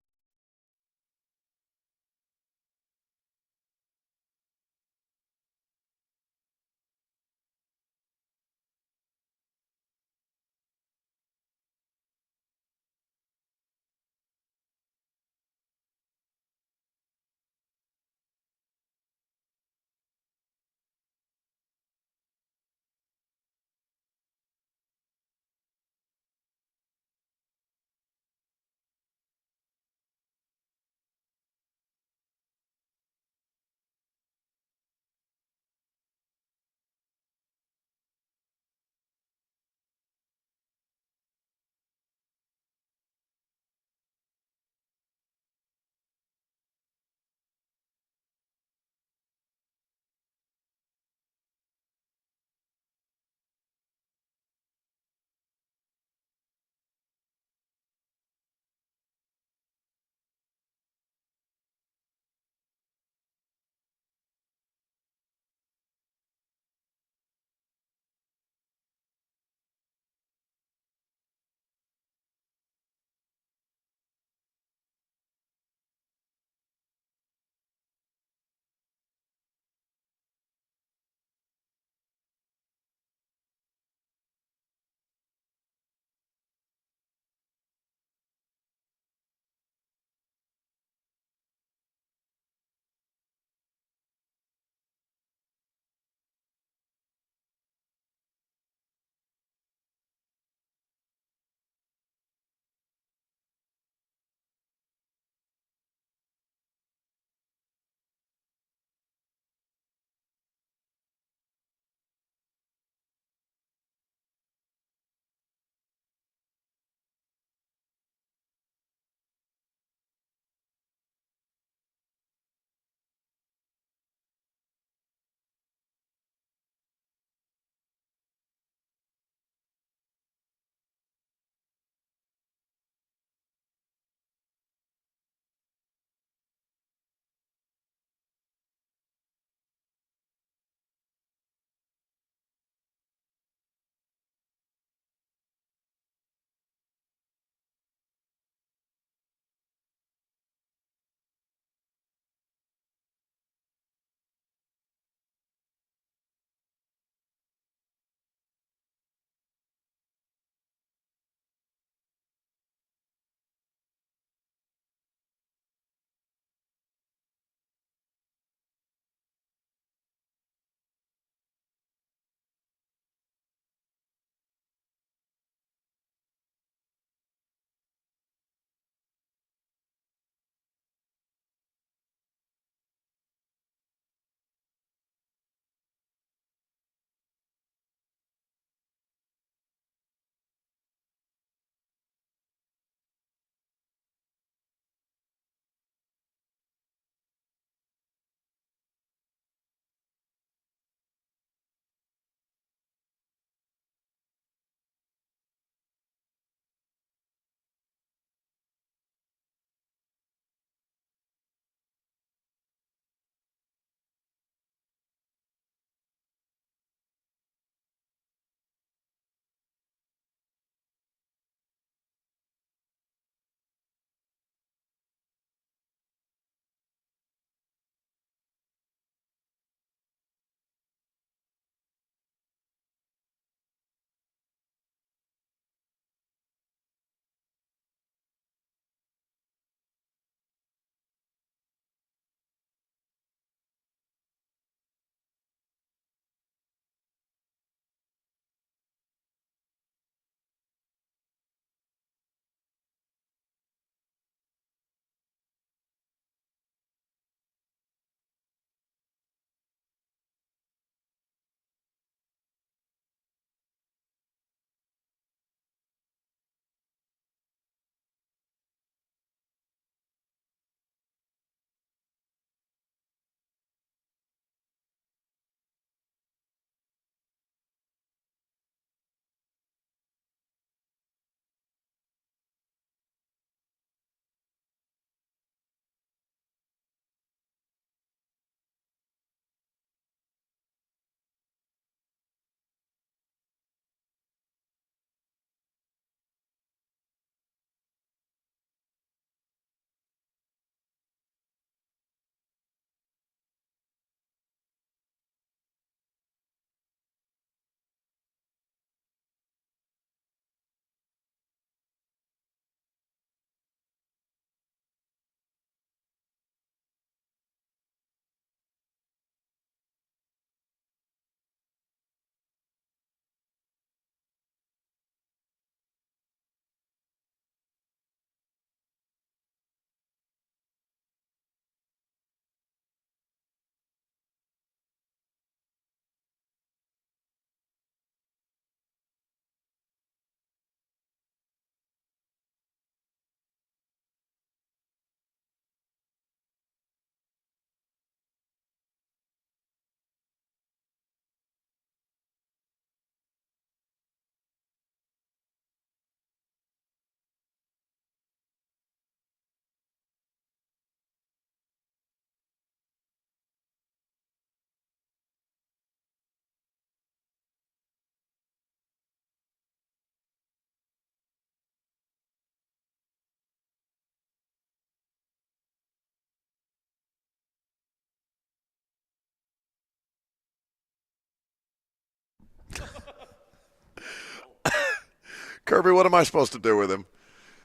Speaker 1: Kirby, what am I supposed to do with him?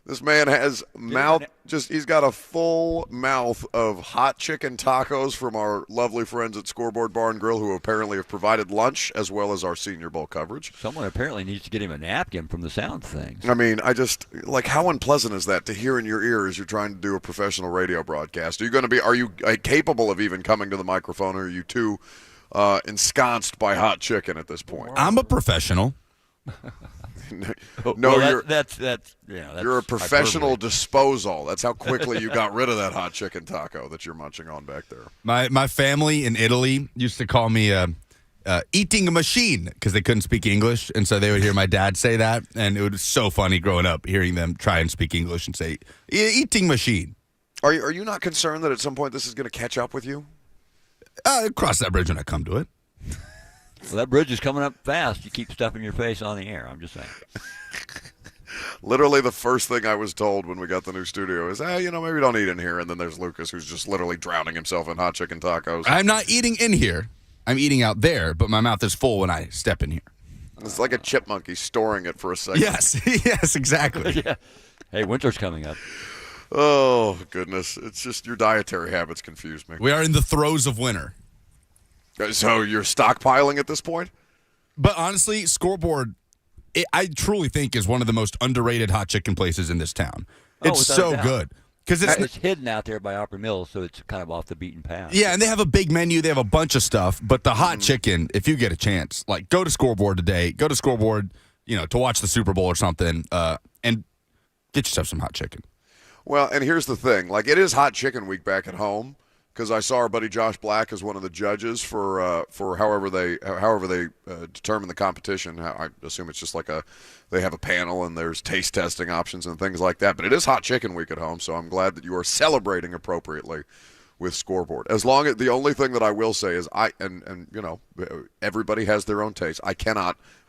Speaker 1: This man has he's got a full mouth of hot chicken tacos from our lovely friends at Scoreboard Bar and Grill, who apparently have provided lunch as well as our Senior Bowl coverage.
Speaker 8: Someone apparently needs to get him a napkin from the sound things.
Speaker 1: I mean, how unpleasant is that to hear in your ear as you're trying to do a professional radio broadcast? Are you capable of even coming to the microphone, or are you too ensconced by hot chicken at this point?
Speaker 2: I'm a professional.
Speaker 1: No,
Speaker 8: well,
Speaker 1: that's you're a professional disposal. That's how quickly you got rid of that hot chicken taco that you're munching on back there.
Speaker 2: My family in Italy used to call me eating a machine because they couldn't speak English, and so they would hear my dad say that, and it was so funny growing up hearing them try and speak English and say eating machine.
Speaker 1: Are you not concerned that at some point this is going to catch up with you?
Speaker 2: Cross that bridge when I come to it.
Speaker 8: Well, that bridge is coming up fast. You keep stuffing your face on the air. I'm just saying.
Speaker 1: Literally the first thing I was told when we got the new studio is, maybe don't eat in here. And then there's Lucas, who's just literally drowning himself in hot chicken tacos.
Speaker 2: I'm not eating in here. I'm eating out there, but my mouth is full when I step in here.
Speaker 1: It's like a chipmunk. He's storing it for a second.
Speaker 2: Yes, exactly.
Speaker 8: Yeah. Hey, winter's coming up.
Speaker 1: Oh, goodness. It's just your dietary habits confuse me.
Speaker 2: We are in the throes of winter.
Speaker 1: So you're stockpiling at this point?
Speaker 2: But honestly, Scoreboard, I truly think is one of the most underrated hot chicken places in this town. It's so good. Because
Speaker 8: it's hidden out there by Opera Mills, so it's kind of off the beaten path.
Speaker 2: Yeah, and they have a big menu. They have a bunch of stuff. But the hot chicken, if you get a chance, go to Scoreboard today. Go to Scoreboard, to watch the Super Bowl or something, and get yourself some hot chicken.
Speaker 1: Well, and here's the thing. It is hot chicken week back at home. Because I saw our buddy Josh Black as one of the judges for however they determine the competition. I assume it's just they have a panel and there's taste testing options and things like that. But it is hot chicken week at home, so I'm glad that you are celebrating appropriately with Scoreboard. As long as the only thing that I will say is everybody has their own taste. I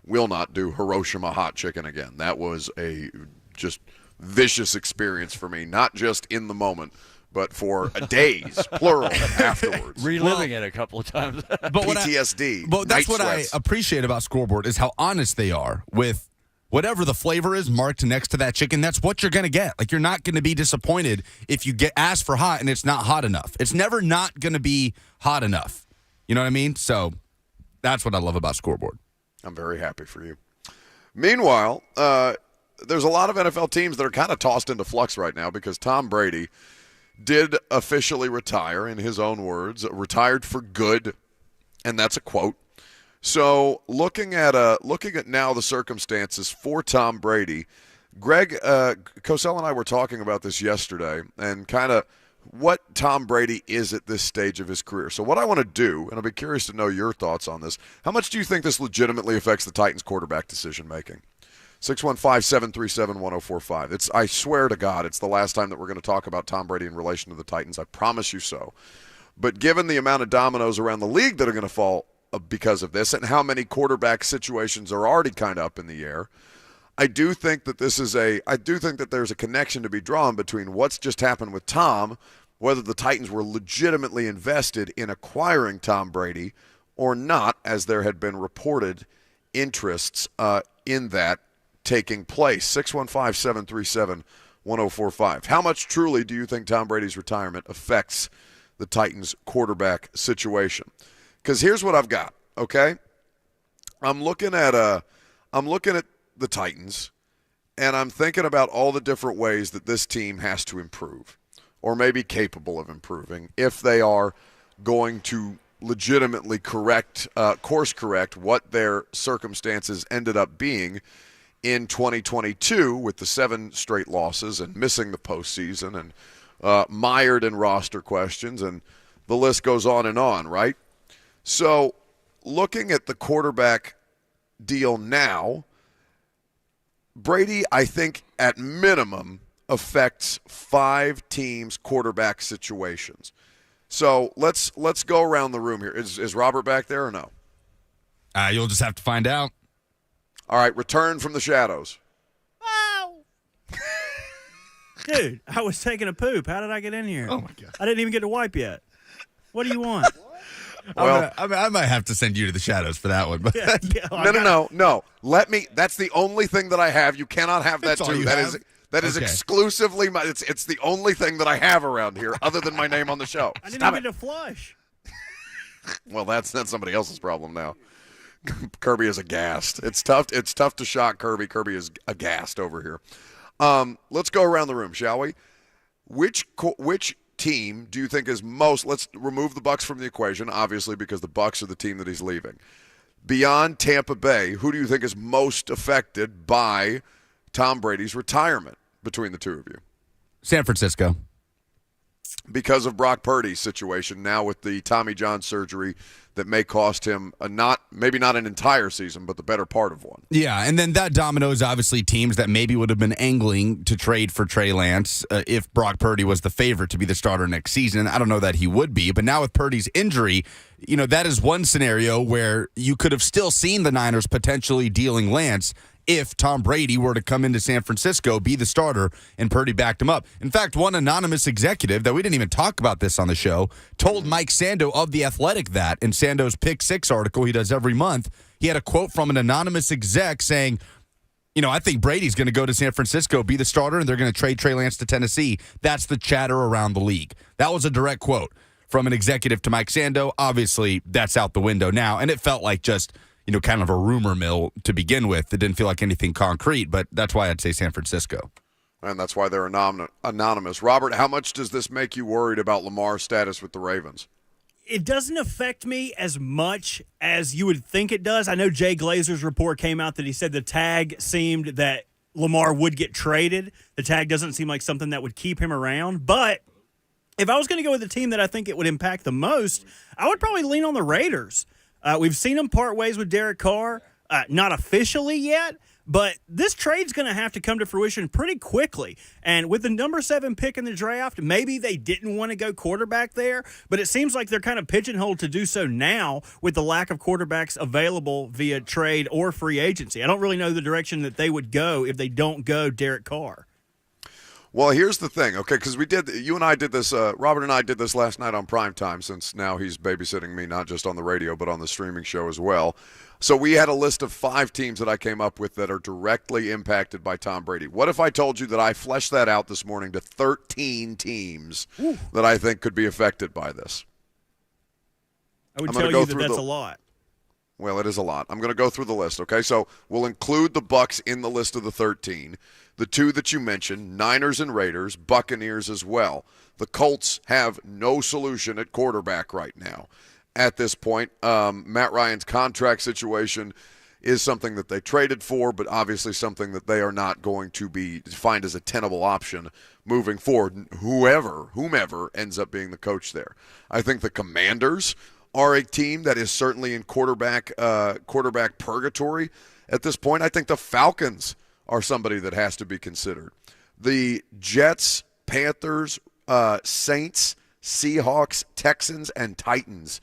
Speaker 1: will not do Hiroshima hot chicken again. That was a just vicious experience for me, not just in the moment, but for days, plural, afterwards.
Speaker 8: Reliving it a couple of times.
Speaker 2: But
Speaker 1: PTSD.
Speaker 2: But that's what I appreciate about Scoreboard is how honest they are with whatever the flavor is marked next to that chicken. That's what you're going to get. You're not going to be disappointed if you get asked for hot and it's not hot enough. It's never not going to be hot enough. You know what I mean? So that's what I love about Scoreboard.
Speaker 1: I'm very happy for you. Meanwhile, there's a lot of NFL teams that are kind of tossed into flux right now because Tom Brady did officially retire, in his own words, retired for good, and that's a quote. So looking at now the circumstances for Tom Brady, Greg Cosell and I were talking about this yesterday and kind of what Tom Brady is at this stage of his career. So what I want to do, and I'll be curious to know your thoughts on this, how much do you think this legitimately affects the Titans quarterback decision-making? 615-737-1045. I swear to God, it's the last time that we're going to talk about Tom Brady in relation to the Titans. I promise you so. But given the amount of dominoes around the league that are going to fall because of this and how many quarterback situations are already kind of up in the air, I do think that there's a connection to be drawn between what's just happened with Tom, whether the Titans were legitimately invested in acquiring Tom Brady or not, as there had been reported interests in that taking place. 615-737-1045. How much truly do you think Tom Brady's retirement affects the Titans quarterback situation? Because here's what I've got, okay? I'm looking at the Titans, and I'm thinking about all the different ways that this team has to improve or maybe capable of improving if they are going to legitimately course correct what their circumstances ended up being in 2022 with the 7 straight losses and missing the postseason and mired in roster questions, and the list goes on, right? So looking at the quarterback deal now, Brady, I think, at minimum, affects 5 teams' quarterback situations. So let's go around the room here. Is Robert back there or no?
Speaker 2: You'll just have to find out.
Speaker 1: All right, return from the shadows.
Speaker 7: Ow! Dude, I was taking a poop. How did I get in here?
Speaker 2: Oh, my God.
Speaker 7: I didn't even get to wipe yet. What do you want?
Speaker 1: Well,
Speaker 2: I might have to send you to the shadows for that one. But
Speaker 1: No. That's the only thing that I have. You cannot have that too. That is exclusively my. It's the only thing that I have around here, other than my name on the show.
Speaker 7: I didn't even get to flush.
Speaker 1: Well, that's somebody else's problem now. Kirby is aghast. It's tough to shock Kirby. Kirby is aghast over here. Let's go around the room, shall we? Which team do you think is most? Let's remove the Bucs from the equation, obviously, because the Bucs are the team that he's leaving. Beyond Tampa Bay, who do you think is most affected by Tom Brady's retirement between the two of you?
Speaker 2: San Francisco.
Speaker 1: Because of Brock Purdy's situation now with the Tommy John surgery that may cost him maybe not an entire season, but the better part of one.
Speaker 2: Yeah, and then that dominoes obviously teams that maybe would have been angling to trade for Trey Lance if Brock Purdy was the favorite to be the starter next season. I don't know that he would be, but now with Purdy's injury, that is one scenario where you could have still seen the Niners potentially dealing Lance if Tom Brady were to come into San Francisco, be the starter, and Purdy backed him up. In fact, one anonymous executive that we didn't even talk about this on the show told Mike Sando of The Athletic that in Sando's Pick 6 article he does every month, he had a quote from an anonymous exec saying, I think Brady's going to go to San Francisco, be the starter, and they're going to trade Trey Lance to Tennessee. That's the chatter around the league. That was a direct quote from an executive to Mike Sando. Obviously, that's out the window now, and it felt like just kind of a rumor mill to begin with. It didn't feel like anything concrete, but that's why I'd say San Francisco.
Speaker 1: And that's why they're anonymous. Robert, how much does this make you worried about Lamar's status with the Ravens?
Speaker 7: It doesn't affect me as much as you would think it does. I know Jay Glazer's report came out that he said the tag seemed that Lamar would get traded. The tag doesn't seem like something that would keep him around. But if I was going to go with the team that I think it would impact the most, I would probably lean on the Raiders. We've seen him part ways with Derek Carr, not officially yet, but this trade's going to have to come to fruition pretty quickly. And with the number 7 pick in the draft, maybe they didn't want to go quarterback there, but it seems like they're kind of pigeonholed to do so now with the lack of quarterbacks available via trade or free agency. I don't really know the direction that they would go if they don't go Derek Carr.
Speaker 1: Well, here's the thing, okay, because you and I did this, Robert and I did this last night on primetime, since now he's babysitting me not just on the radio but on the streaming show as well. So we had a list of 5 teams that I came up with that are directly impacted by Tom Brady. What if I told you that I fleshed that out this morning to 13 teams that I think could be affected by this?
Speaker 7: I would tell you that that's a lot.
Speaker 1: Well, it is a lot. I'm going to go through the list, okay? So we'll include the Bucs in the list of the 13. The 2 that you mentioned, Niners and Raiders, Buccaneers as well. The Colts have no solution at quarterback right now. At this point, Matt Ryan's contract situation is something that they traded for, but obviously something that they are not going to be defined as a tenable option moving forward, whomever ends up being the coach there. I think the Commanders are a team that is certainly in quarterback purgatory at this point. I think the Falcons are somebody that has to be considered. The Jets, Panthers, Saints, Seahawks, Texans, and Titans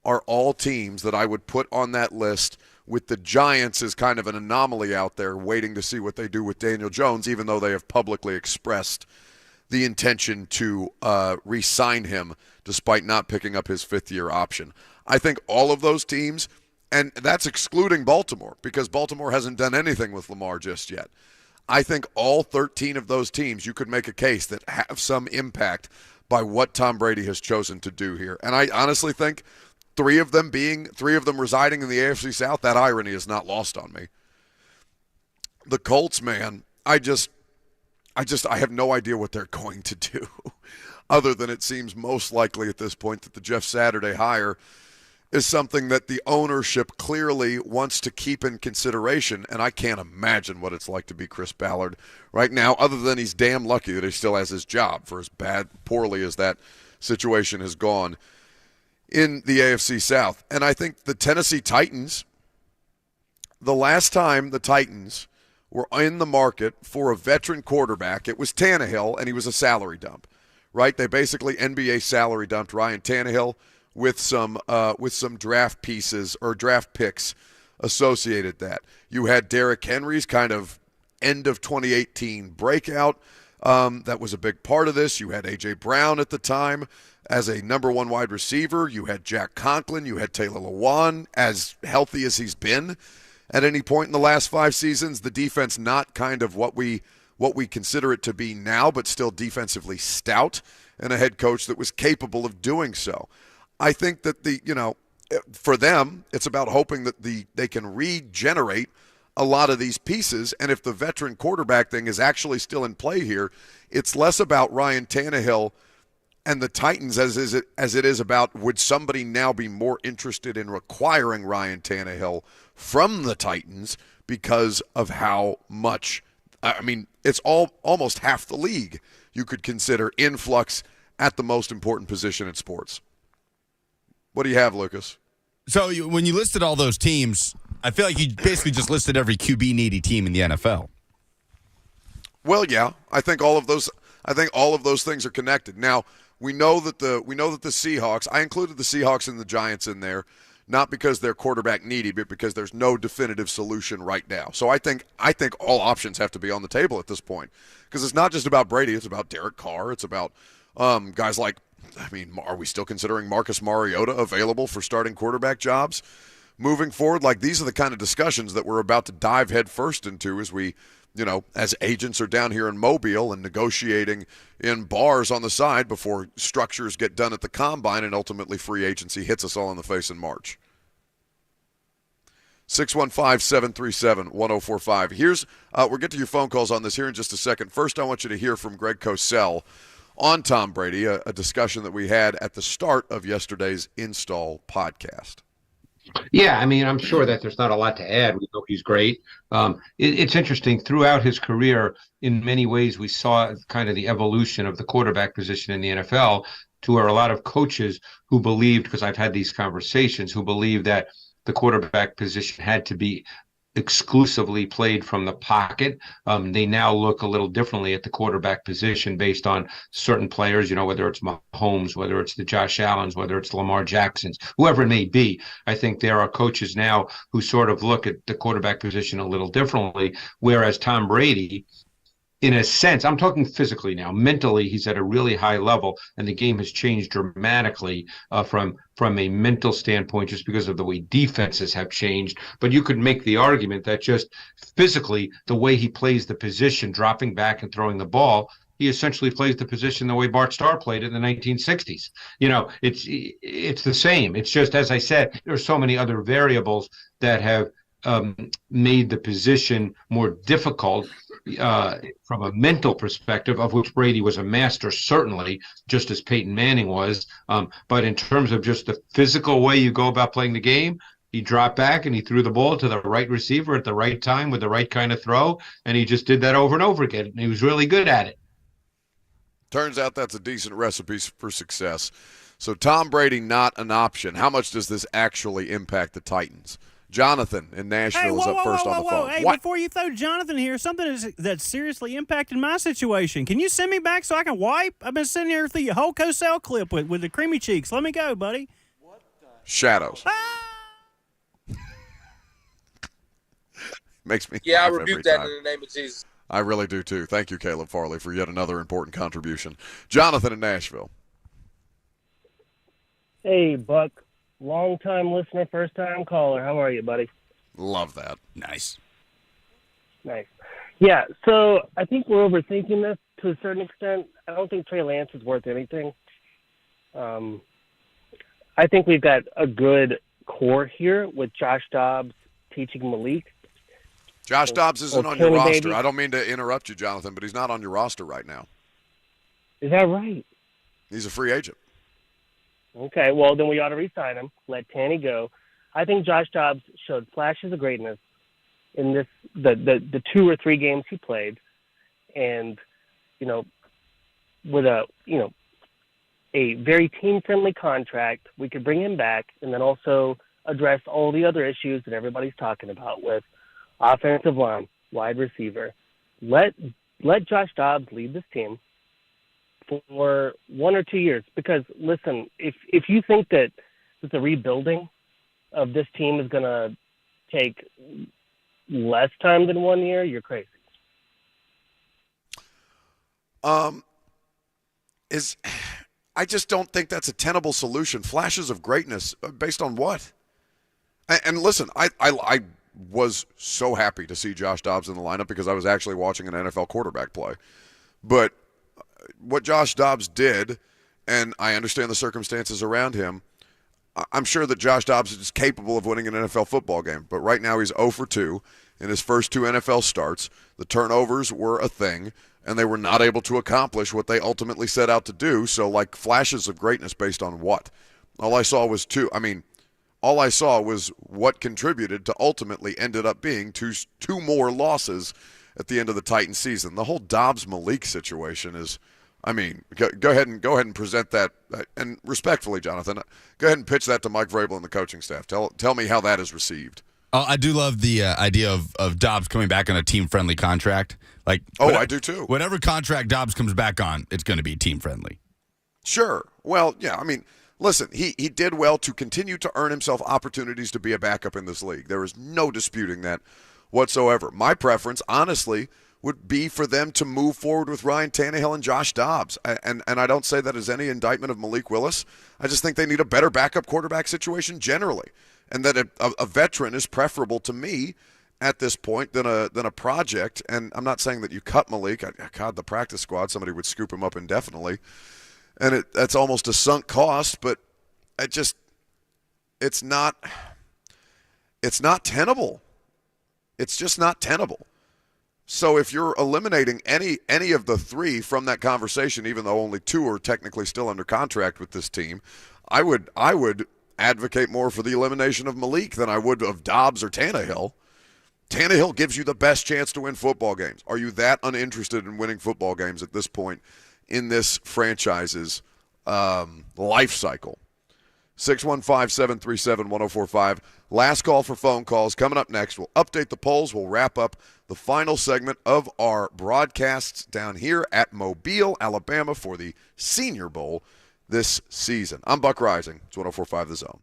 Speaker 1: are all teams that I would put on that list, with the Giants as kind of an anomaly out there waiting to see what they do with Daniel Jones, even though they have publicly expressed the intention to re-sign him despite not picking up his 5th-year option. I think all of those teams, and that's excluding Baltimore, because Baltimore hasn't done anything with Lamar just yet. I think all 13 of those teams, you could make a case that have some impact by what Tom Brady has chosen to do here. And I honestly think 3 of them residing in the AFC South, that irony is not lost on me. The Colts, man, I have no idea what they're going to do, other than it seems most likely at this point that the Jeff Saturday hire is something that the ownership clearly wants to keep in consideration, and I can't imagine what it's like to be Chris Ballard right now, other than he's damn lucky that he still has his job, for as poorly as that situation has gone in the AFC South. And I think the Tennessee Titans, the last time the Titans were in the market for a veteran quarterback, it was Tannehill, and he was a salary dump, right? They basically NBA salary dumped Ryan Tannehill with some draft pieces or draft picks associated that. You had Derrick Henry's kind of end of 2018 breakout. That was a big part of this. You had A.J. Brown at the time as a number one wide receiver. You had Jack Conklin. You had Taylor Lewan, as healthy as he's been at any point in the last 5 seasons. The defense not kind of what we consider it to be now, but still defensively stout, and a head coach that was capable of doing so. I think that for them, it's about hoping that they can regenerate a lot of these pieces. And if the veteran quarterback thing is actually still in play here, it's less about Ryan Tannehill and the Titans as it is about, would somebody now be more interested in requiring Ryan Tannehill from the Titans because of how much, it's almost half the league you could consider influx at the most important position in sports. What do you have, Lucas?
Speaker 2: So when you listed all those teams, I feel like you basically just listed every QB needy team in the NFL.
Speaker 1: Well, yeah, I think all of those things are connected. Now, we know that the Seahawks, I included the Seahawks and the Giants in there, not because they're quarterback needy, but because there's no definitive solution right now. So I think all options have to be on the table at this point, because it's not just about Brady, it's about Derek Carr, it's about guys like, are we still considering Marcus Mariota available for starting quarterback jobs moving forward? Like, these are the kind of discussions that we're about to dive headfirst into as we, as agents are down here in Mobile and negotiating in bars on the side before structures get done at the combine and ultimately free agency hits us all in the face in March. 615-737-1045. We'll get to your phone calls on this here in just a second. First, I want you to hear from Greg Cosell on Tom Brady, a discussion that we had at the start of yesterday's Install podcast.
Speaker 11: Yeah, I'm sure that there's not a lot to add. We know he's great. It's interesting. Throughout his career, in many ways, we saw kind of the evolution of the quarterback position in the NFL, to where a lot of coaches who believed, because I've had these conversations, who believed that the quarterback position had to be exclusively played from the pocket. They now look a little differently at the quarterback position based on certain players, whether it's Mahomes, whether it's the Josh Allens, whether it's Lamar Jacksons, whoever it may be. I think there are coaches now who sort of look at the quarterback position a little differently, whereas Tom Brady, in a sense, I'm talking physically now, mentally, he's at a really high level, and the game has changed dramatically from a mental standpoint, just because of the way defenses have changed. But you could make the argument that just physically, the way he plays the position, dropping back and throwing the ball, he essentially plays the position the way Bart Starr played it in the 1960s. It's the same. It's just, as I said, there are so many other variables that have made the position more difficult from a mental perspective, of which Brady was a master, certainly, just as Peyton Manning was. But in terms of just the physical way you go about playing the game, he dropped back and he threw the ball to the right receiver at the right time with the right kind of throw, and he just did that over and over again. And he was really good at it.
Speaker 1: Turns out that's a decent recipe for success. So Tom Brady not an option. How much does this actually impact the Titans? Jonathan in Nashville is up first on the phone.
Speaker 7: Hey, before you throw Jonathan here, something that's seriously impacted my situation. Can you send me back so I can wipe? I've been sitting here through your whole Cosell clip with the creamy cheeks. Let me go, buddy.
Speaker 1: Shadows. Makes me
Speaker 12: I
Speaker 1: laugh
Speaker 12: rebuke
Speaker 1: every
Speaker 12: that
Speaker 1: time.
Speaker 12: in the name of Jesus.
Speaker 1: I really do, too. Thank you, Caleb Farley, for yet another important contribution. Jonathan in Nashville.
Speaker 13: Hey, Buck. Long-time listener, first-time caller. How are you, buddy?
Speaker 1: Love that.
Speaker 2: Nice.
Speaker 13: Yeah, so I think we're overthinking this to a certain extent. I don't think Trey Lance is worth anything. I think we've got a good core here with Josh Dobbs teaching Malik.
Speaker 1: Josh Dobbs isn't on your roster.
Speaker 13: Baby.
Speaker 1: I don't mean to interrupt you, Jonathan, but he's not on your roster right now.
Speaker 13: Is that right?
Speaker 1: He's a free agent.
Speaker 13: Okay, well, then we ought to re-sign him, let Tanny go. I think Josh Dobbs showed flashes of greatness in the 2 or 3 games he played. And, with a very team-friendly contract, we could bring him back and then also address all the other issues that everybody's talking about with offensive line, wide receiver. Let Josh Dobbs lead this team for 1 or 2 years, because listen, if you think that the rebuilding of this team is going to take less time than 1 year, you're crazy.
Speaker 1: I just don't think that's a tenable solution. Flashes of greatness based on what? And listen, I was so happy to see Josh Dobbs in the lineup because I was actually watching an NFL quarterback play. But what Josh Dobbs did, and I understand the circumstances around him, I'm sure that Josh Dobbs is capable of winning an NFL football game. But right now he's 0 for 2 in his first 2 NFL starts. The turnovers were a thing, and they were not able to accomplish what they ultimately set out to do. So, like, flashes of greatness based on what? All I saw was what contributed to ultimately ended up being two more losses at the end of the Titans season. The whole Dobbs-Malik situation is, go ahead and present that, and respectfully, Jonathan, go ahead and pitch that to Mike Vrabel and the coaching staff. Tell me how that is received.
Speaker 2: I do love the idea of Dobbs coming back on a team-friendly contract.
Speaker 1: I do too.
Speaker 2: Whatever contract Dobbs comes back on, it's going to be team-friendly.
Speaker 1: Sure. Well, yeah, listen, he did well to continue to earn himself opportunities to be a backup in this league. There is no disputing that whatsoever. My preference, honestly, would be for them to move forward with Ryan Tannehill and Josh Dobbs. And I don't say that as any indictment of Malik Willis. I just think they need a better backup quarterback situation generally. And that a veteran is preferable to me at this point than a project. And I'm not saying that you cut Malik. God, the practice squad, somebody would scoop him up indefinitely. And that's almost a sunk cost, but it's not tenable. It's just not tenable. So if you're eliminating any of the 3 from that conversation, even though only 2 are technically still under contract with this team, I would advocate more for the elimination of Malik than I would of Dobbs or Tannehill. Tannehill gives you the best chance to win football games. Are you that uninterested in winning football games at this point in this franchise's life cycle? 615-737-1045. Last call for phone calls. Coming up next, we'll update the polls. We'll wrap up the final segment of our broadcasts down here at Mobile, Alabama for the Senior Bowl this season. I'm Buck Rising. It's 1045 The Zone.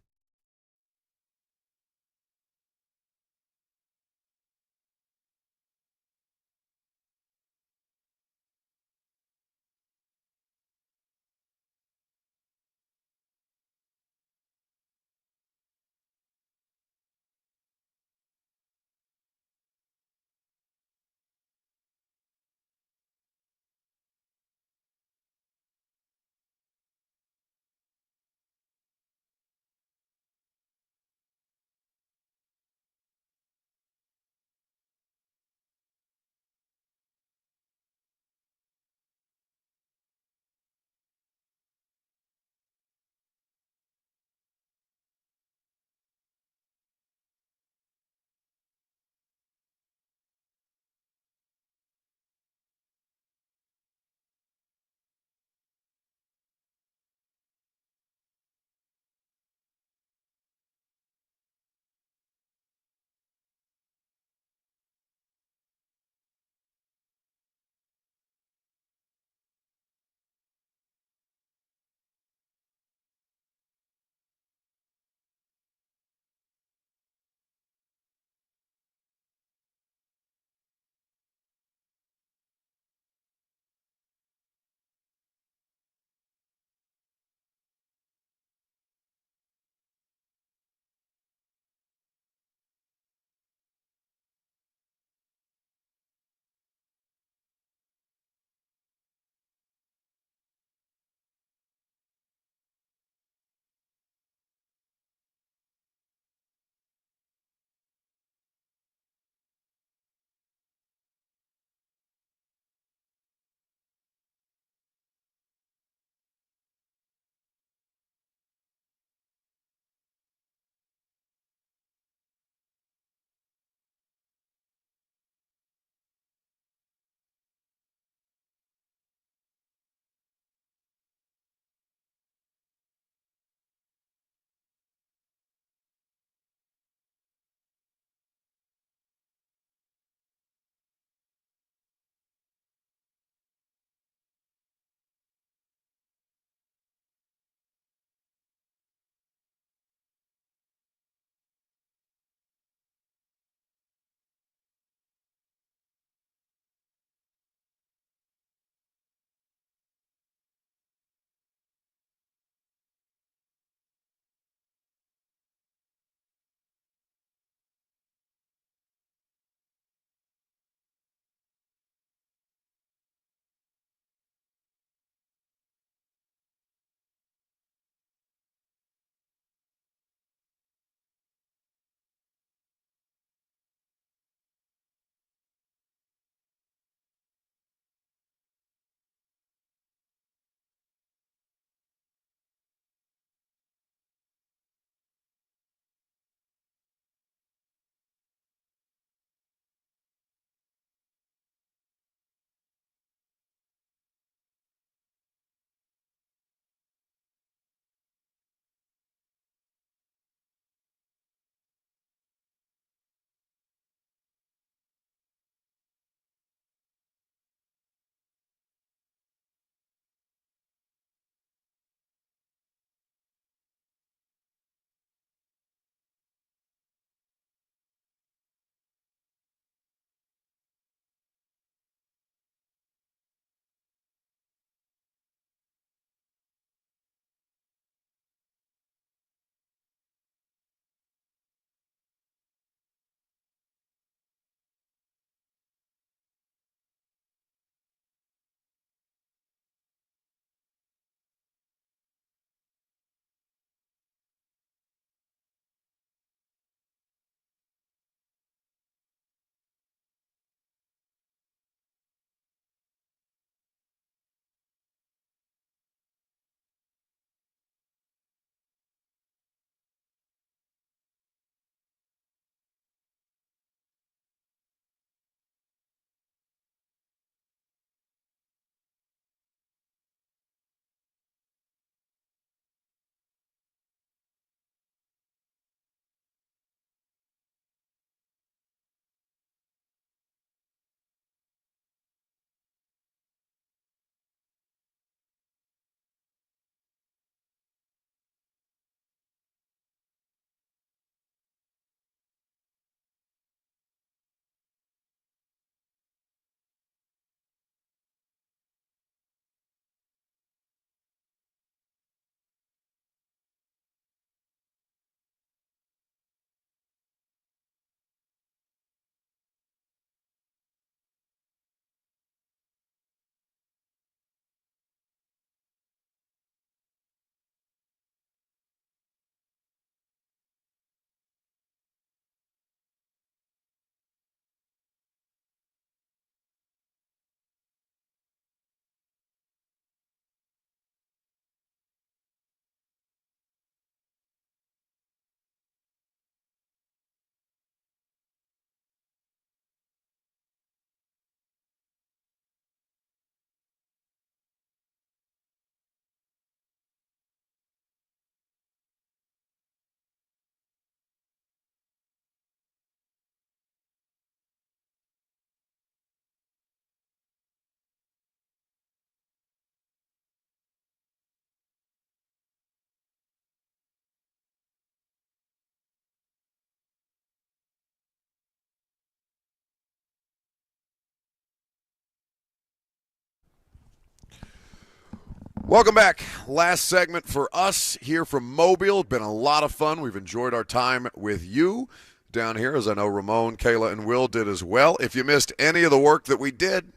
Speaker 1: Welcome back. Last segment for us here from Mobile. Been a lot of fun. We've enjoyed our time with you down here, as I know Ramon, Kayla, and Will did as well. If you missed any of the work that we did,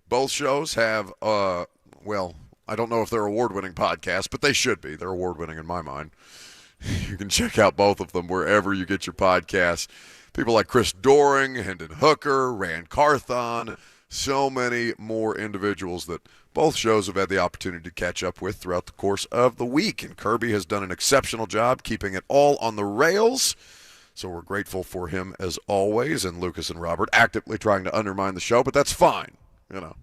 Speaker 1: both shows have, I don't know if they're award-winning podcasts, but they should be. They're award-winning in my mind. You can check out both of them wherever you get your podcasts. People like Chris Doering, Hendon Hooker, Rand Carthon, so many more individuals that both shows have had the opportunity to catch up with throughout the course of the week. And Kirby has done an exceptional job keeping it all on the rails. So we're grateful for him as always. And Lucas and Robert actively trying to undermine the show, but that's fine. You know,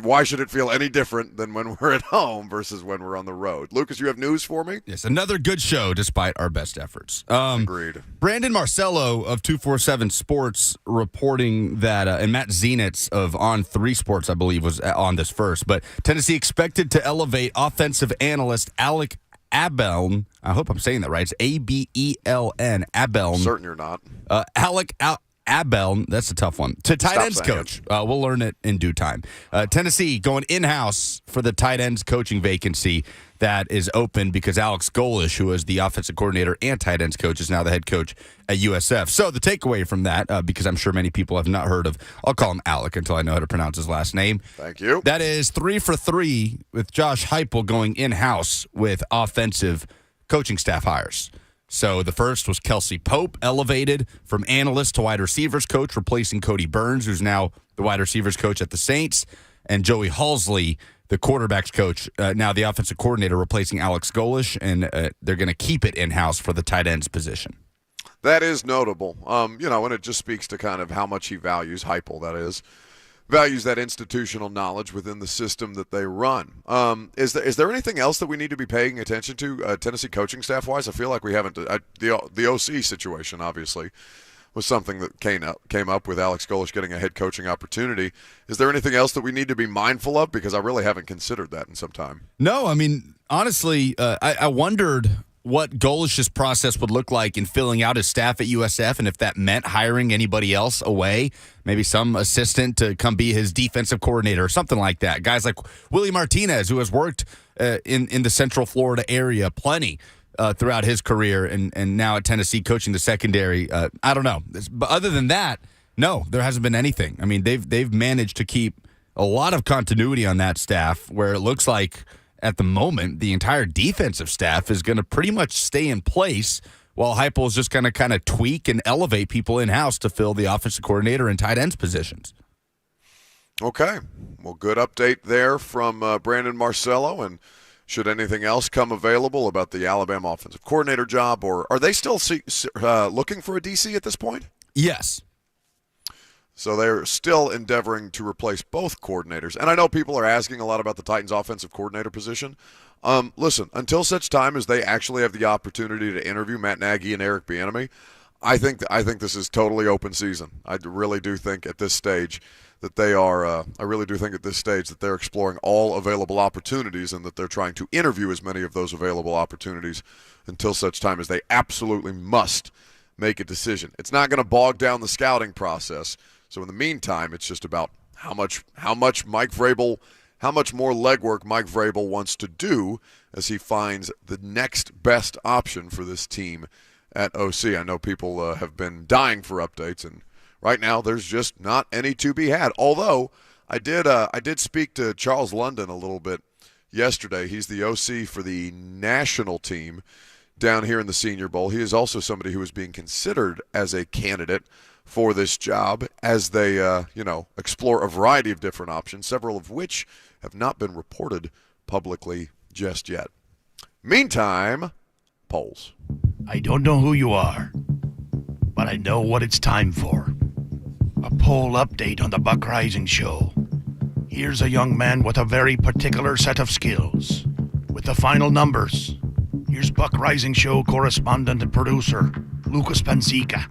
Speaker 1: why should it feel any different than when we're at home versus when we're on the road? Lucas, you have news for me?
Speaker 2: Yes, another good show despite our best efforts.
Speaker 1: Agreed.
Speaker 2: Brandon Marcello of 247 Sports reporting that, and Matt Zenitz of On 3 Sports, I believe, was on this first, but Tennessee expected to elevate offensive analyst Alec Abeln. I hope I'm saying that right. It's Abeln. Abeln.
Speaker 1: Certain you're not.
Speaker 2: Alec Abeln, that's a tough one, to tight ends coach. We'll learn it in due time. Tennessee going in-house for the tight ends coaching vacancy that is open because Alex Golish, who is the offensive coordinator and tight ends coach, is now the head coach at USF. So the takeaway from that, because I'm sure many people have not heard of, I'll call him Alec until I know how to pronounce his last name.
Speaker 1: Thank you.
Speaker 2: That is 3 for 3 with Josh Heupel going in-house with offensive coaching staff hires. So the first was Kelsey Pope, elevated from analyst to wide receivers coach, replacing Cody Burns, who's now the wide receivers coach at the Saints, and Joey Halsley, the quarterbacks coach, now the offensive coordinator, replacing Alex Golish, and they're going to keep it in-house for the tight ends position.
Speaker 1: That is notable, and it just speaks to kind of how much he values Heupel, that is. Values that institutional knowledge within the system that they run. Is there anything else that we need to be paying attention to Tennessee coaching staff-wise? I feel like we haven't. The OC situation, obviously, was something that came up with Alex Golish getting a head coaching opportunity. Is there anything else that we need to be mindful of? Because I really haven't considered that in some time.
Speaker 2: No, I mean, honestly, I wondered what Golish's process would look like in filling out his staff at USF, and if that meant hiring anybody else away, maybe some assistant to come be his defensive coordinator or something like that. Guys like Willie Martinez, who has worked in the Central Florida area plenty throughout his career, and now at Tennessee coaching the secondary. I don't know. But other than that, no, there hasn't been anything. I mean, they've managed to keep a lot of continuity on that staff, where it looks like at the moment, the entire defensive staff is going to pretty much stay in place while Heupel is just going to kind of tweak and elevate people in-house to fill the offensive coordinator and tight ends positions.
Speaker 1: Okay. Well, good update there from Brandon Marcello. And should anything else come available about the Alabama offensive coordinator job, or are they still looking for a DC at this point?
Speaker 2: Yes.
Speaker 1: So they're still endeavoring to replace both coordinators. And I know people are asking a lot about the Titans' offensive coordinator position. Listen, until such time as they actually have the opportunity to interview Matt Nagy and Eric Bieniemy, I think this is totally open season. I really do think at this stage that they are. I really do think at this stage that they're exploring all available opportunities, and that they're trying to interview as many of those available opportunities until such time as they absolutely must make a decision. It's not going to bog down the scouting process. So in the meantime, it's just about how much Mike Vrabel, how much more legwork Mike Vrabel wants to do as he finds the next best option for this team at OC. I know people have been dying for updates, and right now there's just not any to be had. Although I did speak to Charles London a little bit yesterday. He's the OC for the national team down here in the Senior Bowl. He is also somebody who is being considered as a candidate for this job as they, explore a variety of different options, several of which have not been reported publicly just yet. Meantime, polls.
Speaker 12: I don't know who you are, but I know what it's time for. A poll update on the Buck Rising Show. Here's a young man with a very particular set of skills. With the final numbers, here's Buck Rising Show correspondent and producer, Lucas Pansica.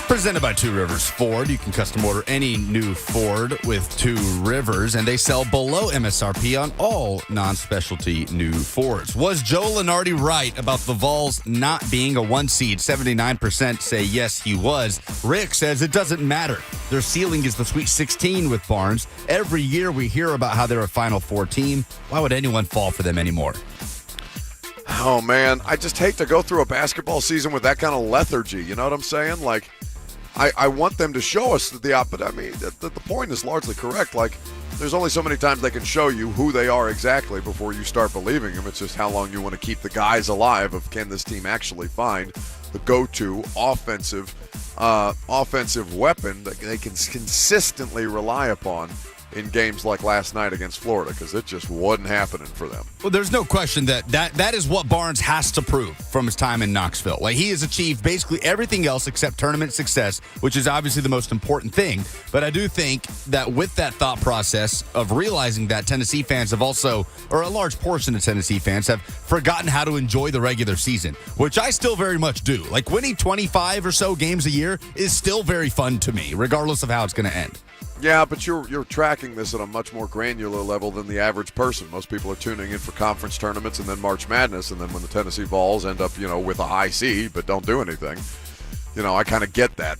Speaker 2: Presented by Two Rivers Ford. You can custom order any new Ford with Two Rivers, and they sell below MSRP on all non-specialty new Fords. Was Joe Lenardi right about the Vols not being a 1 seed? 79% say yes, he was. Rick says it doesn't matter. Their ceiling is the Sweet 16 with Barnes. Every year we hear about how they're a Final Four team. Why would anyone fall for them anymore?
Speaker 1: Oh, man, I just hate to go through a basketball season with that kind of lethargy. You know what I'm saying? Like, I want them to show us but I mean, the point is largely correct. Like, there's only so many times they can show you who they are exactly before you start believing them. It's just how long you want to keep the guys alive of can this team actually find the go-to offensive weapon that they can consistently rely upon in games like last night against Florida, because it just wasn't happening for them.
Speaker 2: Well, there's no question that is what Barnes has to prove from his time in Knoxville. Like, he has achieved basically everything else except tournament success, which is obviously the most important thing. But I do think that with that thought process of realizing that Tennessee fans have also, or a large portion of Tennessee fans, have forgotten how to enjoy the regular season, which I still very much do. Like, winning 25 or so games a year is still very fun to me, regardless of how it's going to end.
Speaker 1: Yeah, but you're tracking this at a much more granular level than the average person. Most people are tuning in for conference tournaments and then March Madness, and then when the Tennessee Vols end up, with a high seed but don't do anything, I kind of get that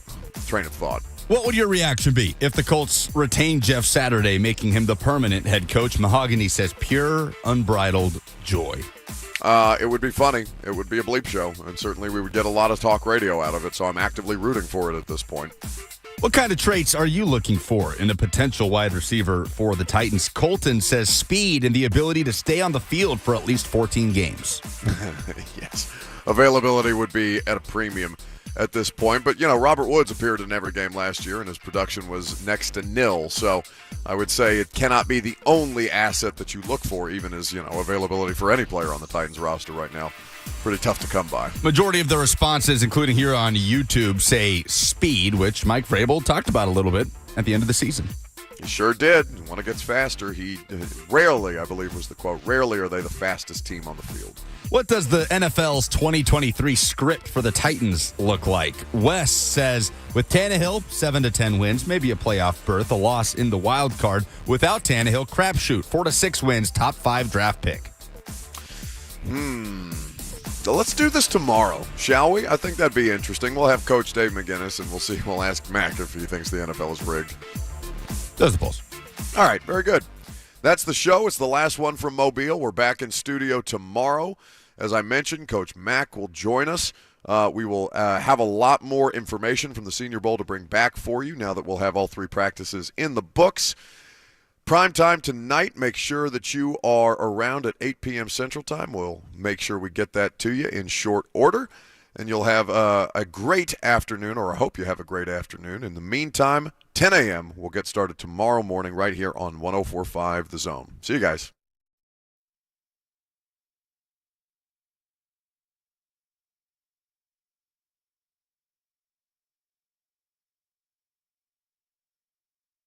Speaker 1: train of thought.
Speaker 2: What would your reaction be if the Colts retained Jeff Saturday, making him the permanent head coach? Mahogany says pure, unbridled joy.
Speaker 1: It would be funny. It would be a bleep show, and certainly we would get a lot of talk radio out of it, so I'm actively rooting for it at this point.
Speaker 2: What kind of traits are you looking for in a potential wide receiver for the Titans? Colton says speed and the ability to stay on the field for at least 14 games.
Speaker 1: Yes. Availability would be at a premium at this point. But, Robert Woods appeared in every game last year, and his production was next to nil. So I would say it cannot be the only asset that you look for, even as, availability for any player on the Titans roster right now. Pretty tough to come by.
Speaker 2: Majority of the responses, including here on YouTube, say speed, which Mike Vrabel talked about a little bit at the end of the season.
Speaker 1: He sure did. When it gets faster, rarely, I believe was the quote, rarely are they the fastest team on the field.
Speaker 2: What does the NFL's 2023 script for the Titans look like? Wes says, with Tannehill, 7 to 10 wins, maybe a playoff berth, a loss in the wild card. Without Tannehill, crapshoot, 4 to 6 wins, top 5 draft pick.
Speaker 1: So let's do this tomorrow, shall we? I think that'd be interesting. We'll have Coach Dave McGinnis, and we'll ask Mac if he thinks the NFL is rigged.
Speaker 2: Those are the polls.
Speaker 1: All right, very good. That's the show. It's the last one from Mobile. We're back in studio tomorrow. As I mentioned, Coach Mac will join us. We will have a lot more information from the Senior Bowl to bring back for you now that we'll have all 3 practices in the books. Prime time tonight. Make sure that you are around at 8 p.m. Central Time. We'll make sure we get that to you in short order. And you'll have a great afternoon, or I hope you have a great afternoon. In the meantime, 10 a.m. we'll get started tomorrow morning right here on 104.5 The Zone. See you guys.